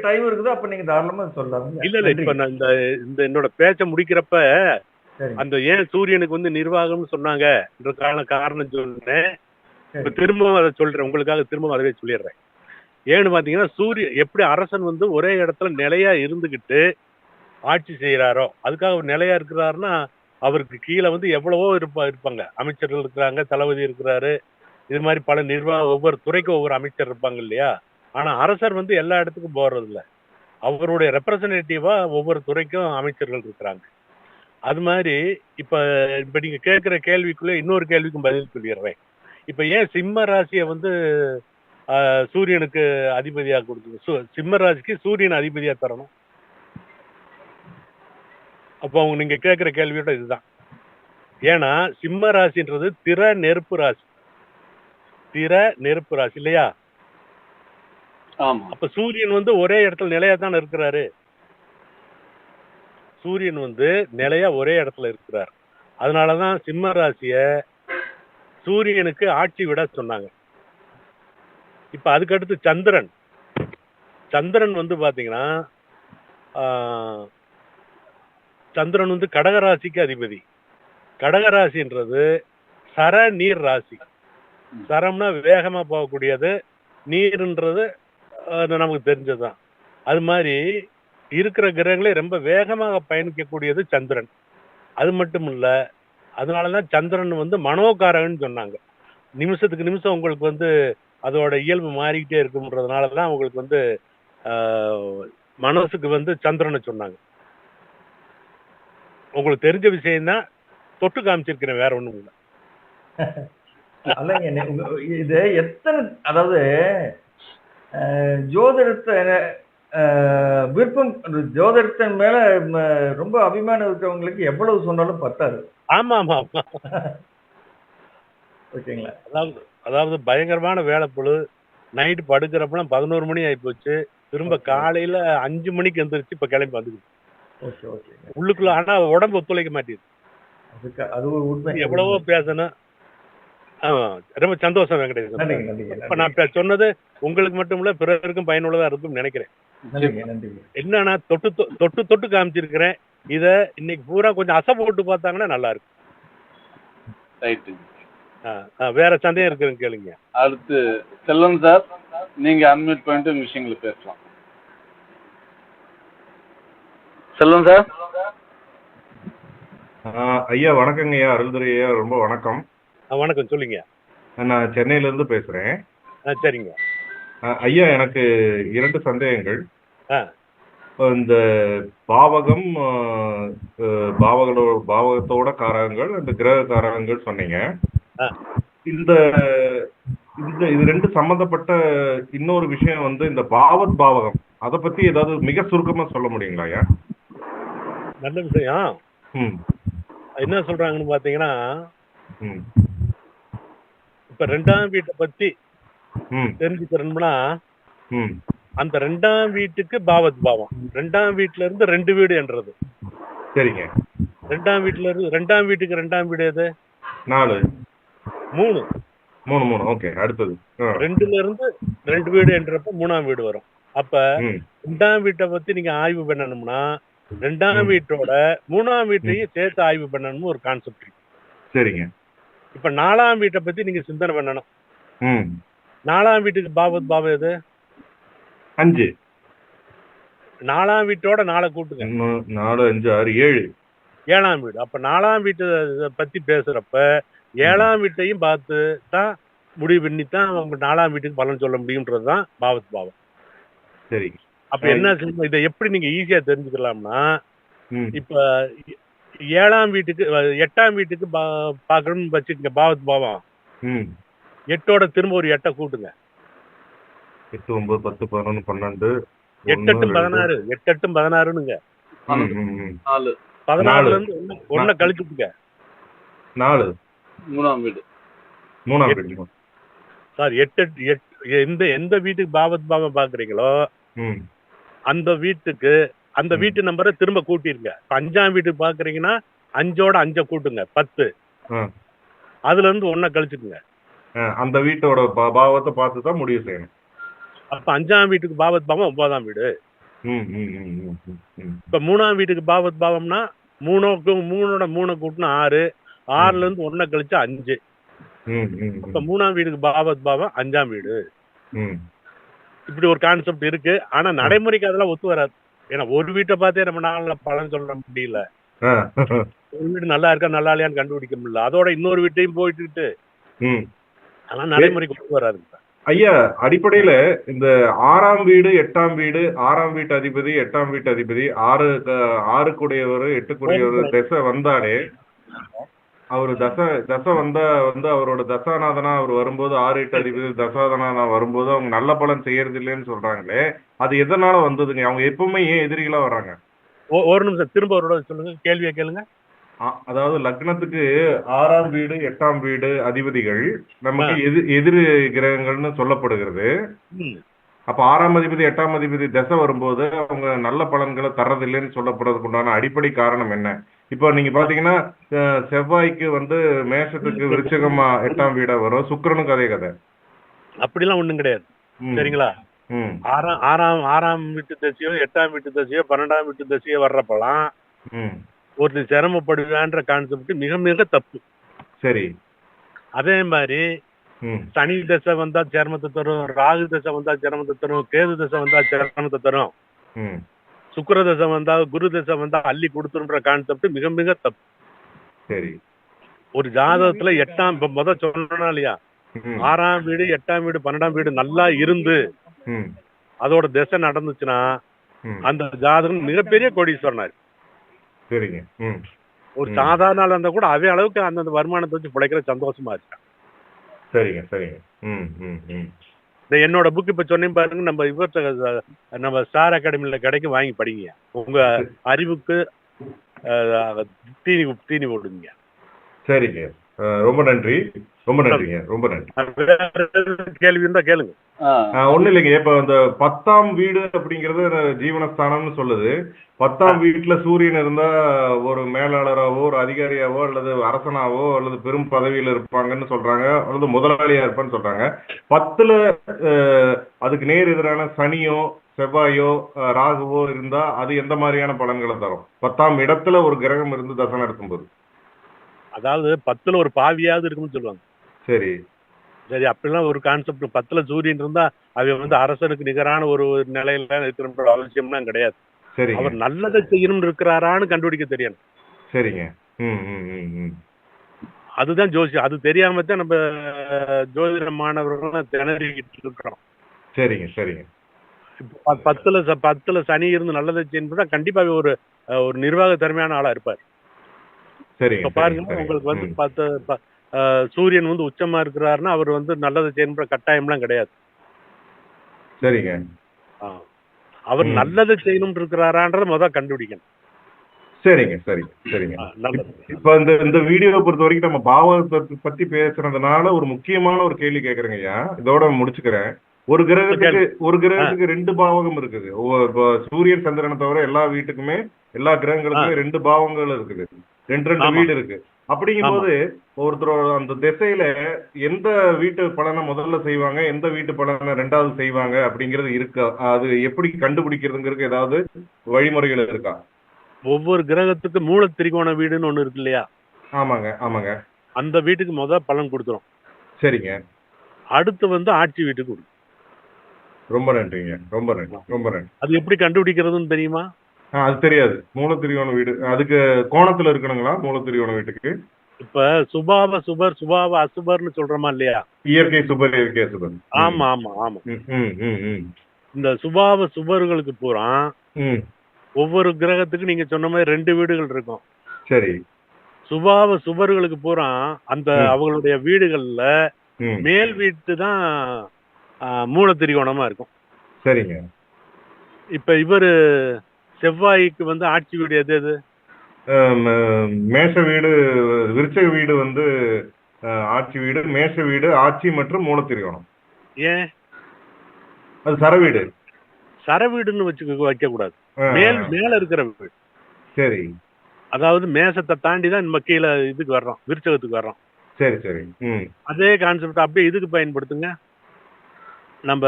டைம் இருக்குதோ அப்ப நீங்க தாராளமா சொல்லலாம். இல்ல இப்ப நான் இந்த என்னோட பேச்ச முடிக்கிறப்ப அந்த ஏன் சூரியனுக்கு வந்து நிர்வாகம்னு சொன்னாங்க காரணம் சொன்னேன். இப்ப திரும்பவும் அதை சொல்றேன், உங்களுக்காக திரும்பவும் அதவே சொல்லிடுறேன். ஏன்னு பாத்தீங்கன்னா எப்படி அரசன் வந்து ஒரே இடத்துல நிலையா இருந்துகிட்டு ஆட்சி செய்யறாரோ, அதுக்காக ஒரு நிலையா இருக்கிறாருன்னா அவருக்கு கீழே வந்து எவ்வளவோ இருப்பாங்க. அமைச்சர்கள் இருக்கிறாங்க, தளபதி இருக்கிறாரு, இது மாதிரி பல ஒவ்வொரு துறைக்கும் ஒவ்வொரு அமைச்சர் இருப்பாங்க இல்லையா. ஆனா அரசர் வந்து எல்லா இடத்துக்கும் போறது இல்ல, அவருடைய ரெப்ரசன்டேட்டிவா ஒவ்வொரு துறைக்கும் அமைச்சர்கள் இருக்கிறாங்க. அது மாதிரி இப்ப நீங்க கேட்கிற கேள்விக்குள்ள இன்னொரு கேள்விக்கும் பதில் சொல்லிடுறேன். இப்ப ஏன் சிம்ம ராசியை வந்து சூரியனுக்கு அதிபதியா கொடுத்து சிம்ம ராசிக்கு சூரியன் அதிபதியா தரணும்? அப்போ அவங்க நீங்க கேட்கிற கேள்வியோட இதுதான். ஏன்னா சிம்ம ராசின்றது திற நெருப்பு ராசி, இல்லையா? அப்ப சூரியன் வந்து ஒரே இடத்துல நிலையா தான் இருக்கிறாரு. சூரியன் வந்து நிலையா ஒரே இடத்துல இருக்கிறார். அதனாலதான் சிம்ம ராசிய சூரியனுக்கு ஆட்சி விட சொன்னாங்க. இப்ப அதுக்கு அடுத்து சந்திரன் வந்து பாத்தீங்கன்னா சந்திரன் வந்து கடகராசிக்கு அதிபதி. கடகராசின்றது சர நீர் ராசி. சரம்னா வேகமா போகக்கூடியது, நீர்ன்றது நமக்கு தெரிஞ்சதுதான். அது மாதிரி இருக்கிற கிரகங்களே ரொம்ப வேகமாக பயணிக்கக்கூடியது சந்திரன். அது மட்டும் இல்ல, அதனாலதான் சந்திரன் வந்து மனோகாரகன்னு சொன்னாங்க. நிமிஷத்துக்கு நிமிஷம் உங்களுக்கு வந்து அதோட இயல்பு மாறிக்கிட்டே இருக்கும்ன்றதுனாலதான் உங்களுக்கு வந்து மனசுக்கு வந்து சந்திரனை சொன்னாங்க. உங்களுக்கு தெரிஞ்ச விஷயம் தான் தொட்டு காமிச்சிருக்கிறேன், வேற ஒண்ணும் இல்லை. இது எத்தனை, அதாவது ஜோதிடத்தை விருப்பம், ஜோதிடத்தின் மேல ரொம்ப அபிமானம் இருக்கிறவங்களுக்கு எவ்வளவு சொன்னாலும் பத்தாது. ஆமா ஆமா ஆமா. ஓகேங்களா? அதாவது பயங்கரமான வேலைப்பொழு. நைட்டு படுக்கிறப்பெல்லாம் 11 மணி ஆகி போச்சு. திரும்ப காலையில 5 மணிக்கு எந்திரிச்சு இப்ப கிளம்பி வந்துருக்கு உள்ளுக்குள்ள. ஆனா உடம்பு ஒத்துழைக்க மாட்டேது. எவ்வளவோ பேசணும். ரொம்ப சந்தோஷம் வெங்கடேசன். இப்ப நான் சொன்னது உங்களுக்கு மட்டும் இல்ல, பிறருக்கும் பயனுள்ளதா இருக்கும் நினைக்கிறேன். என்னன்னா தொட்டு காமிச்சிருக்கிறேன். இத இன்னைக்கு பூரா கொஞ்சம் அசை போட்டு பார்த்தாங்கன்னா நல்லா இருக்கும். வேற சந்தேகம் இருக்குன்னு கேளுங்க. அடுத்து செல்வன் சார், நீங்க அன்மியூட் பண்ணிட்டு விஷயங்களை பேசலாம். செல்வன் சார். ஐயா வணக்கங்க ஐயா, அருள்துறை ஐயா, ரொம்ப வணக்கம். வணக்கம், சொல்லுங்க. நான் சென்னையில இருந்து பேசுறேன். சரிங்க ஐயா, எனக்கு 2 சந்தேகங்கள். இந்த பாவகம், பாவகத்தோட காரகங்கள், இந்த கிரக காரகங்கள் சொன்னீங்க. இந்த இது 2 சம்பந்தப்பட்ட இன்னொரு விஷயம் வந்து இந்த பாவகம், அத பத்தி ஏதாவது மிக சுருக்கமா சொல்ல முடியுங்களா ஐயா? நல்ல விஷயம். என்ன சொல்றாங்கன்னு பாத்தீங்கன்னா, இப்ப 2ஆம் வீட்டை பத்தி தெரிஞ்சுக்கிறோம்னா, அந்த 2ஆம் வீட்டுக்கு பாவத் பாவம், 2ஆம் வீட்டுல இருந்து 2 வீடு என்றது. சரிங்க. 2ஆம் வீட்டுல இருந்து 2ஆம் வீட்டுக்கு 2ஆம் வீடு எது? 4 3. ஓகே. அடுத்தது 2ல இருந்து 2 வீடு என்றப்ப 3ஆம் வீடு வரும். அப்ப 2ஆம் வீட்டை பத்தி நீங்க ஆய்வு பண்ணணும்னா 2ஆம் வீட்டோட 3ஆம் வீட்டையும் சேர்த்து ஆய்வு பண்ணணும்னு ஒரு கான்செப்ட் இருக்கு. சரிங்க. இப்ப 4ஆம் வீட்டை பத்தி நீங்க சிந்தனை பண்ணணும். 4ஆம் வீட்டுக்கு பாவத் பாவம் எது? 5. 4ஆம் வீட்டோட 4 கூட்டுங்க. 4, 5, 6, 7. 7ஆம் வீடு. அப்ப 4ஆம் வீட்டை பத்தி பேசுறப்ப 7ஆம் வீட்டையும் பார்த்து தான் முடிவு பண்ணி தான் அவங்க 4ஆம் வீட்டுக்கு பலன் சொல்ல முடியும்ன்றதுதான் பாவத் பாவம். சரி. அப்ப என்ன செய்யணும், இதை எப்படி நீங்க ஈஸியா தெரிஞ்சுக்கலாம்னா, இப்ப 7ஆம் வீட்டுக்கு 8ஆம் வீட்டுக்கு பாக்கணும்னு வச்சுக்கோங்க பாவத் பாவம். 8ஓட திரும்ப ஒரு 8 கூட்டுங்க. 8 9 10 11 12 8 1 2 16 8 16னுங்க. 4 16ல இருந்து ஒன்ன கழிச்சுட்டுங்க. 4 மூணாம் வீடு சார் 8 எந்த வீட்டுக்கு பாவத் பாவம் பாக்குறீங்களோ அந்த வீட்டு நம்பரை திரும்ப கூட்டிருங்க. 5ஆம் வீட்டுக்கு பாக்குறீங்கன்னா 5ஓட 5 கூட்டுங்க 10. அதுல இருந்து 1 கழிச்சுக்குங்க. அந்த வீட்டோட பாவத்தை பார்த்து தான் முடிவு செய்யணும். அப்ப 5ஆம் வீட்டுக்கு பாவத் பாவம் 9ஆம் வீடு. இப்ப 3ஆம் வீட்டுக்கு பாவத் பாவம்னா 3ஓட 3 கூட்டினா 6. 6ல இருந்து 1 கழிச்சு 5. அப்ப 3ஆம் வீட்டுக்கு பாவத் பாவம் 5ஆம் வீடு. இப்படி ஒரு கான்செப்ட் இருக்கு. ஆனா நடைமுறைக்கு அதெல்லாம் ஒத்து வராது. ஏன்னா ஒரு வீட்டை பார்த்தே நம்ம நாள்ல பலன் சொல்ல முடியல. ஒரு வீடு நல்லா இருக்கா நல்லா இல்லையான்னு கண்டுபிடிக்க முடியல. அதோட இன்னொரு வீட்டையும் போயிட்டு அதெல்லாம் நடைமுறைக்கு ஒத்து வராது. ஐயா, அடிப்படையில இந்த 6ஆம் வீடு 8ஆம் வீடு 6ஆம் வீட்டு அதிபதி 8ஆம் வீட்டு அதிபதி 6 கூடையவர் 8 கூடையவர் திசை வந்தாலே அவரு தசை வந்தா அவரோட தசாநாதனா அவர் வரும்போது 6 8 அதிபதி தசாநாதனா வரும்போது அவங்க நல்ல பலன் செய்யறது இல்லைன்னு சொல்றாங்களே, அது எதனால வந்ததுங்க? அவங்க எப்பவுமே ஏன் எதிரிகளா வர்றாங்க? ஒரு நிமிஷம் திரும்ப ஒரு சொல்லுங்க, கேள்வியை கேளுங்க. அதாவது லக்னத்துக்கு 6ஆம் வீடு 8ஆம் வீடு அதிபதிகள் நமக்கு எதிர் கிரகங்கள்னு சொல்லப்படுகிறது. அப்ப 6ஆம் அதிபதி 8ஆம் அதிபதி தசை வரும்போது அவங்க நல்ல பலன்களை தர்றதில்லைன்னு சொல்லப்படுறதுக்கு உண்டான அடிப்படை காரணம் என்ன? இப்போ நீங்க பாத்தீங்கன்னா செவ்வாய்க்கு மேஷத்துக்கு விருச்சிகமா 8ஆம் வீடா வரும், சுக்கிரனுக்கு அதே கதை. அப்படிலாம் ஒண்ணும் கிடையாது, சரிங்களா? 6ஆம் வீட்டு தசையோ 8ஆம் வீட்டு தசையோ 12ஆம் வீட்டு தசையோ வர்றப்பலாம் ஒருத்தர் சிரமப்படுவான்ற கான்செப்ட் மிக மிக தப்பு. சரி. அதே மாதிரி சனி தசை வந்தா சிரமத்தை தரும், ராகு தசை வந்தா சிரமத்தை தரும், கேது தசை வந்தா சிரமத்தை தரும், சுக்கிர தசை வந்தா குரு தசை வந்தா அள்ளி கொடுத்துருன்ற கான்செப்ட் மிக மிக தப்பு. சரி. ஒரு ஜாதகத்துல 8ஆம் முதல் சொல்லணும் இல்லையா, 6ஆம் வீடு 8ஆம் வீடு 12ஆம் வீடு நல்லா இருந்து அதோட திசை நடந்துச்சுன்னா அந்த ஜாதகம் மிகப்பெரிய கோடீஸ்வரனாரு. சரிங்க. ஒரு சாதாரண ஆள் இருந்தா கூட அதே அளவுக்கு அந்த வருமானத்தை வச்சு பிழைக்கிற சந்தோஷமா இருக்கான். சரிங்க சரிங்க. என்னோட புக் இப்ப சொன்னேன் பாருங்க, நம்ம ஸ்டார் அகாடமில கிடைக்கும், வாங்கி படிங்க. உங்க அறிவுக்கு தீனி போடுங்க. சரிங்க, ரொம்ப நன்றி. ரொம்ப நன்றிங்க, ரொம்ப நன்றி. கேள்வி இருந்தா கேளுங்க. ஒண்ணு இல்லைங்க, இப்ப இந்த 10ஆம் வீடு அப்படிங்கறது ஜீவனஸ்தானம்னு சொல்லுது. 10ஆம் வீட்டுல சூரியன் இருந்தா ஒரு மேலாளராவோ ஒரு அதிகாரியாவோ அல்லது அரசனாவோ அல்லது பெரும் பதவியில இருப்பாங்கன்னு சொல்றாங்க, அல்லது முதலாளியா இருப்பான்னு சொல்றாங்க. 10ல அதுக்கு நேர் எதிரான சனியோ செவ்வாயோ ராகுவோ இருந்தா அது எந்த மாதிரியான பலன்களை தரும்? 10ஆம் இடத்துல ஒரு கிரகம் இருந்து தசை நடக்கும்போது. அதாவது 10ல ஒரு பாவியாவது இருக்குன்னு சொல்லுவாங்க. சரி சரி, அப்படிலாம் ஒரு கான்செப்ட். 10ல சூரியன் இருந்தா அவன் அரசனுக்கு நிகரான ஒரு நிலையில இருக்கணும்ன்ற அவசியம்லாம் கிடையாது. அவர் நல்லதை செய்யணும் இருக்கிறாரான்னு கண்டுபிடிக்க தெரியணும். சரிங்க. அதுதான் ஜோசியம். அது தெரியாம தான் நம்ம ஜோதிட மாணவர்கள் திணறிக்கிட்டு இருக்கிறோம். சரிங்க சரிங்க. 10ல சனி இருந்து நல்லதை செய்யணும் கண்டிப்பா ஒரு நிர்வாக திறமையான ஆளா இருப்பார். இப்ப பாருங்க, உங்களுக்கு சூரியன் உச்சமா இருக்கிறாருன்னா அவர் நல்லதை செய்யணும்ன்ற கட்டாயம்லாம் கிடையாது. சரிங்க. அவர் நல்லதை செய்யணும் இருக்கிறாரான்றத முதல் கண்டுபிடிக்கணும். சரிங்க சரிங்க சரிங்க. இப்ப இந்த வீடியோ பொறுத்த வரைக்கும் நம்ம பாவத்தை பத்தி பேசுறதுனால ஒரு முக்கியமான ஒரு கேள்வி கேக்குறேங்க ஐயா, இதோட முடிச்சுக்கிறேன். ஒரு கிரகத்துக்கு 2 பாவகம் இருக்குது. சூரியன் சந்திரனை தவிர எல்லா வீட்டுக்குமே எல்லா கிரகங்களுக்குமே 2 பாவங்கள் இருக்குது, 2 வீடு இருக்கு. அப்படிங்கும்போது ஒருத்தரோட அந்த திசையில எந்த வீட்டு பலனை முதல்ல செய்வாங்க, எந்த வீட்டு பலனை 2வது செய்வாங்க அப்படிங்கிறது இருக்கா? அது எப்படி கண்டுபிடிக்கிறதுங்கிறது ஏதாவது வழிமுறைகள் இருக்கா? ஒவ்வொரு கிரகத்துக்கு மூல திரிகோண வீடுன்னு ஒண்ணு இருக்கு இல்லையா? ஆமாங்க ஆமாங்க. அந்த வீட்டுக்கு முதல் பலன் கொடுத்துரும். சரிங்க. அடுத்து ஆட்சி வீட்டுக்கு கொடுக்கும். ரொம்ப நன்றிங்க, ரொம்ப நன்றி, ரொம்ப நன்றி. அது எப்படி கண்டுபிடிக்கிறதுன்னு தெரியுமா? அது தெரியாது. மூல திரிகோண வீடு அதுக்கு கோணத்துல இருக்கணுங்களா? மூல திரிகோண வீட்டுக்கு இப்ப சுபாவ சுபர் சுபாவ அசுபர்னு சொல்றோமா இல்லையா? இயற்கை சுபர் இயற்கை அசுபர். ஆமா ஆமா ஆமா. இந்த சுபாவ சுபர்களுக்கு பூரா ஒவ்வொரு கிரகத்துக்கு நீங்க சொன்ன மாதிரி 2 வீடுகள் இருக்கும். சரி. சுபாவ சுபர்களுக்கு பூரா அந்த அவங்களுடைய வீடுகள்ல மேல் வீட்டு தான் மூல திரிகோணமா இருக்கும். சரிங்க. இப்ப இவரு செவ்வாய்க்கு வந்து ஆட்சி வீடு எது எது? மேஷ வீடு, விருச்சக வீடு வந்து ஆட்சி வீடு, மேஷ வீடு ஆட்சி மற்றும் மூல திரிகோணம். ஏன் அது சரவீடு. சரவீடுன்னு வைக்க கூடாது. மேல இருக்கிற வீடு. சரி. அதாவது மேசத்தை தாண்டி தான் நம்ம கீழே இதுக்கு வர்றோம், விருச்சகத்துக்கு வர்றோம். சரி சரி. அதே கான்செப்ட் அப்படியே இதுக்கு பயன்படுத்துங்க. நம்ம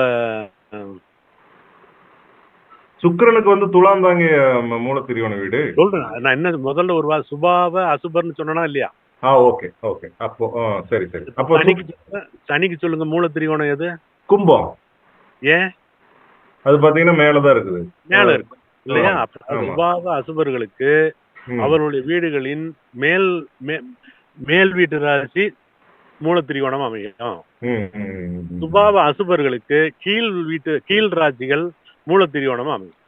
சுக்கிரனுக்கு வந்து துலாம் தாங்க மூல திரிகோண வீடு. சொல்றேன் நான் என்ன முதல்ல ஒரு சுபாவ அசுபர்னு சொன்னா இல்லையா? Okay okay. அப்போ சரி சரி. அப்போ சனிக்கு சொல்லுங்க மூல திரிகோணம் எது? கும்பம். ஏன்? அது பாத்தீங்கன்னா மேலதான் இருக்குது. மேல இருக்கு இல்லையா? சுபாவ அசுபர்களுக்கு அவருடைய வீடுகளின் மேல் வீட்டு ராசி மூல திரிகோணம் அமையும். சுபாவ அசுபர்களுக்கு கீழ் ராசிகள் மூல திரிகோணம் அமையும்.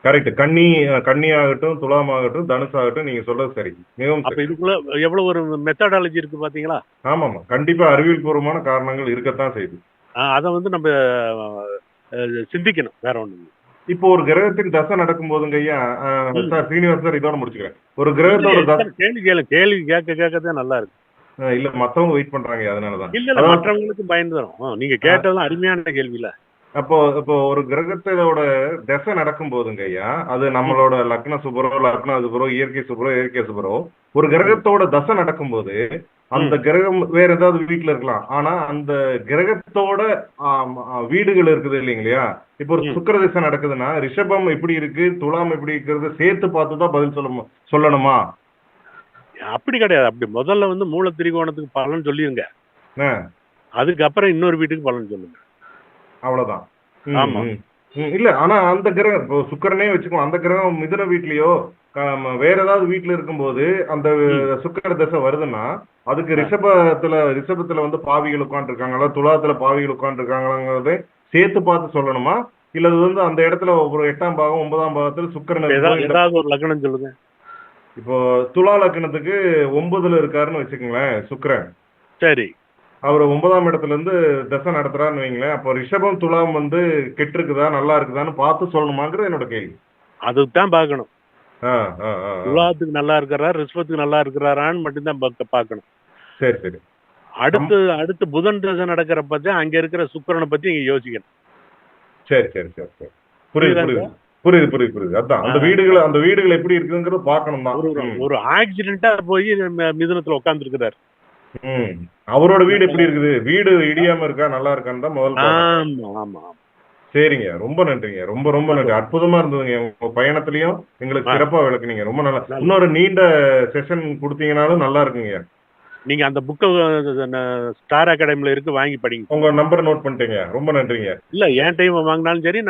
கரெக்ட். கன்னி ஆகட்டும், துலாம் ஆகட்டும், தனுசு ஆகட்டும், நீங்க சொல்றது சரி. மிகவும். அப்ப இதுக்குள்ள எவ்வளவு ஒரு மெத்தடாலஜி இருக்கு பாத்தீங்களா? ஆமாமா, கண்டிப்பா அறிவியல் பூர்வமான காரணங்கள் இருக்கத்தான் செய்யுது. அதை வந்து நம்ம சிந்திக்கணும், வேற ஒண்ணு. இப்போ ஒரு கிரகத்தின் தசை நடக்கும் போதுங்க ஐயா, சார் சீனிவாஸ் சார் இதோட முடிச்சுக்கிறேன். ஒரு கிரகத்தோட கேள்வி கேட்கதான் நல்லா இருக்கு. இல்ல மத்தவங்க வெயிட் பண்றாங்க, அதனாலதான். இல்ல மற்றவங்களுக்கு பயன் தரும். நீங்க கேட்டதும் அருமையான கேள்வி இல்ல. இப்போ ஒரு கிரகத்தோட தசை நடக்கும் போதுங்க ஐயா, அது நம்மளோட லக்ன சுபரோ, லக்ன சுபரோ, இயற்கை சுபரோ, ஒரு கிரகத்தோட தசை நடக்கும் போது அந்த கிரகம் வேற ஏதாவது வீட்டுல இருக்கலாம். ஆனா அந்த கிரகத்தோட வீடுகள் இருக்குது இல்லைங்களா? இப்போ ஒரு சுக்கிர தசை நடக்குதுன்னா ரிஷபம் எப்படி இருக்கு, துலாம் எப்படி இருக்கிறது சேர்த்து பார்த்துதான் பதில் சொல்லணுமா? அப்படி கிடையாது. அப்படி முதல்ல வந்து மூல திரிகோணத்துக்கு பலன் சொல்லிருங்க, அதுக்கப்புறம் இன்னொரு வீட்டுக்கு பலன் சொல்லுங்க, அவ்வளவுதான். ஆமா. இல்ல ஆனா அந்த கிரகம் இப்போ சுக்கிரனே வச்சுக்கோ, அந்த கிரகம் மிதுன வீட்லயோ வேற ஏதாவது வீட்டுல இருக்கும்போது அந்த சுக்கிர தசை வருதுன்னா அதுக்கு ரிஷபத்துல வந்து பாவிகள் உட்காந்துருக்காங்களா, துலாத்துல பாவிகள் உட்காந்துருக்காங்கிறத சேர்த்து பார்த்து சொல்லணுமா? இல்ல அது வந்து அந்த இடத்துல ஒரு 8ஆம் பாகம் 9ஆம் பாகத்துல சுக்கிரன் ஏதாவது ஒரு லக்னம் சொல்லுங்க. இப்போ துலா லக்னத்துக்கு 9ல இருக்காருன்னு வச்சுக்கோங்களேன் சுக்கிரன். சரி. அவர் 9ஆம் இடத்துல இருந்து தசை நடத்துறாருன்னு வைங்களேன். அப்போ ரிஷபம் துலாம் வந்து கெட்டு இருக்குதா நல்லா இருக்குதான்னு பார்த்து சொல்லணுமாங்கிறது என்னோட கேள்வி. அதுதான் பார்க்கணும். துலாத்துக்கு நல்லா இருக்கிறார், ரிஷபத்துக்கு நல்லா இருக்கிறாரான்னு மட்டும்தான் பார்க்கணும். சரி சரி. அடுத்து புதன் தசை நடக்கிற பத்தி அங்க இருக்கிற சுக்கிரனை பத்தி நீங்க யோசிக்கணும். சரி சரி சரி சரி. புரியுது. அதான் அந்த வீடுகள் எப்படி இருக்குங்கிறது பார்க்கணும் தான். ஒரு ஆக்சிடென்ட்டா போய் மிதுனத்துல உட்கார்ந்து இருக்கிறார். அவரோட வீடு எப்படி இருக்குது, வீடு இடியாம இருக்கா நல்லா இருக்கான்னு தான் முதல்ல. ஆமா. சரிங்க, ரொம்ப நன்றிங்க. ரொம்ப நன்றி. அற்புதமா இருந்ததுங்க. உங்க பயணத்திலயும் எங்களுக்கு சிறப்பா விளக்குனீங்க. ரொம்ப நல்லா. இன்னொரு நீண்ட செஷன் கொடுத்தீங்கன்னாலும் நல்லா இருக்குங்க. நீங்க அந்த புக்க ஸ்டார் அகாடமில இருக்கு, வாங்கி படிங்க. உங்க நம்பர் நோட் பண்ணிட்டீங்க. ரொம்ப நன்றிங்க. இல்ல என் டைம் வாங்கினாலும் சரி,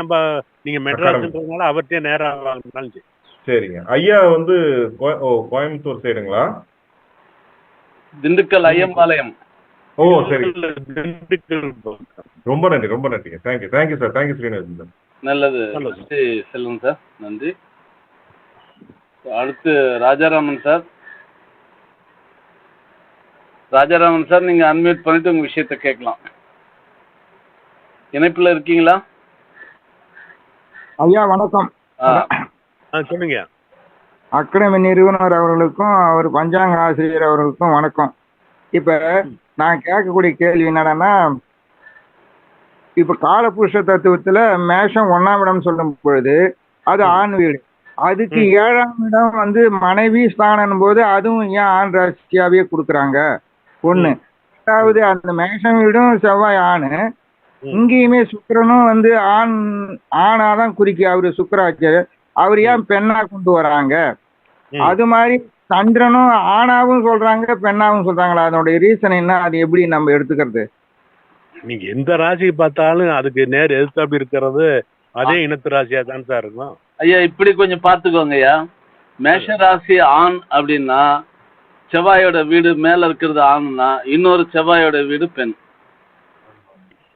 நீங்க மெட்ராஸ்ன்றதுனால அவர்கிட்டயே நேரா வாங்கினாலும் சரி. சரிங்க. ஐயா வந்து கோயம்புத்தூர் சைடுங்களா? திண்டுக்கல் ஐயம்பாளையம். சரி. ரொம்ப நன்றிங்க. Thank you sir. Thank you Srinivasan sir. நல்லது செல்வம் சார், நன்றி. அடுத்து ராஜாராமன் சார், நீங்க அன்மியூட் பண்ணிட்டு உங்க விஷயத்தை கேட்கலாம். இணைப்புல இருக்கீங்களா ஐயா? வணக்கம். சொல்லுங்க. அகாடமி நிறுவனர் அவர்களுக்கும் அவர் பஞ்சாங்க ஆசிரியர் அவர்களுக்கும் வணக்கம். இப்ப நான் கேட்கக்கூடிய கேள்வி என்னன்னா, இப்ப காலபுருஷ தத்துவத்துல மேஷம் 1ஆம் இடம் சொல்லும் பொழுது அது ஆண் வீடு, அதுக்கு 7ஆம் இடம் வந்து மனைவி ஸ்தானம் போது அதுவும் ஏன் ஆண் ராசியாவே கொடுக்குறாங்க? ஒண்ணு. ரெண்டாவது, அந்த மேஷம் வீடும் செவ்வாய் ஆணு, இங்கேயுமே சுக்கிரனும் வந்து ஆணாதான் குறிக்க, அவரு சுக்கிராச்சாரியர், அவர் ஏன் பெண்ணா கொண்டு வராங்க? அது மாதிரி சந்திரனும் ஆணாவும் சொல்றாங்க பெண்ணாவும் சொல்றாங்களா? அதனுடைய ரீசன் என்ன? அது எப்படி நம்ம எடுத்துக்கிறது? நீங்க எந்த ராசியை பார்த்தாலும் அதுக்கு நேர் எதிர்த்தாப்பி இருக்கிறது அதே இனத்து ராசியா தான் சார் இருக்கும். ஐயா இப்படி கொஞ்சம் பாத்துக்கோங்க ஐயா. மேஷ ராசி ஆண் அப்படின்னா செவ்வாயோட வீடு மேல இருக்கிறது ஆண்னா, இன்னொரு செவ்வாயோட வீடு பெண்.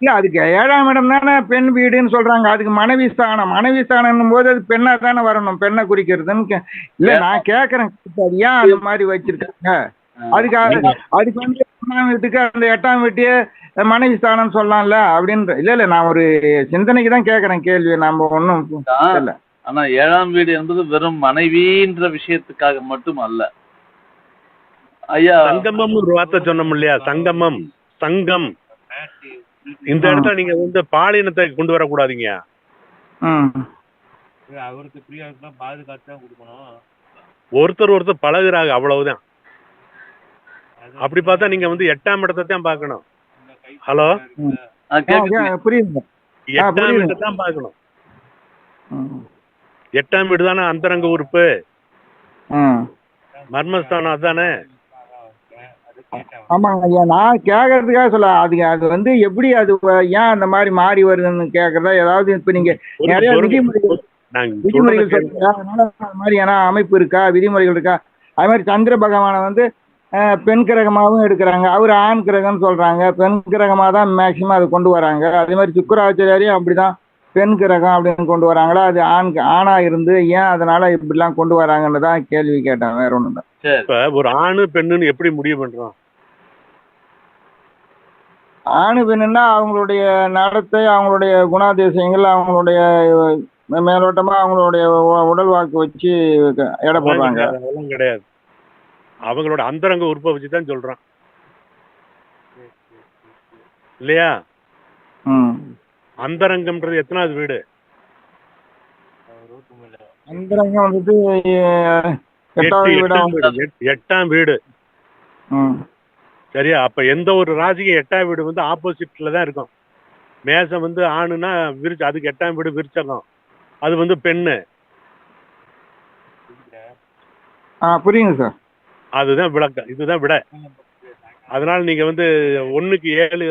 இல்ல, அதுக்கு 7ஆம் இடம் தானே பெண் வீடுன்னு சொல்றாங்க. அதுக்கு மனைவி ஸ்தானம் போது அது பெண்ணா தானே வரணும், பெண்ணை குறிக்கிறதுன்னு. இல்ல நான் கேக்குறேன், ஏன் அந்த மாதிரி வச்சிருக்காங்க? அதுக்கு அதுக்கு வந்து 1ஆம் வீட்டுக்கு அந்த 8ஆம் வீட்டையே மனைவி ஸ்தானம் சொல்லலாம்ல அப்படின்ற. இல்ல நான் ஒரு சிந்தனைக்கு தான் கேக்குறேன் கேள்வி, நம்ம ஒன்றும் இல்ல. ஆனா 7ஆம் வீடு என்பது வெறும் மனைவின்ற விஷயத்துக்காக மட்டும் அல்ல ஐயா. சங்கமம் ஒரு வார்த்தை சொன்னோம் இல்லையா, சங்கமம் சங்கம். இந்த இடத்துல நீங்க வந்து பாலினத்தை கொண்டு வரக்கூடாதீங்க. அவருக்கு ஃப்ரீயா இருந்தா பாதுகாத்து தான் கொடுக்கணும். ஒருத்தர் பழகுறாங்க, அவ்வளவுதான். அப்படி பார்த்தா நீங்க வந்து 8ஆம் இடத்தை தான் பார்க்கணும். ஹலோ, புரியுது. 8ஆம் வீட்டை தான் பார்க்கணும். 8ஆம் வீடு தானே அந்தரங்க உறுப்பு, மர்மஸ்தானம் அதானே. ஆமாங்க ஐயா, நான் கேக்குறதுக்காக சொல்ல, அது வந்து எப்படி அது ஏன் அந்த மாதிரி மாறி வருதுன்னு கேக்குறதா. ஏதாவது இப்ப நீங்க நிறைய விதிமுறைகள் சொல்றீங்க, அதனால அந்த மாதிரி ஏன்னா அமைப்பு இருக்கா, விதிமுறைகள் இருக்கா? அது மாதிரி சந்திர பகவானை வந்து பெண் கிரகமாகவும் எடுக்கிறாங்க, அவர் ஆண் கிரகம்னு சொல்றாங்க, பெண் கிரகமாக தான் மேக்சிமம் அதை கொண்டு வராங்க. அதே மாதிரி சுக்கிராச்சாரியாரையும் அப்படிதான் பெண் கிரகம் அப்படின்னு கொண்டு வராங்களா, அது ஆணா இருந்து ஏன் அதனால இப்படிலாம் கொண்டு வராங்கன்னு தான் கேள்வி கேட்டேன், வேற ஒண்ணும் தான். இப்ப ஒரு ஆணு பெண்ணுன்னு எப்படி முடிவு பண்றோம்? ஆணு பெண்ணுன்னா அவங்களுடைய நடத்தை, அவங்களுடைய குணாதிசயங்கள், அவங்களுடைய மேலோட்டமா அவங்களுடைய உடல் வாக்கு வச்சு எடை போடுறாங்க. அதெல்லாம் கிடையாது, அவங்களோட அந்தரங்க உறுப்பை வச்சுதான் சொல்றான் இல்லையா. அந்தரங்கம்ன்றது எத்தனாவது வீடு? அந்தரங்கம் வந்துட்டு 8ஆம் வீடு. சரியா? அப்ப எந்த ஒரு ராசிக்கு 8ஆம் வீடு வந்து ஆப்போசிட்ல தான் இருக்கும். மேசம் வந்து ஆணுன்னா விரிச்சு, அதுக்கு 8ஆம் வீடு விரிச்சகம், அது வந்து பெண்ணு. புரியுங்க சார். அதுதான் விளக்கம், இதுதான் விட. அதனால நீங்க வந்து 1க்கு 7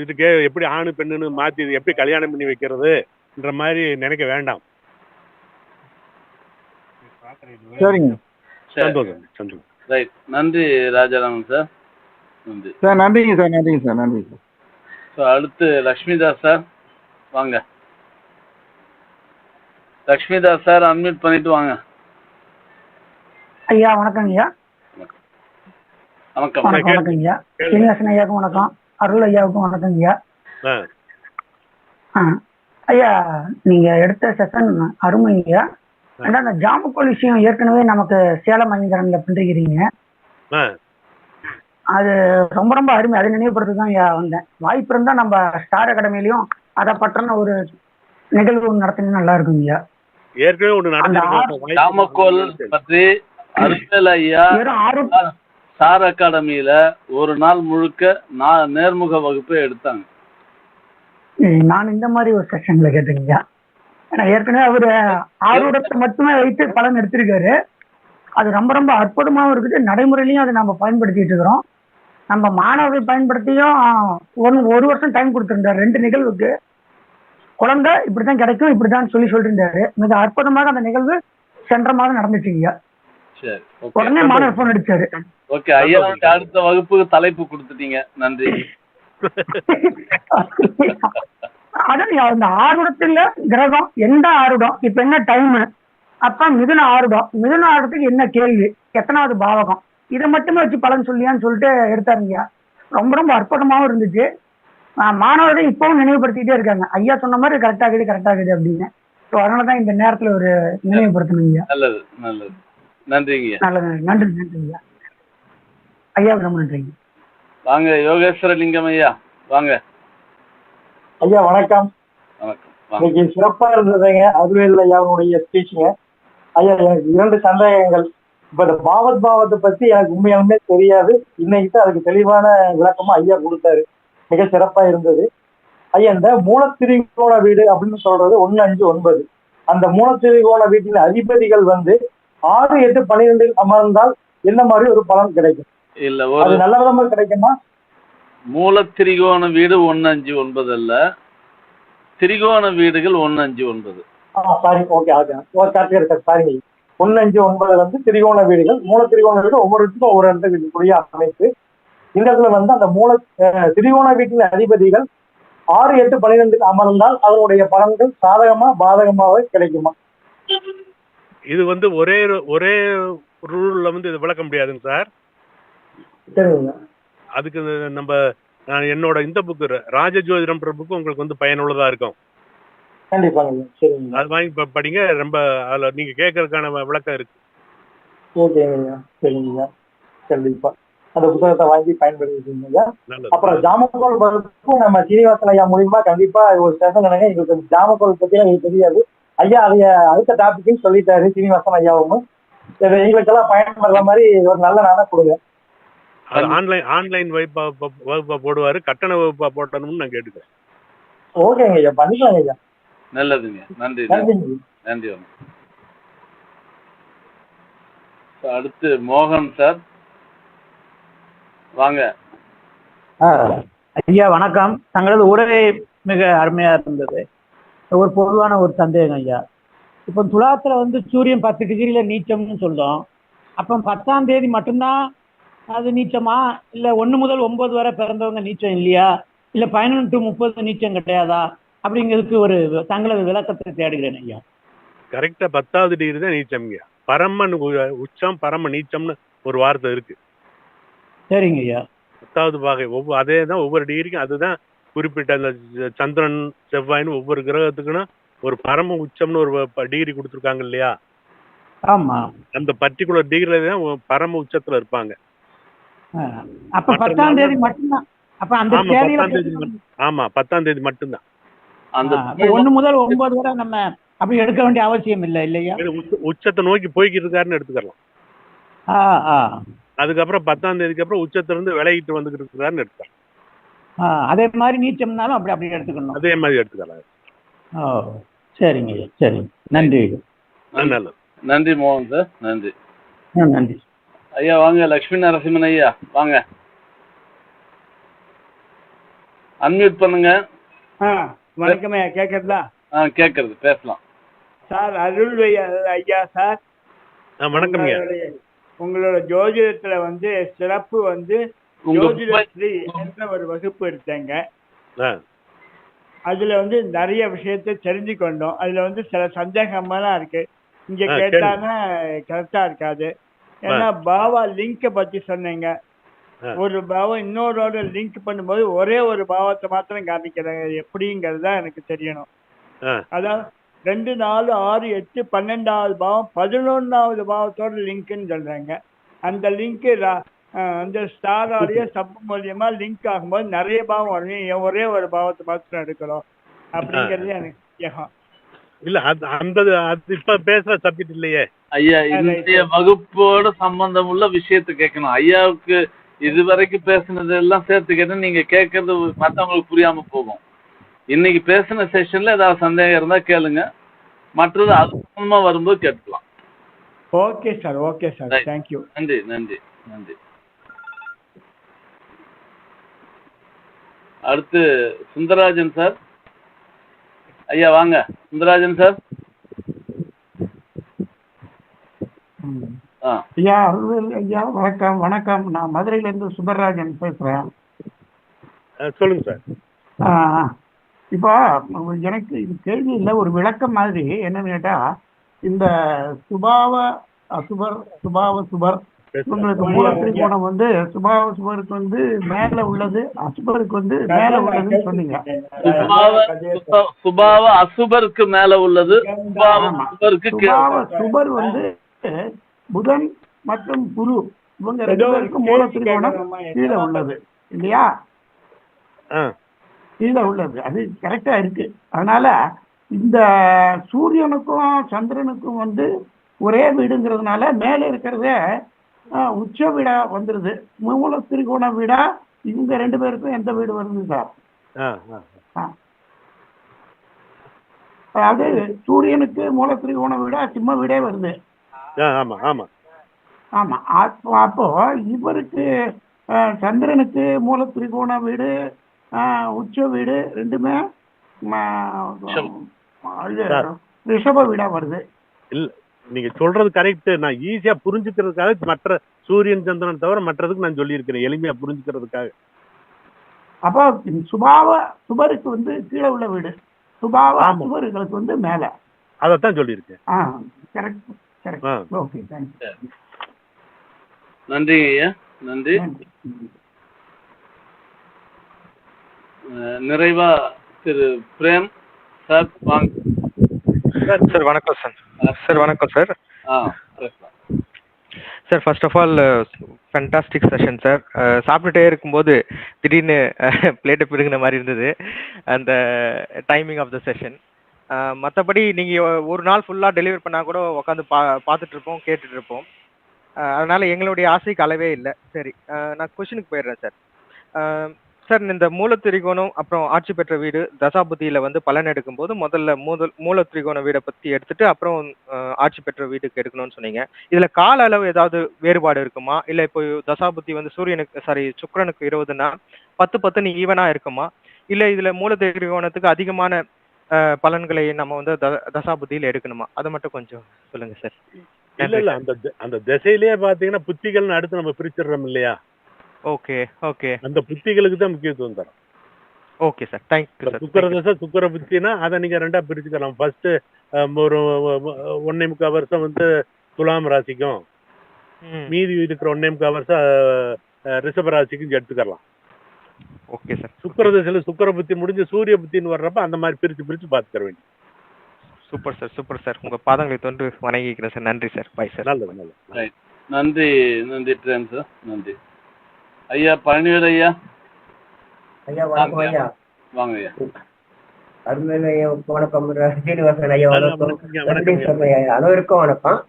இதுக்கு எப்படி ஆணு பெண்ணுன்னு மாத்தி எப்படி கல்யாணம் பண்ணி வைக்கிறதுன்ற மாதிரி நினைக்க வேண்டாம். சரிங்க, சந்தோஷம் சந்தோஷம். ரைட், நன்றி ராஜாராமன் சார். நன்றி சார். நன்றிங்க சார், நன்றிங்க சார், நன்றிங்க சார். ஸோ அடுத்து லக்ஷ்மிதாஸ் சார் வாங்க. லக்ஷ்மிதாஸ் சார் அன்மியூட் பண்ணிட்டு வாங்க. ஐயா வணக்கம் ஐயா. வணக்கம். வணக்கம் ஐயா. சீனிவாசன் ஐயாவுக்கும் வணக்கம், அருள் ஐயாவுக்கும் வணக்கம் ஐயா. ஐயா நீங்க எடுத்த செஷன் அருமை ஐயா. அந்த ஜாமக்கோல் விஷயம் ஏற்கனவே நமக்கு சேலம் மகேந்திரன்ல பண்றீங்க, அது ரொம்ப ரொம்ப அருமை. அதை நினைவுபடுத்த தான் ஐயா வந்தேன். வாய்ப்பு இருந்தா நம்ம ஸ்டார் அகாடமிலையும் அதை பற்றின ஒரு நிகழ்வு நடத்தினா நல்லா இருக்கும் ஐயா. ஏற்கனவே ஒன்று நடந்து ஜாமக்கோல் பற்றி அருள் ஐயா ஸ்டார் அகாடமியில ஒரு நாள் முழுக்க நேர்முக வகுப்பு எடுத்தாங்க. நான் இந்த மாதிரி ஒரு செஷன்ல கேட்டேங்க. ஏன்னா ஏற்கனவே அவரு ஆர்வத்தை மட்டுமே வைத்து பலன் எடுத்திருக்காரு. அது ரொம்ப ரொம்ப அற்புதமாகவும் இருக்குது. நடைமுறையிலையும் அதை நம்ம பயன்படுத்திட்டு இருக்கிறோம். நம்ம மாணவர்கள் பயன்படுத்தியும் ஒரு வருஷம் டைம் கொடுத்துருந்தாரு 2 நிகழ்வுக்கு. குழந்தை இப்படித்தான் கிடைக்கும், இப்படிதான் சொல்லிட்டு இருந்தாரு. மிக அற்புதமாக அந்த நிகழ்வு சென்ற மாதம் நடந்துச்சுங்க. உடனே மாணவர் போன் அடிச்சாரு. ஓகே ஐயா, அடுத்த வகுப்புக்கு தலைப்பு கொடுத்துட்டீங்க, நன்றி. அதான் அந்த ஆர்வத்துல கிரகம் எந்த ஆருடம், இப்ப என்ன டைம், அப்ப மிதுன ஆருடம், மிதுன ஆருடத்துக்கு என்ன கேள்வி, எத்தனாவது பாவகம், இதை மட்டுமே வச்சு பலன் சொல்லியான்னு சொல்லிட்டு எடுத்தாருங்க. ரொம்ப ரொம்ப அற்புதமாவும் இருந்துச்சு. மாணவர்கள் இப்பவும் நினைவுபடுத்திட்டே இருக்காங்க, ஐயா சொன்ன மாதிரி கரெக்டாகுது அப்படின்னு. ஸோ அதனாலதான் இந்த நேரத்துல ஒரு நினைவுபடுத்தணுங்க. நல்லது நல்லது, நன்றிங்க. நல்லது, நன்றிங்க ஐயா, ரொம்ப நன்றிங்க. வாங்க யோகேஸ்வர லிங்கம் ஐயா வாங்க. ஐயா வணக்கம். வணக்கம். இன்னைக்கு சிறப்பா இருந்ததுங்க அருள்வேல் ஐயாவுடைய ஸ்பீச்சுங்க. ஐயா எனக்கு 2 சந்தேகங்கள். இப்ப இந்த பாவத்தை பத்தி எனக்கு உண்மையாலுமே தெரியாது. இன்னைக்கு தான் அதுக்கு தெளிவான விளக்கமா ஐயா கொடுத்தாரு, மிக சிறப்பா இருந்தது. ஐயா இந்த மூலத்திரிகோண வீடு அப்படின்னு சொல்றது 1, 5, 9, அந்த மூலத்திரிகோண வீட்டின் அதிபதிகள் வந்து 6, 8, 12 அமர்ந்தால் என்ன மாதிரி ஒரு பலன் கிடைக்கும்? இல்ல, அது நல்ல விதமா கிடைக்குமா? மூல திரிகோண வீடு 1, 5, 9 அல்ல, திரிகோண வீடுகள் 1, 5, 9. Sorry, okay sorry. 1, 5, 9 வந்து திரிகோண வீடுகள். மூல திரிகோண வீடு ஒவ்வொருத்துக்கும் ஒவ்வொரு இடத்துல இருக்கக்கூடிய அமைப்பு. இந்த இடத்துல வந்து அந்த திரிகோண வீட்டின் அதிபதிகள் 6, 8, 12 அமர்ந்தால் அதனுடைய பலன்கள் சாதகமா பாதகமாவே கிடைக்குமா? இது வந்து ஒரே ரூல்ல வந்து இது விளக்க முடியாதுங்க சார். சரிங்க அதுக்கு நம்ம என்னோட இந்த புக்கு ராஜஜோதிடம்ன்ற புக்கு உங்களுக்கு வந்து பயனுள்ளதா இருக்கும். கண்டிப்பாங்க. சரிங்க அது வாங்கி படிங்க. ரொம்ப அதுல நீங்க கேட்கறதுக்கான விளக்கம் இருக்கு. ஓகேங்க. சரிங்க கண்டிப்பா அந்த புத்தகத்தை வாங்கி பயன்படுத்திக்கீங்க. நல்லது. அப்புறம் ஜாமக்கோல் பருப்பும் நம்ம சீனிவாசன் ஐயா மூலியமா கண்டிப்பா ஒரு செஷன் நினைங்க. எங்களுக்கு ஜாமக்கோல் பத்தி எனக்கு தெரியாது. ஐயா அதைய அடுத்த டாபிக்னு சொல்லிட்டாரு சீனிவாசன் ஐயாவும். எங்களுக்கெல்லாம் பயன்படுற மாதிரி ஒரு நல்ல நாளா கொடுங்க. ஆன்லைன் வகுப்பா போடுவாரு. கட்டண வகுப்பா போட்டணும்னு நான் கேட்டுக்கிறேன். ஓகேங்க ஐயா, பண்ணிக்கலாங்க ஐயா. நல்லதுங்க. நன்றி நன்றிங்க. நன்றி. அடுத்து மோகன் சார் வாங்க. ஐயா வணக்கம். தங்களது உரை மிக அருமையா இருந்தது. ஒரு பொதுவான ஒரு சந்தேகம் ஐயா. இப்போ துலாத்துல வந்து சூரியன் 10 டிகிரியில நீச்சம்னு சொல்றோம். அப்போ 10ஆம் தேதி மட்டும்தான் அது நீச்சமா, இல்ல 1 முதல் 9 வரை பிறந்தவங்க நீச்சம் இல்லையா, இல்ல 11 to 30 நீச்சம் கிடையாதா அப்படிங்கிறதுக்கு ஒரு தங்களது விளக்கத்தை தேடுகிறேன் ஐயா. கரெக்டா 10வது டிகிரி தான் நீச்சம்ங்க. பரமன் உச்சம் பரம நீச்சம்னு ஒரு வார்த்தை இருக்கு. சரிங்க ஐயா. 10வது பாகை அதே தான் ஒவ்வொரு டிகிரிக்கும். அதுதான் குறிப்பிட்ட அந்த சந்திரன் செவ்வாய்னு ஒவ்வொரு கிரகத்துக்குன்னா ஒரு பரம உச்சம்னு ஒரு டிகிரி கொடுத்துருக்காங்க இல்லையா? ஆமா. அந்த பர்டிகுலர் டிகிரில தான் பரம உச்சத்துல இருப்பாங்க. அப்ப 10ஆம் தேதி மட்டும்தான். அப்ப அந்த ஆமா 10ஆம் தேதி மட்டும்தான். அந்த 1 முதல் 9 வரை நம்ம அப்படி எடுக்க வேண்டிய அவசியம் இல்லை இல்லையா? உச்சத்தை நோக்கி போய்கிட்டு இருக்காருன்னு எடுத்துக்கலாம். அதுக்கப்புறம் 10ஆம் தேதிக்கு அப்புறம் உச்சத்துல இருந்து விலகிட்டு வந்துகிட்டு இருக்காருன்னு எடுத்துக்கலாம். அதே மாதிரி நீச்சம்னாலும் அப்படி அப்படி எடுத்துக்கணும். அதே மாதிரி எடுத்துக்கலாம். சரிங்க சரி. நன்றி. நல்லது. நன்றி மோகன் சார். நன்றி. நன்றி ஐயா. வாங்க லட்சுமி நரசிம்மன் ஐயா வாங்க. அன்மியூட் பண்ணுங்க. வணக்கம் ஐயா. கேட்கறதா? கேட்கறது. பேசலாம் சார். அருள் ஐயா சார். வணக்கம். உங்களோட ஜோதிடத்துல வந்து சிறப்பு வந்து ஜோதிடஸ்ரீ என்ற ஒரு வகுப்பு எடுத்தேங்க. அதுல வந்து நிறைய விஷயத்த தெரிஞ்சு கொண்டோம். அதுல வந்து சில சந்தேகமெல்லாம் இருக்கு. இங்க கேட்டானா கரெக்டா இருக்காது. ஏன்னா பாவா லிங்க பத்தி சொன்னீங்க. ஒரு பாவம் இன்னொரு லிங்க் பண்ணும்போது ஒரே ஒரு பாவத்தை மாத்திரம் காமிக்கிறாங்க. எப்படிங்கிறதா எனக்கு தெரியணும். அதாவது 2, 4, 6, 8, 12வது பாவம் 11வது பாவத்தோட லிங்க்னு சொல்றாங்க. அந்த லிங்க் அந்த ஸ்டாரோடைய சப் மூலியமா லிங்க் ஆகும்போது நிறைய பாவம் வரும். ஒரே ஒரு பாவத்தை மாத்திரம் எடுக்கிறோம் அப்படிங்கிறது எனக்கு கேட்கும். இல்ல அந்த இப்ப பேசுற சப்ஜெக்ட் இல்லையே ஐயா. இன்றைய வகுப்போட சம்பந்தம் உள்ள விஷயத்தை கேட்கணும். ஐயாவுக்கு இதுவரைக்கும் பேசுனது எல்லாம் சேர்த்து கேட்டு நீங்க கேட்கறது மற்றவங்களுக்கு புரியாம போகும். இன்னைக்கு பேசின செஷன்ல ஏதாவது சந்தேகம் இருந்தா கேளுங்க. மற்றது அது சம்பந்தமா வரும்போது கேட்டுக்கலாம். Okay sir. Okay sir. Thank you. நன்றி நன்றி நன்றி. அடுத்து சுந்தரராஜன் சார். ஐயா வாங்க சுந்தரராஜன் சார். ஐயா அருள்வேல் ஐயா வணக்கம். வணக்கம். நான் மதுரையில இருந்து சுந்தரராஜன் பேசுறேன். சொல்லுங்க சார். இப்போ எனக்கு இது கேள்வி இல்லை, ஒரு விளக்கம் மாதிரி. என்னன்னு கேட்டா, இந்த சுபாவ அசுபர் சுபாவ சுபர் உங்களுக்கு மூலத்திரிகோணம் வந்து சுபாவ சுபருக்கு வந்து மேல உள்ளது, அசுபருக்கு வந்து மேல உள்ளதுன்னு சொன்னீங்க. சுபாவ அசுபருக்கு மேல உள்ளது, சுபாவ சுபர் வந்து புதன் மற்றும் குரு இவங்க 2 பேருக்கும் மூலத்திரிகோணம் கீழே உள்ளது இல்லையா? கீழே உள்ளது. அது கரெக்டா இருக்கு. அதனால இந்த சூரியனுக்கும் சந்திரனுக்கும் வந்து ஒரே வீடுங்கிறதுனால மேல இருக்கிறத உச்ச வீடா வந்துருது. மூல திரிகோண வீடா இவங்க 2 பேருக்கும் எந்த வீடு வருது சார்? அதாவது சூரியனுக்கு மூல திரிகோண வீடா சிம்ம வீடே வருது. ஆமா. அப்போ இவருக்கு சந்திரனுக்கு மூல திரிகோண வீடு உச்ச வீடு ரெண்டுமே ரிஷப வீடா வருது. இல்ல நீங்க சொல்றது கரெக்ட். நான் ஈஸியா புரிஞ்சுக்கிறதுக்காக மற்ற சூரியன் சந்திரன் தவிர மற்றதுக்கு நான் சொல்லியிருக்கிறேன், எளிமையா புரிஞ்சுக்கிறதுக்காக. அப்போ சுபருக்கு வந்து கீழே உள்ள வீடு, சுபாவ சுபர்களுக்கு வந்து மேல. அதத்தான் சொல்லியிருக்கேன். கரெக்ட். ஓகே. நன்றி ஐயா. நன்றி. நிறைவா திரு பிரேம் சார் வாங்க. சார் வணக்கம் சார். சார் வணக்கம் sir. Sir first of all fantastic session sir. சாப்பிட்டுட்டே இருக்கும்போது திடீர்னு பிளேட்டை பிடுங்கின மாதிரி இருந்தது அந்த டைமிங் ஆஃப் த செஷன். மற்றபடி நீங்கள் ஒரு நாள் ஃபுல்லாக டெலிவரி பண்ணால் கூட உட்காந்து பார்த்துட்டு இருப்போம், கேட்டுட்டு இருப்போம். அதனால எங்களுடைய ஆசைக்கு அளவே இல்லை. சரி, நான் கொஷனுக்கு போயிடுறேன் சார். சார், இந்த மூலத்திரிகோணம் அப்புறம் ஆட்சி பெற்ற வீடு தசாபுத்தியில வந்து பலன் எடுக்கும்போது முதல்ல மூலத்திரிகோண வீடை பத்தி எடுத்துட்டு அப்புறம் ஆட்சி பெற்ற வீட்டுக்கு எடுக்கணும்னு சொன்னீங்க. இதுல கால அளவு ஏதாவது வேறுபாடு இருக்குமா? இல்ல இப்போ தசாபுத்தி வந்து சுக்கிரனுக்கு 20னா 10 ஈவனா இருக்குமா? இல்ல இதுல மூலத்திரிகோணத்துக்கு அதிகமான பலன்களை நம்ம வந்து தசாபுத்தியில எடுக்கணுமா? அதை மட்டும் கொஞ்சம் சொல்லுங்க சார். இல்ல அந்த திசையிலேயே பாத்தீங்கன்னா புத்திகள்னு அடுத்து நம்ம பிரிச்சிடுறோம் இல்லையா? Okay okay. அந்த புத்திகளுக்கு தான் முக்கியத்துவம் தரும். Okay sir, thank you sir. சுக்கர தசை சுக்கர புத்தினா அதை நீங்க ரெண்டா பிரிச்சுக்கலாம். ஃபர்ஸ்ட் ஒரு 1.25 வருஷம் வந்து துலாம் ராசிக்கும், மீதி இருக்கிற 1.25 வருஷம் ரிஷப ராசிக்கும் எடுத்துக்கலாம். Okay sir. சுக்கர தசையில சுக்கர புத்தி முடிஞ்சு சூரிய புத்தின்னு வர்றப்ப அந்த மாதிரி பிரிச்சு பார்த்துக்க வேண்டிய. Super sir, super sir. உங்க பாதங்களை தொன்று வணங்கிக்கிறேன் சார். நன்றி சார். Bye sir. நல்லது நல்லது. நன்றி நன்றி பிரேம் சார். நன்றி ஐயா. பழனிவேல் ஐயா. ஐயா வணக்கம் ஐயா. வாங்க ஐயா. அருமையில ஐயா வணக்கம். சீனிவாசன் ஐயா வணக்கம். அனைவருக்கும் வணக்கம்.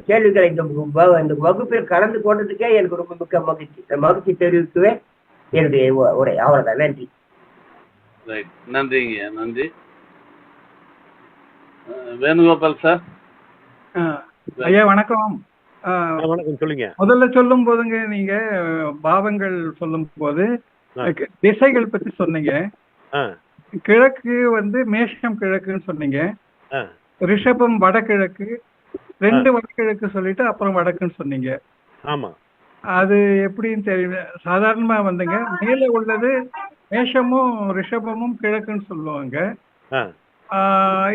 கேள்விகளை இந்த வகுப்பில் கலந்து கொண்டதுக்கே எனக்கு ரொம்ப மிக்க மகிழ்ச்சி தெரிவிக்கவே என்னுடைய உரை. அவ்வளவுதான். நன்றி. நன்றிங்க. நன்றி. வேணுகோபால் சார். ஐயா வணக்கம். வணக்கம், சொல்லுங்க. முதல்ல சொல்லும் போதுங்க நீங்க பாவங்கள் சொல்லும் போது திசைகள் பத்தி சொன்னீங்க. கிழக்கு வந்து மேஷம் கிழக்குன்னு சொன்னீங்க, ரிஷபம் வடகிழக்கு, 2 வடகிழக்கு சொல்லிட்டு அப்புறம் வடக்குன்னு சொன்னீங்க. ஆமா, அது எப்படின்னு தெரியல. சாதாரணமா வந்துங்க மேல உள்ளது மேஷமும் ரிஷபமும் கிழக்குன்னு சொல்லுவாங்க.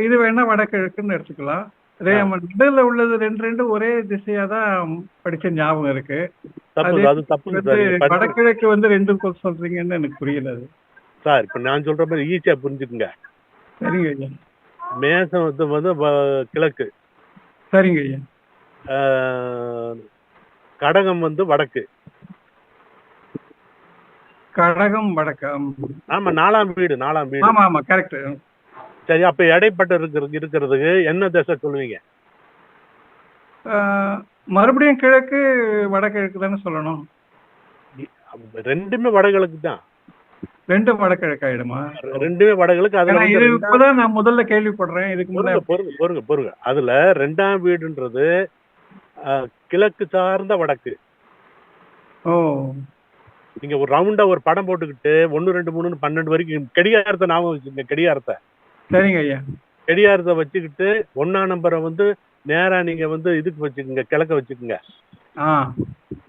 இது வேணா வடகிழக்குன்னு எடுத்துக்கலாம். நடுவில் உள்ளது 2 ஒரே திசையா தான் படிச்ச ஞாபகம் இருக்கு. வடகிழக்கு வந்து 2 சொல்றீங்கன்னு எனக்கு புரியல. அது சார் இப்ப நான் சொல்ற மாதிரி ஈஸியா புரிஞ்சுக்குங்க. சரிங்க ஐயா. மேசம் வந்து கிழக்கு. சரிங்க ஐயா. கடகம் வந்து வடக்கு. கடகம் வடக்கு. ஆமா, 4ஆம் வீடு. ஆமா ஆமா, கரெக்ட். சரி, அப்ப இடைப்பட்ட இருக்கிறதுக்கு என்ன திசை சொல்லுவீங்க? மறுபடியும் கிழக்கு வடகிழக்கு தானே சொல்லணும். 2மே வடகிழக்கு தான். 2 வடகிழக்கு ஆயிடுமா? 2மே வடகிழக்கு. அதுல இப்பதான் நான் முதல்ல கேள்விப்படுறேன். இதுக்கு முன்னாடி பொருங்க. அதுல 2ஆம் வீடுன்றது கிழக்கு சார்ந்த வடக்கு. ஓ, நீங்க ஒரு ரவுண்டா ஒரு படம் போட்டுக்கிட்டு 1 2 3 12 வரைக்கும் கடிகாரத்தை ஞாபகம் வச்சுக்கோங்க. கடிகாரத்தை. சரிங்க ஐயா. கடிகாரத்தை வச்சுக்கிட்டு 1ஆம் நம்பரை வந்து நேரா நீங்க வந்து இதுக்கு வச்சுக்கோங்க, கிழக்க வச்சுக்கோங்க.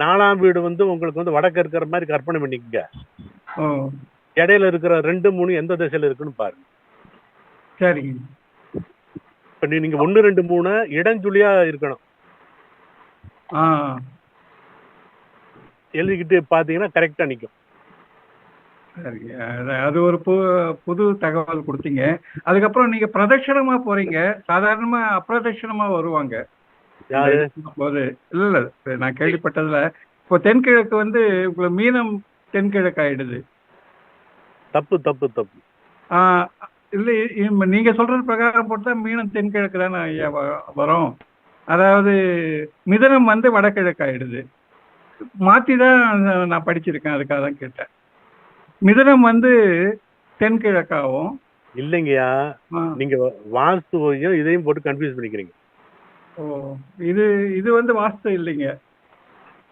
4ஆம் வீடு வந்து உங்களுக்கு வந்து வடக்கு இருக்கிற மாதிரி கற்பனை பண்ணிக்கோங்க. இடையில இருக்கிற 2 3 எந்த திசையில இருக்குன்னு பாருங்க. சரி. இப்ப நீங்க 1 2 3 இடஞ்சுழியா இருக்கணும். எழுதிக்கிட்டு பாத்தீங்கன்னா கரெக்டா நிக்கும். சரி, அது ஒரு புது தகவல் கொடுத்தீங்க. அதுக்கப்புறம் நீங்க பிரதட்சணமா போறீங்க. சாதாரணமா அப்பிரதட்சணமா வருவாங்க போது. இல்ல நான் கேள்விப்பட்டதுல இப்போ தென்கிழக்கு வந்து மீனம் தென்கிழக்கு ஆயிடுது. தப்பு தப்பு தப்பு. இல்ல, நீங்க சொல்றது பிரகாரம் போட்டா மீனம் தென்கிழக்கு தானே ஐயா வரும். அதாவது மிதனம் வந்து வடகிழக்கு ஆயிடுது. மாத்தி தான் நான் படிச்சிருக்கேன், அதுக்காக தான் கேட்டேன். மிதனம் வந்து தென்கிழக்காவும். இல்லைங்கய்யா, நீங்க வாஸ்துவையும் இதையும் போட்டு கன்ஃபியூஸ் பண்ணிக்கிறீங்க. ஓ, இது வந்து வாஸ்து இல்லைங்க.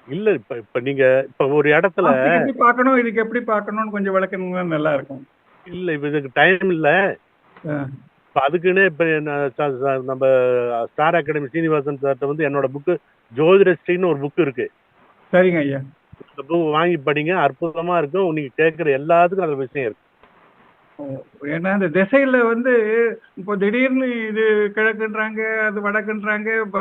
இல்ல, இப்ப நீங்க இப்ப ஒரு இடத்துல எப்படி பார்க்கணும், இதுக்கு எப்படி பார்க்கணும்னு கொஞ்சம் விளக்கணும்னா நல்லா இருக்கும். இல்ல, இப்ப இதுக்கு டைம் இல்ல. இப்ப அதுக்குன்னு இப்ப நம்ம ஸ்டார் அகாடமி சீனிவாசன் சார்ட்ட வந்து என்னோட புக்கு ஜோதிடஸ்ரீன்னு ஒரு புக் இருக்கு. சரிங்க ஐயா. இந்த புக் வாங்கி படிங்க, அற்புதமா இருக்கும். நீங்க கேட்கிற எல்லாத்துக்கும் அந்த விஷயம் இருக்கு. ஏன்னா இந்த திசையில வந்து இப்போ திடீர்னு இது கிழக்குன்றாங்க, அது வடக்குன்றாங்க. இப்போ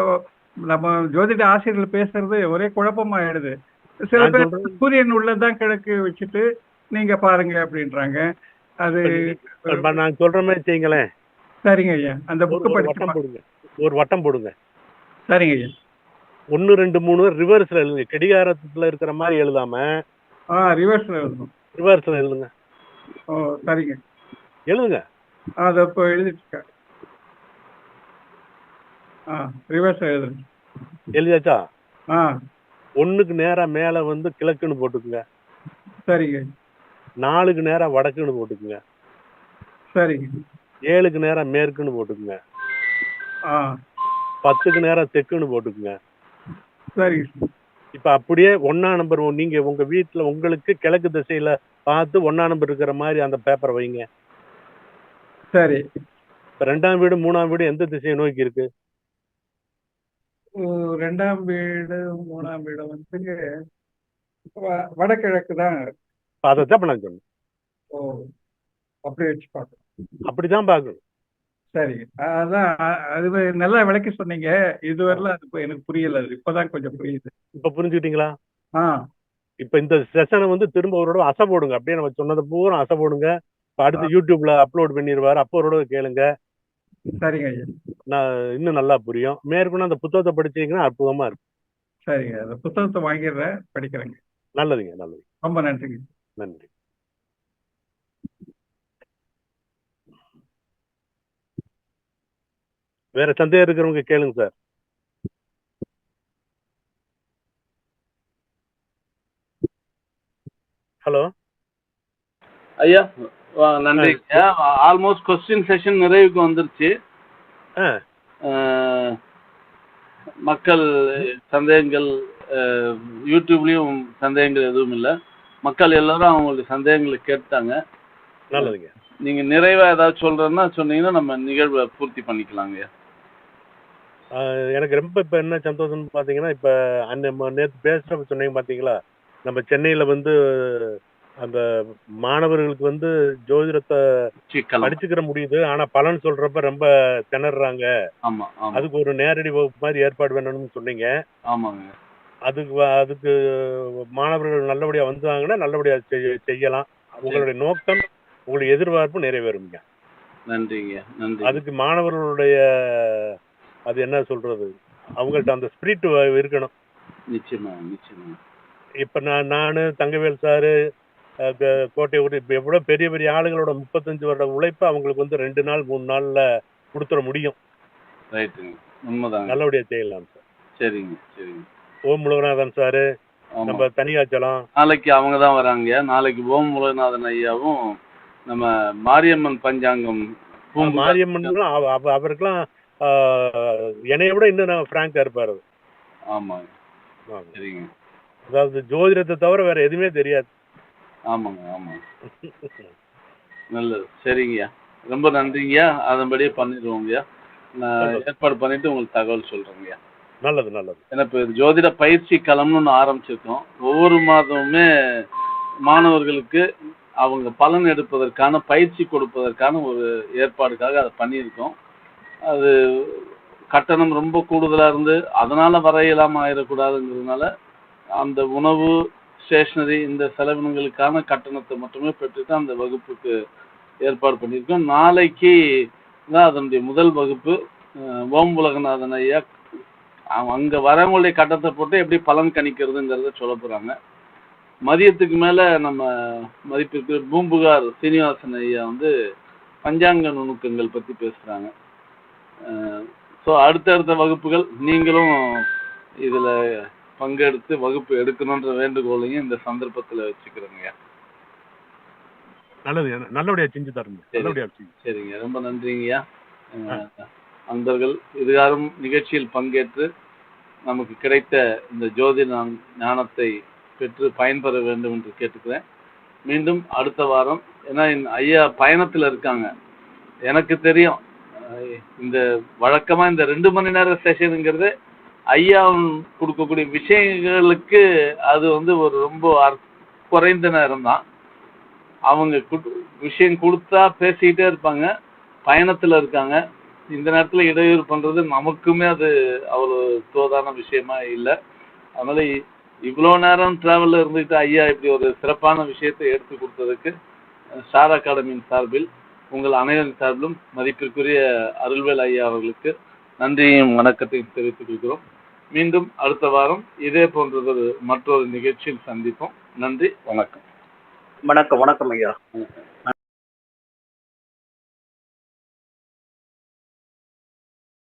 நம்ம ஜோதிட ஆசிரியர்கள் பேசுறது ஒரே குழப்பமாயிடுது. சில நான் பேர் சொல்றது சூரியன் உள்ளதான் கிழக்கு வச்சுட்டு நீங்க பாருங்க அப்படின்றாங்க. அது நான் சொல்ற மாதிரி செய்யுங்களேன். சரிங்க ஐயா, அந்த ஒரு புக்கு ஒரு படிச்சு வட்டம் போடுங்க. ஒரு வட்டம் போடுங்க. சரிங்க ஐயா. 1 2 3 ரிவர்ஸ்ல எழுதுங்க. கடிகாரத்துல இருக்கிற மாதிரி எழுதாம ரிவர்ஸ்ல எழுதணும். ரிவர்ஸ்ல எழுதுங்க. ஓ சரிங்க, எழுதுங்க. அதை இப்போ எழுதிட்டு இருக்கேன். ரிவர்ஸ் எழுதுறேன். எழுதியாச்சா? 1க்கு நேரா மேல வந்து கிழக்குன்னு போட்டுக்குங்க. சரிங்க. 4க்கு நேரா வடக்குன்னு போட்டுக்குங்க. சரிங்க. 7க்கு நேரா மேற்குன்னு போட்டுக்குங்க. 10க்கு நேரா தெற்குன்னு போட்டுக்குங்க. சரிங்க. இப்ப அப்படியே 1ஆம் நம்பர் நீங்க உங்க வீட்டுல உங்களுக்கு கிழக்கு திசையில பார்த்து 1ஆம் நம்பர் இருக்கிற மாதிரி அந்த பேப்பரை வைங்க. சரி. இப்ப 2ஆம் வீடு 3ஆம் வீடு எந்த திசையை நோக்கி இருக்கு? 2ஆம் வீடு 3ஆம் வீடு வந்து வடகிழக்கு தான். அதைத்தான் நான் சொன்னேன். ஓ அப்படி வச்சு பார்க்கணும். அப்படிதான் பார்க்கணும். சரி, அதான் அது நல்லா விளக்கி சொன்னீங்க. இதுவரையிலும் அது எனக்கு புரியல. இப்பதான் கொஞ்சம் புரியுது. இப்ப புரிஞ்சுக்கிட்டீங்களா? இப்ப இந்த செஷனை வந்து திரும்ப ஒரு அசை போடுங்க. அப்படியே நம்ம சொன்னது பூரா அசை போடுங்க. அடுத்து யூடியூப்ல அப்லோட் பண்ணிடுவாரு. அப்போ ஒரு கேளுங்க. சரிங்க ஐயா. நான் இன்னும் நல்லா புரியும். மேற்கொண்டு அந்த புத்தகத்தை படிச்சீங்கன்னா அற்புதமா இருக்கும். சரிங்க, அந்த புத்தகத்தை வாங்கிடுறேன், படிக்கிறேங்க. நல்லதுங்க, நல்லது. ரொம்ப நன்றிங்க. நன்றி. வேற சந்தேகம் இருக்கிறவங்க கேளுங்க சார். ஹலோ ஐயா, நன்றி. ஆல்மோஸ்ட் கொஸ்டின் செஷன் நிறைவுக்கு வந்துருச்சு. மக்கள் சந்தேகங்கள் யூடியூப்லயும் சந்தேகங்கள் எதுவும் இல்லை. மக்கள் எல்லாரும் அவங்களுடைய சந்தேகங்களை கேட்டாங்க. நல்லதுங்க. நீங்க நிறைவா ஏதாவது சொல்றேன்னா சொன்னீங்கன்னா நம்ம நிகழ்வை பூர்த்தி பண்ணிக்கலாங்க. எனக்கு ரொம்ப இப்ப என்ன சந்தோஷம்னு பாத்தீங்கன்னா, இப்ப நேற்று பேசுறப்ப சொன்னீங்க பாத்தீங்களா, நம்ம சென்னையில வந்து அந்த மாணவர்களுக்கு வந்து ஜோதிடத்தை படிச்சுக்கிற முடியுது, ஆனா பலன் சொல்றப்ப ரொம்ப திணறாங்க. அதுக்கு ஒரு நேரடி வகுப்பு மாதிரி ஏற்பாடு பண்ணணும்னு சொன்னீங்க. ஆமாங்க. அதுக்கு மாணவர்கள் நல்லபடியா வந்தாங்கன்னா நல்லபடியா செய்யலாம். உங்களுடைய நோக்கம், உங்களுடைய எதிர்பார்ப்பு நிறைவேறுங்க. நன்றிங்க, நன்றி. அதுக்கு மாணவர்களுடைய அது என்ன சொல்றது, அவங்கள்ட்ட அந்த ஸ்பிரிட் இருக்கணும். நிச்சயமா, நிச்சயமா. இப்ப நானு தங்கவேல் சாரு, கோட்டை இப்ப எவ்வளவு பெரிய பெரிய ஆளுங்களோட 35 வருட உழைப்பு அவங்களுக்கு வந்து 2 நாள் 3 நாள்ல கொடுத்துட முடியும். ரைட்டுங்க, உண்மைதாங்க. நல்லபடியா செய்யலாம் சார். சரிங்க, சரிங்க. ஓம் முருகநாதன் சாரு, நம்ம தனியாச்சலம் நாளைக்கு அவங்க தான் வராங்க. நாளைக்கு ஓம் முருகநாதன் ஐயாவும் நம்ம மாரியம்மன் பஞ்சாங்கம் மாரியம்மன் அவருக்கெல்லாம் என்னைய விட இன்னும் பிராங்கா இருப்பாரு. ஆமாங்க, சரிங்க. அதாவது ஜோதிடத்தை தவிர வேற எதுவுமே தெரியாது. ஆமாங்க, ஆமாங்க. நல்லது, சரிங்கய்யா. ரொம்ப நன்றிங்கய்யா. அதன்படியே பண்ணிடுவோங்கய்யா. நான் ஏற்பாடு பண்ணிட்டு உங்களுக்கு தகவல் சொல்றேங்கய்யா. நல்லது, நல்லது. ஏன்னா இப்போ ஜோதிட பயிற்சி களம்னு ஒன்று ஆரம்பிச்சிருக்கோம். ஒவ்வொரு மாதமுமே மாணவர்களுக்கு அவங்க பலன் எடுப்பதற்கான பயிற்சி கொடுப்பதற்கான ஒரு ஏற்பாடுக்காக அதை பண்ணியிருக்கோம். அது கட்டணம் ரொம்ப கூடுதலாக இருந்து அதனால வர இயலாமல் ஆயிடக்கூடாதுங்கிறதுனால அந்த உணவு, ஸ்டேஷனரி இந்த செலவினங்களுக்கான கட்டணத்தை மட்டுமே பெற்றுட்டு அந்த வகுப்புக்கு ஏற்பாடு பண்ணியிருக்கோம். நாளைக்கு தான் அதனுடைய முதல் வகுப்பு. ஓம் உலகநாதன் ஐயா அங்கே வரவங்களுடைய கட்டணத்தை போட்டு எப்படி பலன் கணிக்கிறதுங்கிறத சொல்ல போகிறாங்க. மதியத்துக்கு மேலே நம்ம மதிப்பிற்கு பூம்புகார் சீனிவாசன் ஐயா வந்து பஞ்சாங்க நுணுக்கங்கள் பற்றி பேசுகிறாங்க. ஸோ அடுத்தடுத்த வகுப்புகள் நீங்களும் இதில் பங்கெடுத்து வகுப்பு எடுக்கணுன்ற வேண்டுகோளையும் இந்த சந்தர்ப்பத்தில் வச்சுக்கிறேங்க. நல்லது, நல்லபடியா செஞ்சு தரணும். சரிங்க, ரொம்ப நன்றிங்கய்யா. அன்பர்கள் இதுகாரும் நிகழ்ச்சியில் பங்கேற்று நமக்கு கிடைத்த இந்த ஜோதிட ஞானத்தை பெற்று பயன்பெற வேண்டும் என்று கேட்டுக்கிறேன். மீண்டும் அடுத்த வாரம், ஏன்னா ஐயா பயணத்தில் இருக்காங்க. எனக்கு தெரியும் இந்த வழக்கமாக இந்த 2 மணி நேர செஷனுங்கிறது ஐயா கொடுக்கக்கூடிய விஷயங்களுக்கு அது வந்து ஒரு ரொம்ப குறைந்த நேரம் தான். அவங்க விஷயம் கொடுத்தா பேசிக்கிட்டே இருப்பாங்க. பயணத்தில் இருக்காங்க. இந்த நேரத்துல இடையூறு பண்றது நமக்குமே அது அவ்வளவு தோதான விஷயமா இல்லை. அதனால இவ்வளவு நேரம் டிராவல்ல இருந்துட்டு ஐயா இப்படி ஒரு சிறப்பான விஷயத்தை எடுத்து கொடுத்ததுக்கு ஸ்டார் அகாடமியின் சார்பில் உங்கள் அனைவரின் சார்பிலும் மதிப்பிற்குரிய அருள்வேல் ஐயா அவர்களுக்கு நன்றியையும் வணக்கத்தையும் தெரிவித்துக் கொள்கிறோம். மீண்டும் அடுத்த வாரம் இதே போன்றதொரு மற்றொரு நிகழ்ச்சியில் சந்திப்போம். நன்றி, வணக்கம். வணக்கம் ஐயா.